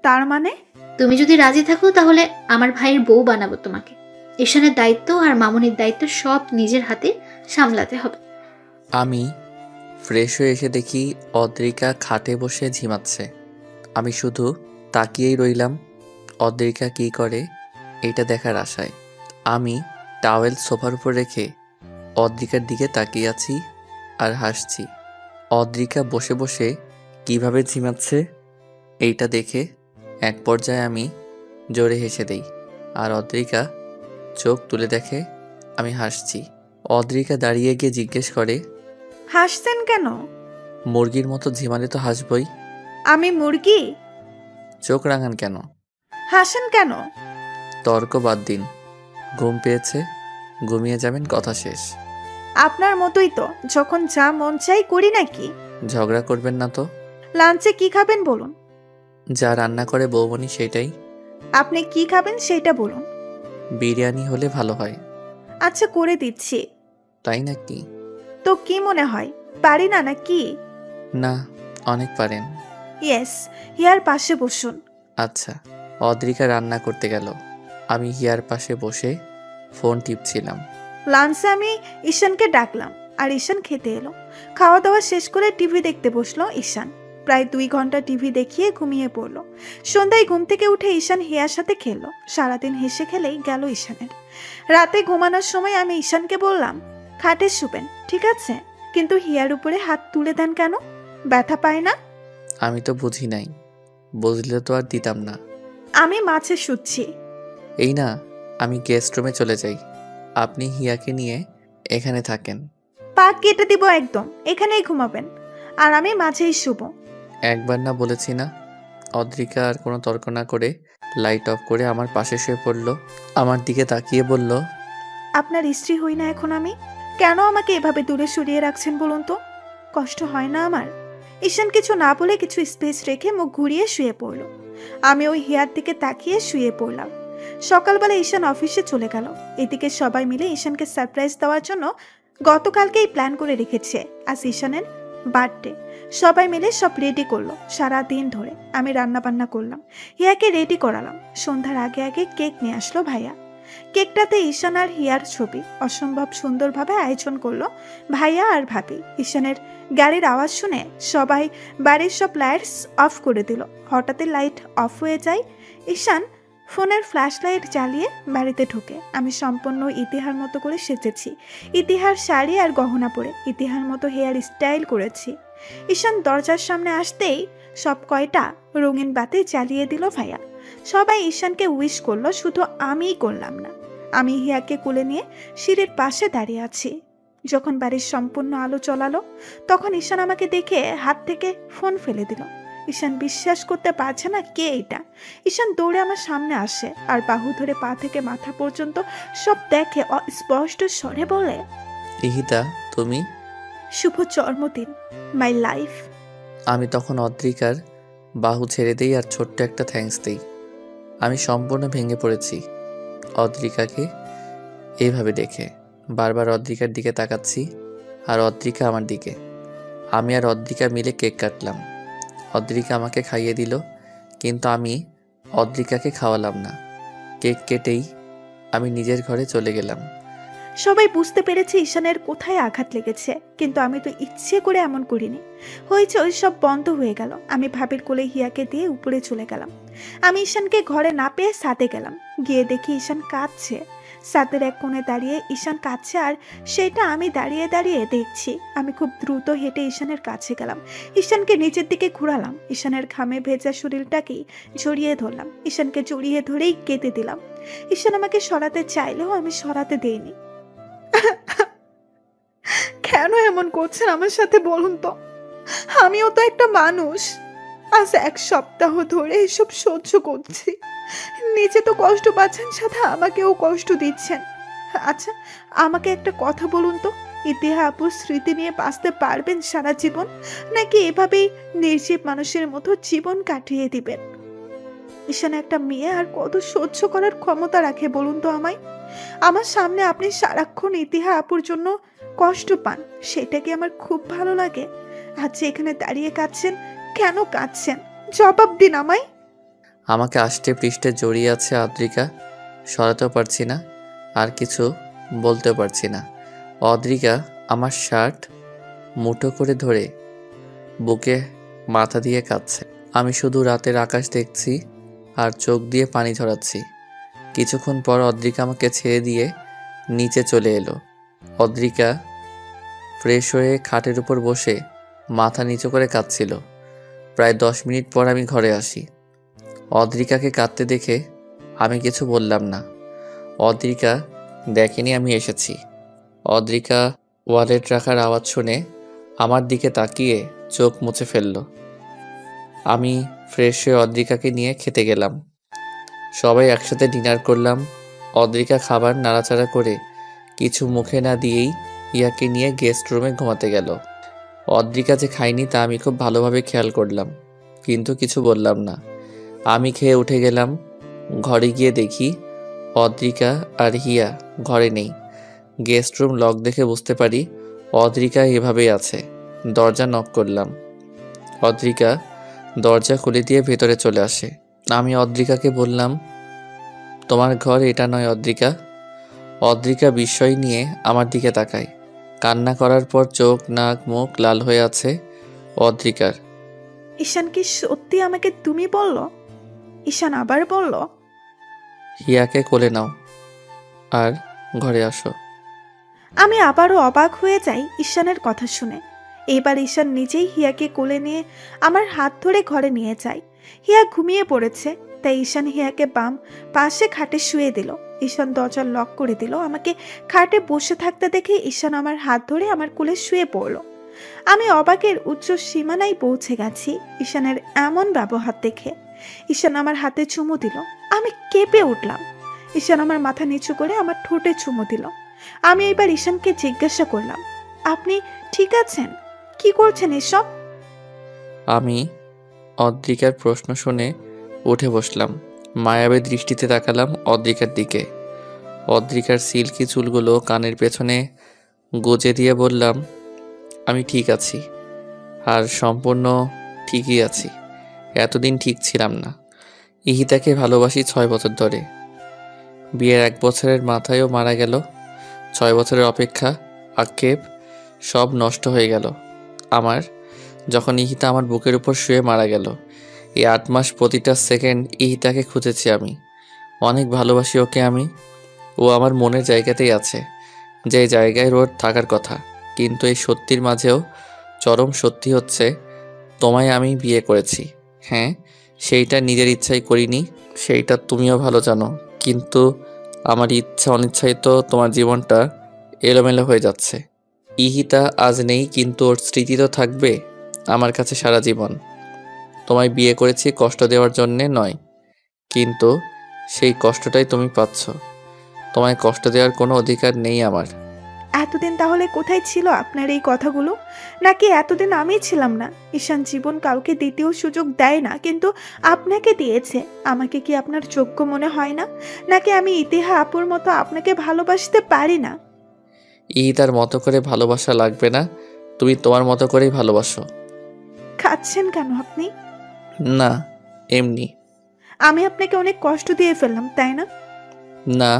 তার মানে? তুমি যদি রাজি থাকো তাহলে আমার ভাইয়ের বউ বানাবো তোমাকে। ঈশানের দায়িত্ব আর মামুনির দায়িত্ব সব নিজের হাতে সামলাতে হবে। আমি ফ্রেশ হয়ে এসে দেখি অদ্রিকা খাটে বসে ঝিমাচ্ছে। আমি শুধু তাকিয়েই রইলাম অদ্রিকা কি করে এটা দেখার আশায়। আমি টাওয়েল সোফার উপর রেখে অদ্রিকার দিকে তাকিয়ে আছি আর হাসছি। অদ্রিকা বসে বসে কিভাবে ঝিমাচ্ছে এইটা দেখে এক পর্যায়ে আমি জোরে হেসে দেই, আর অদ্রিকা চোখ তুলে দেখে আমি হাসছি। অদ্রিকা দাঁড়িয়ে গিয়ে জিজ্ঞেস করে, হাসছেন কেন? মুরগির মতো ঝিমালে তো হাসবই। আমি মুরগি? চোখ রাঙান কেন? হাসেন কেন? তর্ক বাদ দিন। ঘুম পেয়েছে, ঘুমিয়ে যাবেন, কথা শেষ। আপনার মতোই তো, যখন যা মন চাই করি নাকি? ঝগড়া করবেন না তো। লাঞ্চে কি খাবেন বলুন? যা রান্না করে বৌমনি সেটাই। আপনি কি খাবেন সেটা বলুন। বিরিয়ানি হলে ভালো হয়। আচ্ছা, করে দিচ্ছি। তাই নাকি? তো কি মনে হয়, পারি না নাকি? না, অনেক পারেন। ইয়েস, হিয়ার পাশে বসুন। আচ্ছা। অদ্রিকা রান্না করতে গেল। আমি হিয়ার পাশে বসে ফোন টিপছিলাম। লাঞ্চে আমি ঈশানকে ডাকলাম, আর ঈশান খেতে এলো। খাওয়া দাওয়া শেষ করে টিভি দেখতে বসলো ঈশান। প্রায় 2 ঘন্টা টিভি দেখিয়ে ঘুমিয়ে পড়লো। সন্ধ্যায় ঘুম থেকে উঠে ঈশান হিয়ার সাথে খেললো। সারাদিন হেসে খেলেই গেল ঈশানের। রাতে ঘুমানোর সময় আমি ঈশানকে বললাম, খাটে শুবেন ঠিক আছে, কিন্তু হিয়ার উপরে হাত তুলে দেন কেন? ব্যথা পায় না? আমি তো বুঝি নাই, বুঝলে তো আর দিতাম না। আমি মাছে শুচ্ছি। এই না, আমি গেস্ট রুমে চলে যাই, আপনি হিয়াকে নিয়ে এখানে থাকেন। পা কেটে দিব একদম, এখানেই ঘুমাবেন আর আমি মাঝেই শুব। একবার না বলেছি না? অদ্রিকা আর কোনো তর্ক না করে লাইট অফ করে আমার পাশে শুয়ে পড়ল। আমার দিকে তাকিয়ে বলল, আপনার স্ত্রী হই না এখন আমি? কেন আমাকে এভাবে দূরে সরিয়ে রাখছেন বলুন তো? কষ্ট হয় না আমার? ঈশান কিছু না বলে কিছু স্পেস রেখে মুখ ঘুরিয়ে শুয়ে পড়ল। আমি ওই হিয়ার দিকে তাকিয়ে শুয়ে পড়লাম। সকালবেলা ঈশান অফিসে চলে গেল। এদিকে সবাই মিলে ঈশানকে সারপ্রাইজ দেওয়ার জন্য গতকালকেই প্ল্যান করে রেখেছে। আজ ঈশানের বার্থডে। সবাই মিলে সব রেডি করলো। সারা দিন ধরে আমি রান্না বান্না করলাম, হিয়াকে রেডি করালাম। সন্ধ্যার আগে আগে কেক নিয়ে আসলো ভাইয়া। কেকটাতে ঈশান আর হিয়ার ছবি। অসম্ভব সুন্দরভাবে আয়োজন করলো ভাইয়া আর ভাবি। ঈশানের গাড়ির আওয়াজ শুনে সবাই বাড়ির সব লাইটস অফ করে দিল। হঠাৎই লাইট অফ হয়ে যায়। ঈশান ফোনের ফ্ল্যাশ লাইট জ্বালিয়ে বাড়িতে ঢুকে। আমি সম্পূর্ণ ইতিহার মতো করে সেজেছি। ইতিহার শাড়ি আর গহনা পরে ইতিহার মতো হেয়ার স্টাইল করেছি। ঈশান দরজার সামনে আসতেই সব কয়টা রঙিন বাতি জ্বালিয়ে দিল ভাইয়া। সবাই ঈশানকে উইশ করলো, শুধু আমিই করলাম না। আমি হিয়াকে কোলে নিয়ে সিঁড়ির পাশে দাঁড়িয়ে আছি। যখন বাড়ির সম্পূর্ণ আলো চলালো তখন ঈশান আমাকে দেখে হাত থেকে ফোন ফেলে দিল। ঈশান বিশ্বাস করতে পারছে না কে এটা। ঈশান দৌড়ে আমার সামনে আসে আর বাহু ধরে পা থেকে মাথা পর্যন্ত সব দেখে স্পষ্ট স্বরে বলে, ইহিতা তুমি? শুভ জন্মদিন মাই লাইফ। আমি তখন অদ্রিকার বাহু ছেড়ে দিই আর ছোট্ট একটা থ্যাঙ্কস দিই। আমি সম্পূর্ণ ভেঙে পড়েছি অদ্রিকাকে এইভাবে দেখে। বারবার অদ্রিকার দিকে তাকাচ্ছি আর অদ্রিকা আমার দিকে। আমি আর অদ্রিকা মিলে কেক কাটলাম। অদ্রিকা আমাকে খাইয়ে দিল, কিন্তু আমি অদ্রিকাকে খাওয়ালাম না। কেক কেটেই আমি নিজের ঘরে চলে গেলাম। সবাই বুঝতে পেরেছে ঈশানের কোথায় আঘাত লেগেছে, কিন্তু আমি তো ইচ্ছে করে এমন করিনি। হয়েছে ওই সব বন্ধ হয়ে গেল। আমি ভাবির কোলে হিয়াকে দিয়ে উপরে চলে গেলাম। আমি ঈশানকে ঘরে না পেয়ে ছাদে গেলাম। গিয়ে দেখি ঈশান কাঁদছে। ছাদের এক কোণে দাঁড়িয়ে ঈশান কাঁদছে আর সেটা আমি দাঁড়িয়ে দাঁড়িয়ে দেখছি। আমি খুব দ্রুত হেঁটে ঈশানের কাছে গেলাম। ঈশানকে নিচের দিকে ঘুরালাম। ঈশানের ঘামে ভেজা শরীরটাকেই জড়িয়ে ধরলাম। ঈশানকে জড়িয়ে ধরেই কেঁদে দিলাম। ঈশান আমাকে সরাতে চাইলেও আমি সরাতে দেইনি। কেন এমন করছেন আমার সাথে বলুন তো? আমিও তো একটা মানুষ। আজ এক সপ্তাহ ধরে এসব সহ্য করছি। নিজে তো কষ্ট পাচ্ছেন, সাথে আমাকেও কষ্ট দিচ্ছেন। আচ্ছা আমাকে একটা কথা বলুন তো, ইতিহা আপুর স্মৃতি নিয়ে বাঁচতে পারবেন সারা জীবন, নাকি এভাবেই নির্জীব মানুষের মতো জীবন কাটিয়ে দিবেন? ঈশান একটা মেয়ে আর কত সহ্য করার ক্ষমতা রাখে বলুন তো আমায়? আমার সামনে আপনি সারাক্ষণ ইতিহা আপুর জন্য কষ্ট পান, সেটা কি আমার খুব ভালো লাগে? আজ যে এখানে দাঁড়িয়ে কাঁদছেন, কেন কাঁদছেন? জবাব দিন আমায়। আমাকে আষ্টে পৃষ্ঠে জড়িয়ে আছে অদ্রিকা। সরাতেও পারছি না, আর কিছু বলতেও পারছি না। অদ্রিকা আমার শার্ট মুঠো করে ধরে বুকে মাথা দিয়ে কাঁদছে। আমি শুধু রাতের আকাশ দেখছি আর চোখ দিয়ে পানি ঝরাচ্ছি। কিছুক্ষণ পর অদ্রিকা আমাকে ছেড়ে দিয়ে নিচে চলে এলো। অদ্রিকা ফ্রেশ হয়ে খাটের উপর বসে মাথা নিচু করে কাঁদছিল। প্রায় 10 মিনিট পর আমি ঘরে আসি। অদ্রিকাকে কাঁদতে দেখে আমি কিছু বললাম না। অদ্রিকা দেখেনি আমি এসেছি। অদ্রিকা ওয়ালেট রাখার আওয়াজ শুনে আমার দিকে তাকিয়ে চোখ মুছে ফেলল। আমি ফ্রেশ হয়ে অদ্রিকাকে নিয়ে খেতে গেলাম। সবাই একসাথে ডিনার করলাম। অদ্রিকা খাবার নাড়াচাড়া করে কিছু মুখে না দিয়েই ইয়াকে নিয়ে গেস্ট রুমে ঘুমাতে গেল। অদ্রিকা যে খায়নি তা আমি খুব ভালোভাবে খেয়াল করলাম, কিন্তু কিছু বললাম না। আমি খেয়ে উঠে গেলাম। ঘরে গিয়ে দেখি অদ্রিকা আর হিয়া ঘরে নেই। গেস্ট রুম লক দেখে বুঝতে পারি অদ্রিকা এভাবেই আছে। দরজা নক করলাম। অদ্রিকা দরজা খুলে দিয়ে ভেতরে চলে আসে। আমি অদ্রিকাকে বললাম, তোমার ঘর এটা নয় অদ্রিকা। অদ্রিকা বিস্ময় নিয়ে আমার দিকে তাকায়। কান্না করার পর চোখ নাক মুখ লাল হয়ে আছে অদ্রিকার। ঈশান কি সত্যি আমাকে তুমি বলল? ঈশান আবার বলল, হিয়াকে কোলে নাও আর ঘরে আসো। আমি আবারও অবাক হয়ে যাই ঈশানের কথা শুনে। এবার ঈশান নিজেই হিয়াকে কোলে নিয়ে আমার হাত ধরে ঘরে নিয়ে যায়। হিয়া ঘুমিয়ে পড়েছে, তাই ঈশান হিয়াকে বাম পাশে খাটে শুয়ে দিল। ঈশান দরজা লক করে দিল। আমাকে খাটে বসে থাকতে দেখে ঈশান আমার হাত ধরে আমার কোলে শুয়ে পড়ল। আমি অবাকের উচ্চ সীমানায় পৌঁছে গেছি ঈশানের এমন ব্যবহার দেখে। ঈশান আমার হাতে চুমু দিল। আমি কেঁপে উঠলাম। ঈশান আমার মাথা নিচু করে আমার ঠোঁটে চুমু দিল। আমি এবার ঈশানকে জিজ্ঞাসা করলাম, আপনি ঠিক আছেন? কি করছেন এসব? আমি অদ্রিকার প্রশ্ন শুনে উঠে বসলাম। মায়াবী দৃষ্টিতে তাকালাম অদ্রিকার দিকে। অদ্রিকার সিল্কি চুলগুলো কানের পেছনে গুজে দিয়ে বললাম, আমি ঠিক আছি, আর সম্পূর্ণ ঠিকই আছি। এতদিন ঠিক ছিলাম না। ইহিতাকে ভালোবাসি 6 বছর ধরে। বিয়ের 1 বছরের মাথায়ও মারা গেল। 6 বছরের অপেক্ষা, আক্ষেপ সব নষ্ট হয়ে গেল আমার, যখন ইহিতা আমার বুকের উপর শুয়ে মারা গেল। এই 8 মাস প্রতিটা সেকেন্ড ইহিতাকে খুঁজেছি আমি। অনেক ভালোবাসি ওকে আমি। ও আমার মনের জায়গাতেই আছে, যে জায়গায় ওর থাকার কথা। কিন্তু এই সত্যির মাঝেও চরম সত্যি হচ্ছে, তোমায় আমি বিয়ে করেছি। হ্যাঁ, সেইটা নিজের ইচ্ছাই করিনি, সেইটা তুমিও ভালো জানো। কিন্তু আমার ইচ্ছা অনিচ্ছাই তো তোমার জীবনটা এলোমেলো হয়ে যাচ্ছে। ইহিতা আজ নেই, কিন্তু ওর স্মৃতি তো থাকবে আমার কাছে সারা জীবন। তোমায় বিয়ে করেছি কষ্ট দেওয়ার জন্যে নয়, কিন্তু সেই কষ্টটাই তুমি পাচ্ছ। তোমায় কষ্ট দেওয়ার কোনো অধিকার নেই আমার। এতদিন তাহলে কোথায় ছিল আপনার এই কথাগুলো? নাকি এতদিন আমি ছিলাম না? ঈশান জীবন কাউকে দ্বিতীয় সুযোগ দেয় না, কিন্তু আপনাকে দিয়েছে। আমাকে কি আপনার যোগ্য মনে হয় না? নাকি আমি ইতিহা আপুর মতো আপনাকে ভালোবাসতে পারি না? ইহিতার মতো করে ভালোবাসা লাগবে না, তুমি তোমার মতো করেই ভালোবাসো। খাচ্ছেন কেন আপনি? না, এমনি। আমি আপনাকে অনেক কষ্ট দিয়ে ফেললাম, তাই না? না,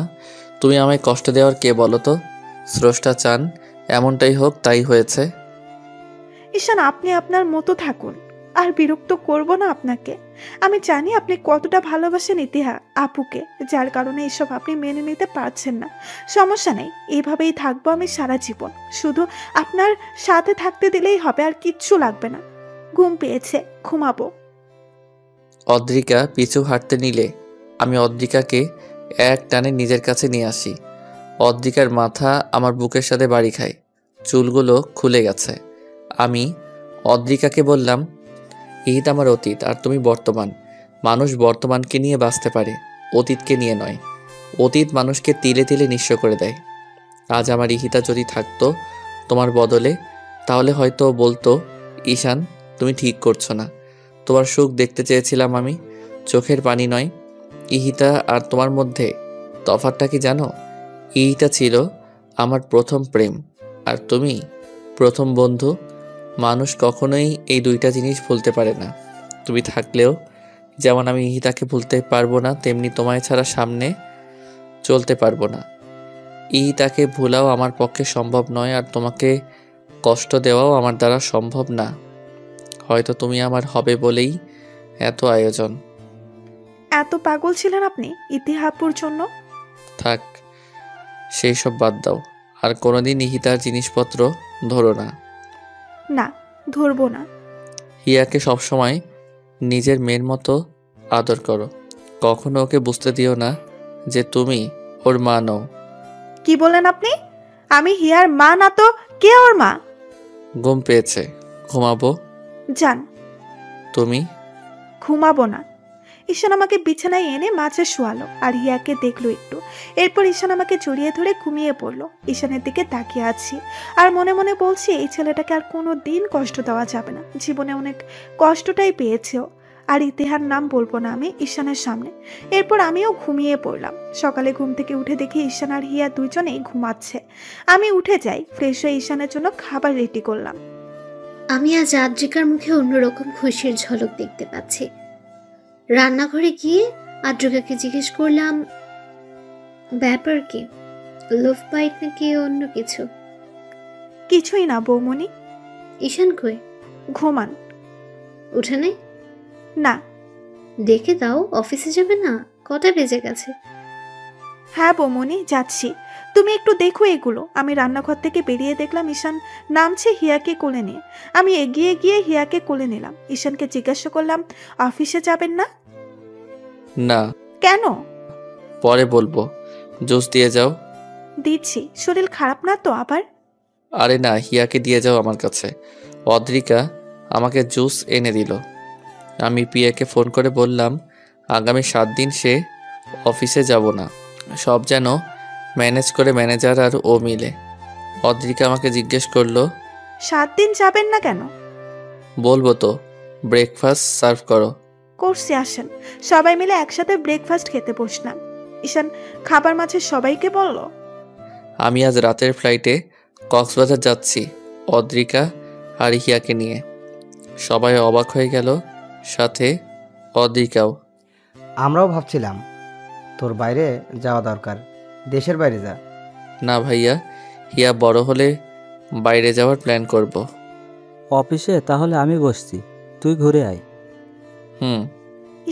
তুমি আমায় কষ্ট দেওয়ার কে বলো তো? স্রষ্টা চান এমনটাই হোক, তাই হয়েছে। ঈশান, আপনি আপনার মতো থাকুন, আর বিরক্ত করব না আপনাকে। আমি জানি আপনি কতটা ভালোবাসেন ইতিহা আপুকে, যার কারণে এসব আপনি মেনে নিতে পারছেন না। সমস্যা নেই, এইভাবেই থাকবো আমি সারা জীবন। শুধু আপনার সাথে থাকতে দিলেই হবে, আর কিচ্ছু লাগবে না। ঘুম পেয়েছে, ঘুমাবো। অদ্রিকা পিছু হাঁটতে নিলে আমি অদ্রিকাকে এক টানে নিজের কাছে নিয়ে আসি। অদ্রিকার মাথা আমার বুকের সাথে বাড়ি খায়, চুলগুলো খুলে গেছে। আমি অদ্রিকাকে বললাম, ইহিত আমার অতীত, আর তুমি বর্তমান। মানুষ বর্তমানকে নিয়ে বাঁচতে পারে, অতীতকে নিয়ে নয়। অতীত মানুষকে তিলে তিলে নিঃস্ব করে দেয়। আজ আমার ইহিতা যদি থাকতো তোমার বদলে, তাহলে হয়তো বলতো, ঈশান তুমি ঠিক করছো না। তোমার সুখ দেখতে চেয়েছিলাম আমি, চোখের পানি নয়। ইহিতা আর তোমার মধ্যে তফাৎটা কি জানো? ইহিতা ছিল আমার প্রথম প্রেম, আর তুমি প্রথম বন্ধু। মানুষ কখনোই এই দুইটা জিনিস ভুলতে পারে না। তুমি থাকলেও যেমন আমি ইহিতাকে ভুলতে পারবো না, তেমনি তোমায় ছাড়া সামনে চলতে পারবো না। ইহিতাকে ভুলাও আমার পক্ষে সম্ভব নয়, আর তোমাকে কষ্ট দেওয়াও আমার দ্বারা সম্ভব না। হয়তো তুমি আমার হবে বলেই এত আয়োজন। এত পাগল ছিলেন আপনি ইতিহা আপুর জন্য? থাক, সেই সব বাদ দাও। আর কোনোদিন ইহিতার জিনিসপত্র ধরো না। না, ধরবো না। হিয়াকে সবসময় নিজের মেয়ের মতো আদর করো। কখনো ওকে বুঝতে দিও না যে তুমি ওর মা নও। কি বলেন আপনি? আমি হিয়ার মা না তো কে ওর মা? ঘুম পেয়েছে, ঘুমাবো। যান। তুমি? ঘুমাবো না। ঈশান আমাকে বিছানায় এনে মাঝে শোয়ালো, আর হিয়াকে দেখলো একটু। এরপর ঈশান আমাকে জড়িয়ে ধরে ঘুমিয়ে পড়লো। ঈশানের দিকে তাকিয়ে আছি, আর মনে মনে বলছি, এই ছেলেটাকে আর কোনো দিন কষ্ট দেওয়া যাবে না। জীবনে অনেক কষ্টটাই পেয়েছেও। আর ইতিহার নাম বলবো না আমি ঈশানের সামনে। এরপর আমিও ঘুমিয়ে পড়লাম। সকালে ঘুম থেকে উঠে দেখি ঈশান আর হিয়া দুজনেই ঘুমাচ্ছে। আমি উঠে যাই, ফ্রেশ হয়ে ঈশানের জন্য খাবার রেডি করলাম। আমি আজ আদ্রিকার মুখে অন্যরকম খুশির ঝলক দেখতে পাচ্ছি। রান্নাঘরে গিয়ে আদ্রিকাকে জিজ্ঞেস করলাম, ব্যাপার কি? লোভ বাইট নাকি অন্য কিছু? কিছুই না বৌমনি। ঈশান কই? ঘুমান। উঠানে? না। দেখে দাও, অফিসে যাবে না? কটা বেজে গেছে? হ্যাঁ বৌমনি, যাচ্ছি। তুমি একটু দেখো এগুলো। আমি রান্নাঘর থেকে বেরিয়ে দেখলাম ঈশান নামছে হিয়াকে কোলে নিয়ে। আমি এগিয়ে গিয়ে হিয়াকে কোলে নিলাম। ঈশানকে জিজ্ঞাসা করলাম, অফিসে যাবেন না? না। কেন? পরে বলবো। জুস দিয়ে যাও। দিচ্ছি, শরীর খারাপ না তো আবার? আরে না, হিয়াকে দিয়ে যাও আমার কাছে। অদ্রিকা আমাকে জুস এনে দিল। আমি পিয়াকে ফোন করে বললাম আগামী 7 দিন সে অফিসে যাব না, সব যেন ম্যানেজ করে ম্যানেজার আর ও মিলে। অদ্রিকা আমাকে জিজ্ঞেস করলো 7 দিন যাবেন না কেন? বলবো তো, ব্রেকফাস্ট সার্ভ করো। করছি, আসেন। সবাই মিলে একসাথে ব্রেকফাস্ট খেতে বসলাম। ঈশান খাবার মাঝে সবাইকে বলল, আমি আজ রাতের ফ্লাইটে কক্সবাজার যাচ্ছি অদ্রিকা আর হিয়াকে নিয়ে। সবাই অবাক হয়ে গেল, সাথে অদ্রিকাও। আমরাও ভাবছিলাম তোর বাইরে যাওয়া দরকার, দেশের বাইরে যা। না ভাইয়া, হিয়া বড় হলে বাইরে যাওয়ার প্ল্যান করব। অফিসে তাহলে আমি বসছি, তুই ঘুরে আয়। হুম।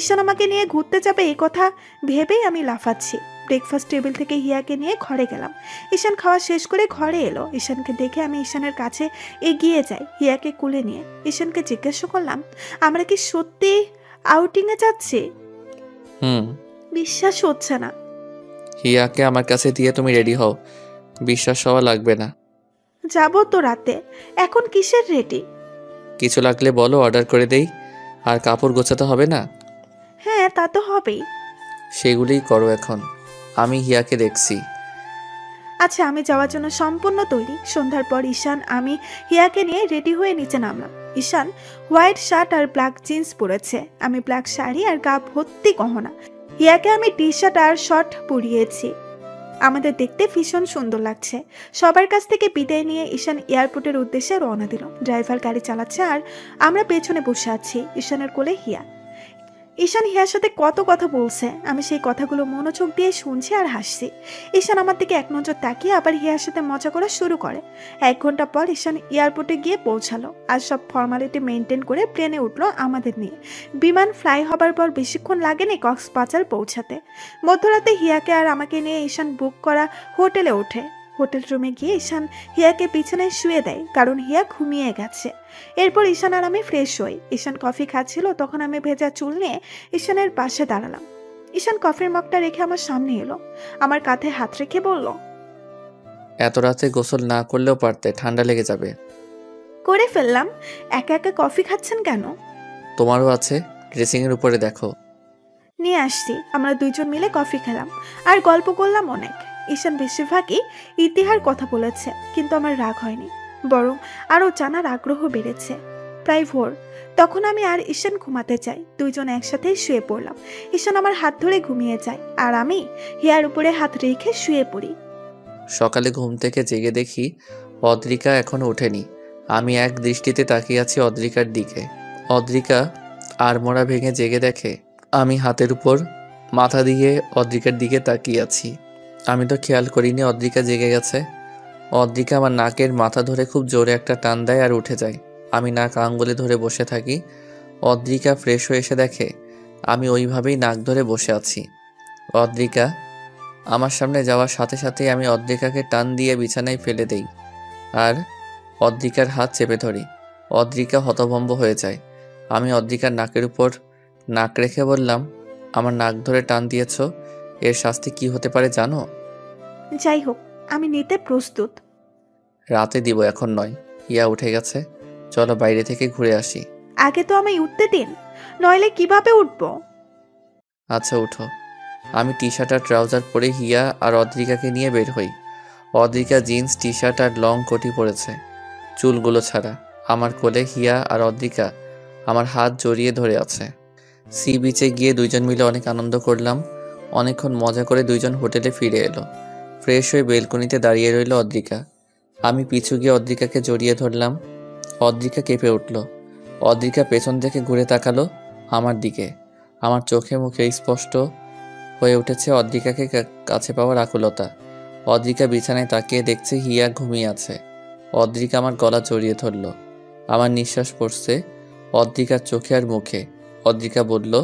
ঈশান আমাকে নিয়ে ঘুরতে যাবে এই কথা ভেবেই আমি লাফাচ্ছি। ব্রেকফাস্ট টেবিল থেকে হিয়াকে নিয়ে ঘরে গেলাম। ঈশান খাওয়া শেষ করে ঘরে এলো। ঈশানকে দেখে আমি ঈশানের কাছে এগিয়ে যাই, হিয়াকে কোলে নিয়ে। ঈশানকে জিজ্ঞাসা করলাম, আমরা কি সত্যি আউটিংয়ে যাচ্ছি? হুম। বিশ্বাস হচ্ছে না। হিয়াকে আমার কাছে দিয়ে তুমি রেডি হও, বিশ্বাস হওয়া লাগবে না। যাবো তো রাতে, এখন কিসের রেডি? কিছু লাগলে বলো, অর্ডার করে দেই। আর কাপড় গোছাতে হবে না? হ্যাঁ, তা তো হবেই। সেগুলোই করো এখন, আমি হিয়াকে দেখছি। আচ্ছা, আমি যাওয়ার জন্য সম্পূর্ণ তৈরি। সন্ধ্যার পর ঈশান আমি হিয়াকে নিয়ে রেডি হয়ে নিচে নামলাম। ঈশান হোয়াইট শার্ট আর ব্ল্যাক জিন্স পরেছে, আমি ব্ল্যাক শাড়ি আর গা ভর্তি গহনা। হিয়াকে আমি টি শার্ট আর শর্ট পরিয়েছি। আমাদের দেখতে ভীষণ সুন্দর লাগছে। সবার কাছ থেকে বিদায় নিয়ে ঈশান এয়ারপোর্টের উদ্দেশ্যে রওনা দিল। ড্রাইভার গাড়ি চালাচ্ছে আর আমরা পেছনে বসে আছি। ঈশানের কোলে হিয়া। ঈশান হিয়ার সাথে কত কথা বলছে, আমি সেই কথাগুলো মনোযোগ দিয়ে শুনছি আর হাসছি। ঈশান আমার দিকে এক নজর তাকিয়ে আবার হিয়ার সাথে মজা করা শুরু করে। 1 ঘন্টা পর ঈশান এয়ারপোর্টে গিয়ে পৌঁছালো আর সব ফর্মালিটি মেনটেন করে প্লেনে উঠলো আমাদের নিয়ে। বিমান ফ্লাই হবার পর বেশিক্ষণ লাগেনি কক্সবাজার পৌঁছাতে। মধ্যরাতে হিয়াকে আর আমাকে নিয়ে ঈশান বুক করা হোটেলে ওঠে। হোটেল রুমে গিয়ে ঈশান হিয়াকে বিছানায় শুয়ে দেয়, কারণ হিয়া ঘুমিয়ে গেছে। এরপর ঈশান আর আমি ফ্রেশ হই। ঈশান কফি খাচ্ছিল, তখন আমি ভেজা চুল নিয়ে ঈশানের পাশে দাঁড়ালাম। ঈশান কফির মগটা রেখে আমার সামনে এলো, আমার কাঁধে হাত রেখে বলল, এত রাতে গোসল না করলেও পারতে, ঠান্ডা লেগে যাবে। করে ফেললাম। একা একা কফি খাচ্ছেন কেন? তোমারও আছে, ড্রেসিংয়ের উপরে দেখো। নিয়ে আসছি। আমরা দুইজন মিলে কফি খেলাম আর গল্প করলাম অনেক। ঈশান বেশিরভাগই ইতিহার কথা বলেছে, কিন্তু আমার রাগ হয়নি, বরং আরও জানার আগ্রহ বেড়েছে। প্রায় ভোর, তখন আমি আর ঈশান ঘুমাতে চাই। দুইজন একসাথেই শুয়ে পড়লাম। ঈশান আমার হাত ধরে ঘুমিয়ে যায় আর আমি হিয়ার উপরে হাত রেখে শুয়ে পড়ি। সকালে ঘুম থেকে জেগে দেখি অদ্রিকা এখনো ওঠেনি। আমি এক দৃষ্টিতে তাকিয়ে আছি অদ্রিকার দিকে। অদ্রিকা আড়মোড়া ভেঙে জেগে দেখে আমি হাতের উপর মাথা দিয়ে অদ্রিকার দিকে তাকিয়ে আছি। আমি তো খেয়াল করিনি অদ্রিকা জেগে গেছে। অদ্রিকা আমার নাকের মাথা ধরে খুব জোরে একটা টান দেয় আর উঠে যায়। আমি নাক আঙ্গুলে ধরে বসে থাকি। অদ্রিকা ফ্রেশ হয়ে এসে দেখে আমি ওইভাবেই নাক ধরে বসে আছি। অদ্রিকা আমার সামনে যাওয়ার সাথে সাথেই আমি অদ্রিকাকে টান দিয়ে বিছানায় ফেলে দেই আর অদ্রিকার হাত চেপে ধরি। অদ্রিকা হতভম্ব হয়ে যায়। আমি অদ্রিকার নাকের উপর নাক রেখে বললাম, আমার নাক ধরে টান দিয়েছ, এর শাস্তি কি হতে পারে জানো? যাই হোক, আমি নিতে প্রস্তুত। রাতে দিব, এখন নয়। হিয়া উঠে গেছে, চলো বাইরে থেকে ঘুরে আসি। আগে তো আমি উঠতে দিন, নইলে কিভাবে উঠবো? আচ্ছা উঠো। আমি টি শার্ট আর ট্রাউজার পরে হিয়া আর অদ্রিকাকে নিয়ে বের হই। অদ্রিকা জিন্স টি শার্ট আর লং কোটি পরেছে, চুলগুলো ছাড়া। আমার কোলে হিয়া আর অদ্রিকা আমার হাত জড়িয়ে ধরে আছে। সি বিচে গিয়ে দুইজন মিলে অনেক আনন্দ করলাম। অনেকক্ষণ মজা করে দুইজন হোটেলে ফিরে এলো। ফ্রেশ হয়ে বেলকনিতে দাঁড়িয়ে রইল অদ্রিকা। আমি পিছু গিয়ে অদ্রিকাকে জড়িয়ে ধরলাম। অদ্রিকা কেঁপে উঠল। অদ্রিকা পেছন থেকে ঘুরে তাকালো আমার দিকে। আমার চোখে মুখে স্পষ্ট হয়ে উঠেছে অদ্রিকাকে কাছে পাওয়ার আকুলতা। অদ্রিকা বিছানায় তাকিয়ে দেখছে হিয়া ঘুমিয়ে আছে। অদ্রিকা আমার গলা জড়িয়ে ধরল। আমার নিঃশ্বাস পড়ছে অদ্রিকার চোখে আর মুখে। অদ্রিকা বলল,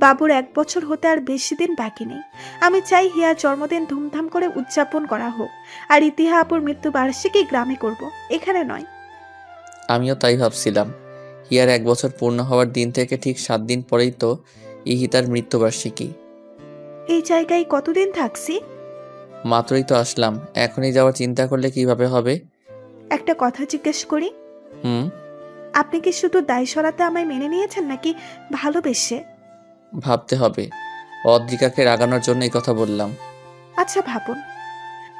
বাবুর 1 বছর হতে আর বেশি দিন বাকি নেই। আমি চাই হিয়ার জন্মদিন ধুমধাম করে উদযাপন করা হোক, আর ইতিহা আপুর মৃত্যুবার্ষিকী গ্রামে করব, এখানে নয়। আমিও তাই ভাবছিলাম। হিয়ার 1 বছর পূর্ণ হওয়ার দিন থেকে ঠিক 7 দিন পরেই তো ইহিতার মৃত্যুবার্ষিকী। এই জায়গায় কতদিন থাকছি? মাত্রই তো আসলাম, এখনই যাওয়ার চিন্তা করলে কিভাবে হবে? একটা কথা জিজ্ঞেস করি, হুম। আপনি কি শুধু দায় সরাতে আমায় মেনে নিয়েছেন নাকি ভালোবেসে? ভাবতে হবে। অদ্রিকাকে রাগানোর জন্য এই কথা বললাম। আচ্ছা ভাবুন।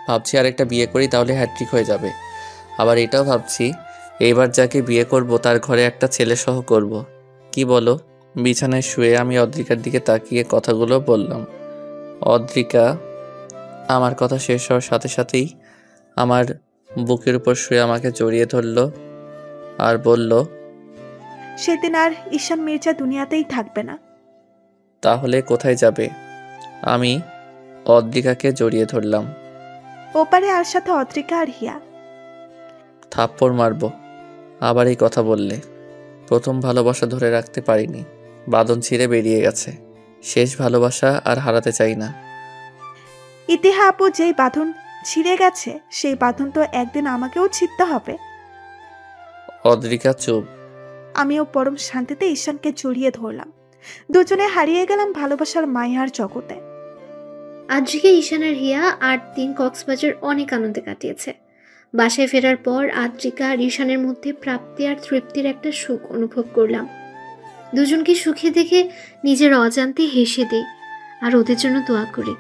ভাবছি আরেকটা বিয়ে করি, তাহলে হ্যাট্রিক হয়ে যাবে। আবার এটাও ভাবছি এইবার যাকে বিয়ে করব তার ঘরে একটা ছেলে সহ করব। কি বলো? বিছানায় শুয়ে আমি অদ্রিকার দিকে তাকিয়ে কথাগুলো বললাম। অদ্রিকা আমার কথা শেষ হওয়ার সাথে সাথেই আমার বুকের উপর শুয়ে আমাকে জড়িয়ে ধরলো আর বলল, সেদিন আর ঈশান মির্জা দুনিয়াতেই থাকবে না। তাহলে কোথায় যাবে? আমি অদ্রিকাকে জড়িয়ে ধরলাম। ওপারে আর সাথে অদ্রিকা আর হিয়া। থাপ্পড় মারবো আবার এই কথা বললে। প্রথম ভালোবাসা ধরে রাখতে পারিনি, বাঁধন ছিঁড়ে বেরিয়ে গেছে। শেষ ভালোবাসা আর হারাতে চাই না। ইতিহা আপু, যেই বাঁধন ছিঁড়ে গেছে সেই বাঁধন তো একদিন আমাকেও ছিঁড়তে হবে। অদ্রিকা চুপ। আমিও পরম শান্তিতে ঈশানকে জড়িয়ে ধরলাম। দুজনে হারিয়ে গেলাম ভালোবাসার মায়ার জগতে। আদ্রিকা, ঈশান আর হিয়া 8 দিন কক্সবাজার অনেক আনন্দে কাটিয়েছে। বাসায় ফেরার পর আদ্রিকা আর ঈশানের মধ্যে প্রাপ্তি আর তৃপ্তির একটা সুখ অনুভব করলাম। দুজনকে সুখে দেখে নিজের অজান্তে হেসে দেই আর ওদের জন্য দোয়া করি।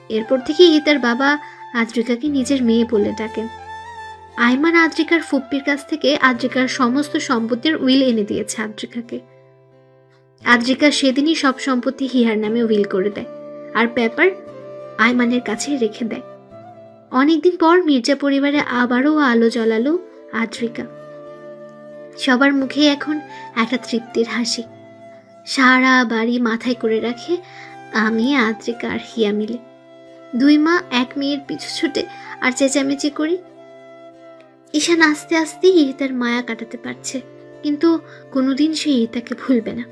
এরপর থেকে ইহিতার বাবা আদ্রিকাকে নিজের মেয়ে বলে ডাকেন। আইমান আদ্রিকার ফুপ্পির কাছ থেকে আদ্রিকার সমস্ত সম্পত্তির উইল এনে দিয়েছে আদ্রিকাকে। আদ্রিকা সেদিনই সব সম্পত্তি হিয়ার নামে উইল করে দেয় আর পেপার আইমানের কাছে রেখে দেয়। অনেকদিন পর মির্জা পরিবারে আবারও আলো জ্বালালো আদ্রিকা। সবার মুখে এখন একটা তৃপ্তির হাসি। সারা বাড়ি মাথায় করে রাখে আমি, আদ্রিকা আর হিয়া মিলে। 2 মা 1 মেয়ের পিছু ছুটে আর চেঁচামেচি করি। ঈশান আস্তে আস্তে ইহিতার মায়া কাটাতে পারছে, কিন্তু কোনোদিন সে ইহিতাকে ভুলবে না।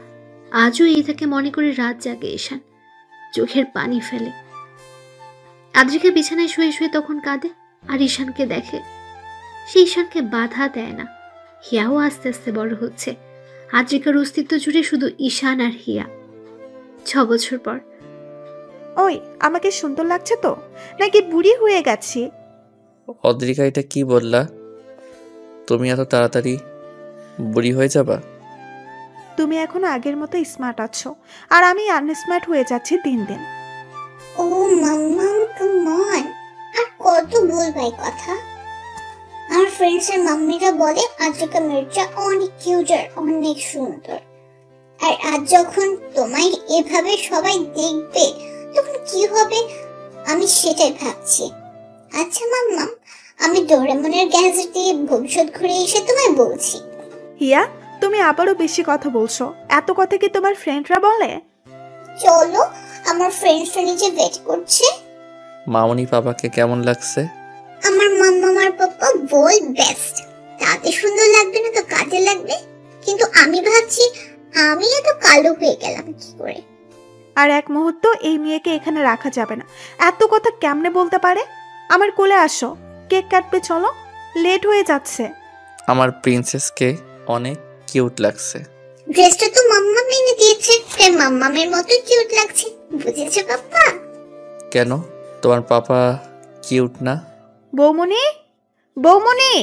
আজও ইহিতাকে মনে করে রাত জাগে ঈশান, চোখের পানি ফেলে। আদ্রিকা বিছানায় শুয়ে শুয়ে তখন কাঁদে আর ঈশানকে দেখে। সে ঈশানকে বাধা দেয় না। হিয়াও আস্তে আস্তে বড় হচ্ছে। আদ্রিকার অস্তিত্ব জুড়ে শুধু ঈশান আর হিয়া। 6 বছর পর। ওই, আমাকে সুন্দর লাগছে তো নাকি বুড়ি হয়ে গেছি? অদ্রিকা, এটা কি বললা? তুমি এত তাড়াতাড়ি বুড়ি হয়ে যাবা? তুমি এখন আগের মতো স্মার্ট আছো আর আমি আনস্মার্ট হয়ে যাচ্ছি দিন দিন। ও মাম্মাম, কাম অন, আর কত বলবাই কথা? আমার ফ্রেন্ডসের মাম্মিরা বলে আদ্রিকা মির্জা অনেক কিউট আর অনেক সুন্দর। আর আজ যখন তোমায় এভাবে সবাই দেখবে তখন কি হবে আমি সেটাই ভাবছি। আচ্ছা মাম্মাম, আমি ডোরেমনের গ্যাজেট দিয়ে ভবিষ্যৎ ঘুরে এসে তোমায় বলছি। হিয়া, তুমি আবারও বেশি কথা বলছো। এত কথা কি তোমার ফ্রেন্ডরা বলে? চলো, আমার ফ্রেন্ডসরা নিচে ওয়েট করছে। মামনি পাপাকে কেমন লাগছে? আমার মাম্মাম আর পাপা বল বেস্ট। তাতে সুন্দর লাগবে না তো কাজে লাগবে। কিন্তু আমি ভাবছি আমি এত কালো হয়ে গেলাম কি করে? আর এক মুহূর্ত এই মেয়েকে এখানে রাখা যাবে না। এত কথা কেমনে বলতে পারে? আমার কোলে আসো, কেক কাটবে, চলো, লেট হয়ে যাচ্ছে। আমার প্রিন্সেসকে অনেক কিউট লাগছে। ড্রেসটা তো মাম্মা এনে দিয়েছে, তাই মাম্মামের মতো কিউট লাগছে, বুঝেছো পাপা? কেন, তোমার পাপা কিউট না? বৌমনি, বৌমনি।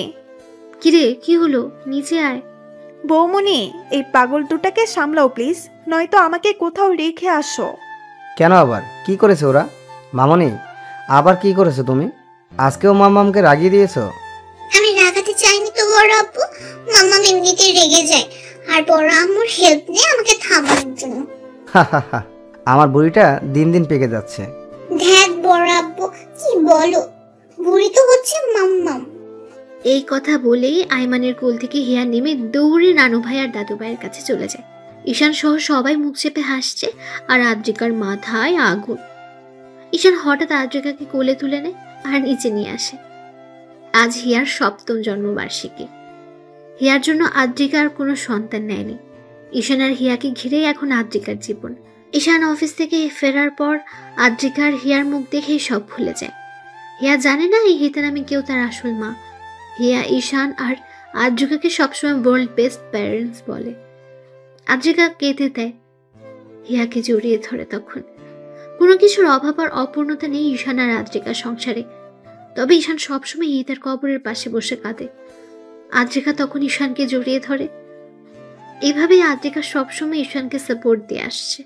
কিরে, কি হলো? নিচে আয়। বৌমনি, এই পাগল দুটাকে সামলাও প্লিজ, নয়তো আমাকে কোথাও রেখে আসো। কেন আবার কি করেছে ওরা? মামনি, আবার কি করেছো তুমি? আজকেও মাম্মামকে রাগিয়ে দিয়েছো? আমি রাগাতে চাইনি তো বড় আব্বু, মাম্মাম এমনিতেই রেগে যায় আর বড় আম্মুর হেল্প নিয়ে আমাকে থামানোর জন্য। আমার বুড়িটা দিন দিন পেকে যাচ্ছে। ধ্যাত বড় আব্বু, কি বলো? বুড়ি তো হচ্ছে মাম্মাম। এই কথা বলেই আইমানের কোল থেকে হিয়া নেমে দৌড়ে নানু ভাই আর দাদু ভাইয়ের কাছে চলে যায়। ঈশান সহ সবাই মুখ চেপে হাসছে আর আদ্রিকার মাথায় আগুন। ঈশান হঠাৎ আদ্রিকাকে কোলে তুলে নেয় আর নিচে নিয়ে আসে। আজ হিয়ার 7ম জন্মবার্ষিকী। হিয়ার জন্য আদ্রিকা আর কোনো সন্তান নেয়নি। ঈশান আর হিয়াকে ঘিরেই এখন আদ্রিকার জীবন। ঈশান অফিস থেকে ফেরার পর আদ্রিকা আর হিয়ার মুখ দেখেই সব ভুলে যায়। হিয়া জানে না এই হিতে নামে কেউ তার আসল মা। হিয়া ঈশান আর আদ্রিকাকে সবসময় ওয়ার্ল্ড বেস্ট প্যারেন্টস বলে। আদ্রিকা কেঁদে দেয়, হিয়াকে জড়িয়ে ধরে তখন। কোনো কিছুর অভাব আর অপূর্ণতা নেই ঈশান আর আদ্রিকার সংসারে। তবে ঈশান সবসময় ইহিতার কবরের পাশে বসে কাঁদে। আদ্রিকা তখন ঈশানকে জড়িয়ে ধরে। এভাবেই আদ্রিকা সবসময় ঈশানকে সাপোর্ট দিয়ে আসছে।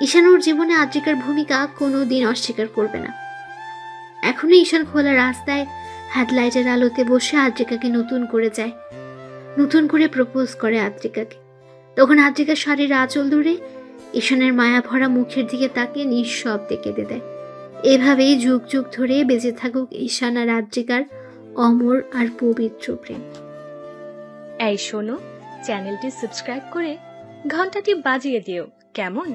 ঈশান ওর জীবনে আদ্রিকার ভূমিকা কোনোদিন অস্বীকার করবে না। এখনো ঈশান খোলা রাস্তায় হেডলাইটের আলোতে বসে আদ্রিকাকে নতুন করে যায়, নতুন করে প্রপোজ করে আদ্রিকাকে। তখন আদ্রিকার শাড়ির আঁচল ধরে ঈশানের মায়া ভরা মুখের দিকে তাকিয়ে নিঃশব্দে কেঁদে দেয়। এভাবেই যুগ যুগ ধরে বেঁচে থাকুক ঈশান আর আদ্রিকার অমর আর পবিত্র প্রেম। এই শোনো, চ্যানেলটি সাবস্ক্রাইব করে ঘন্টাটি বাজিয়ে দিও, কেমন?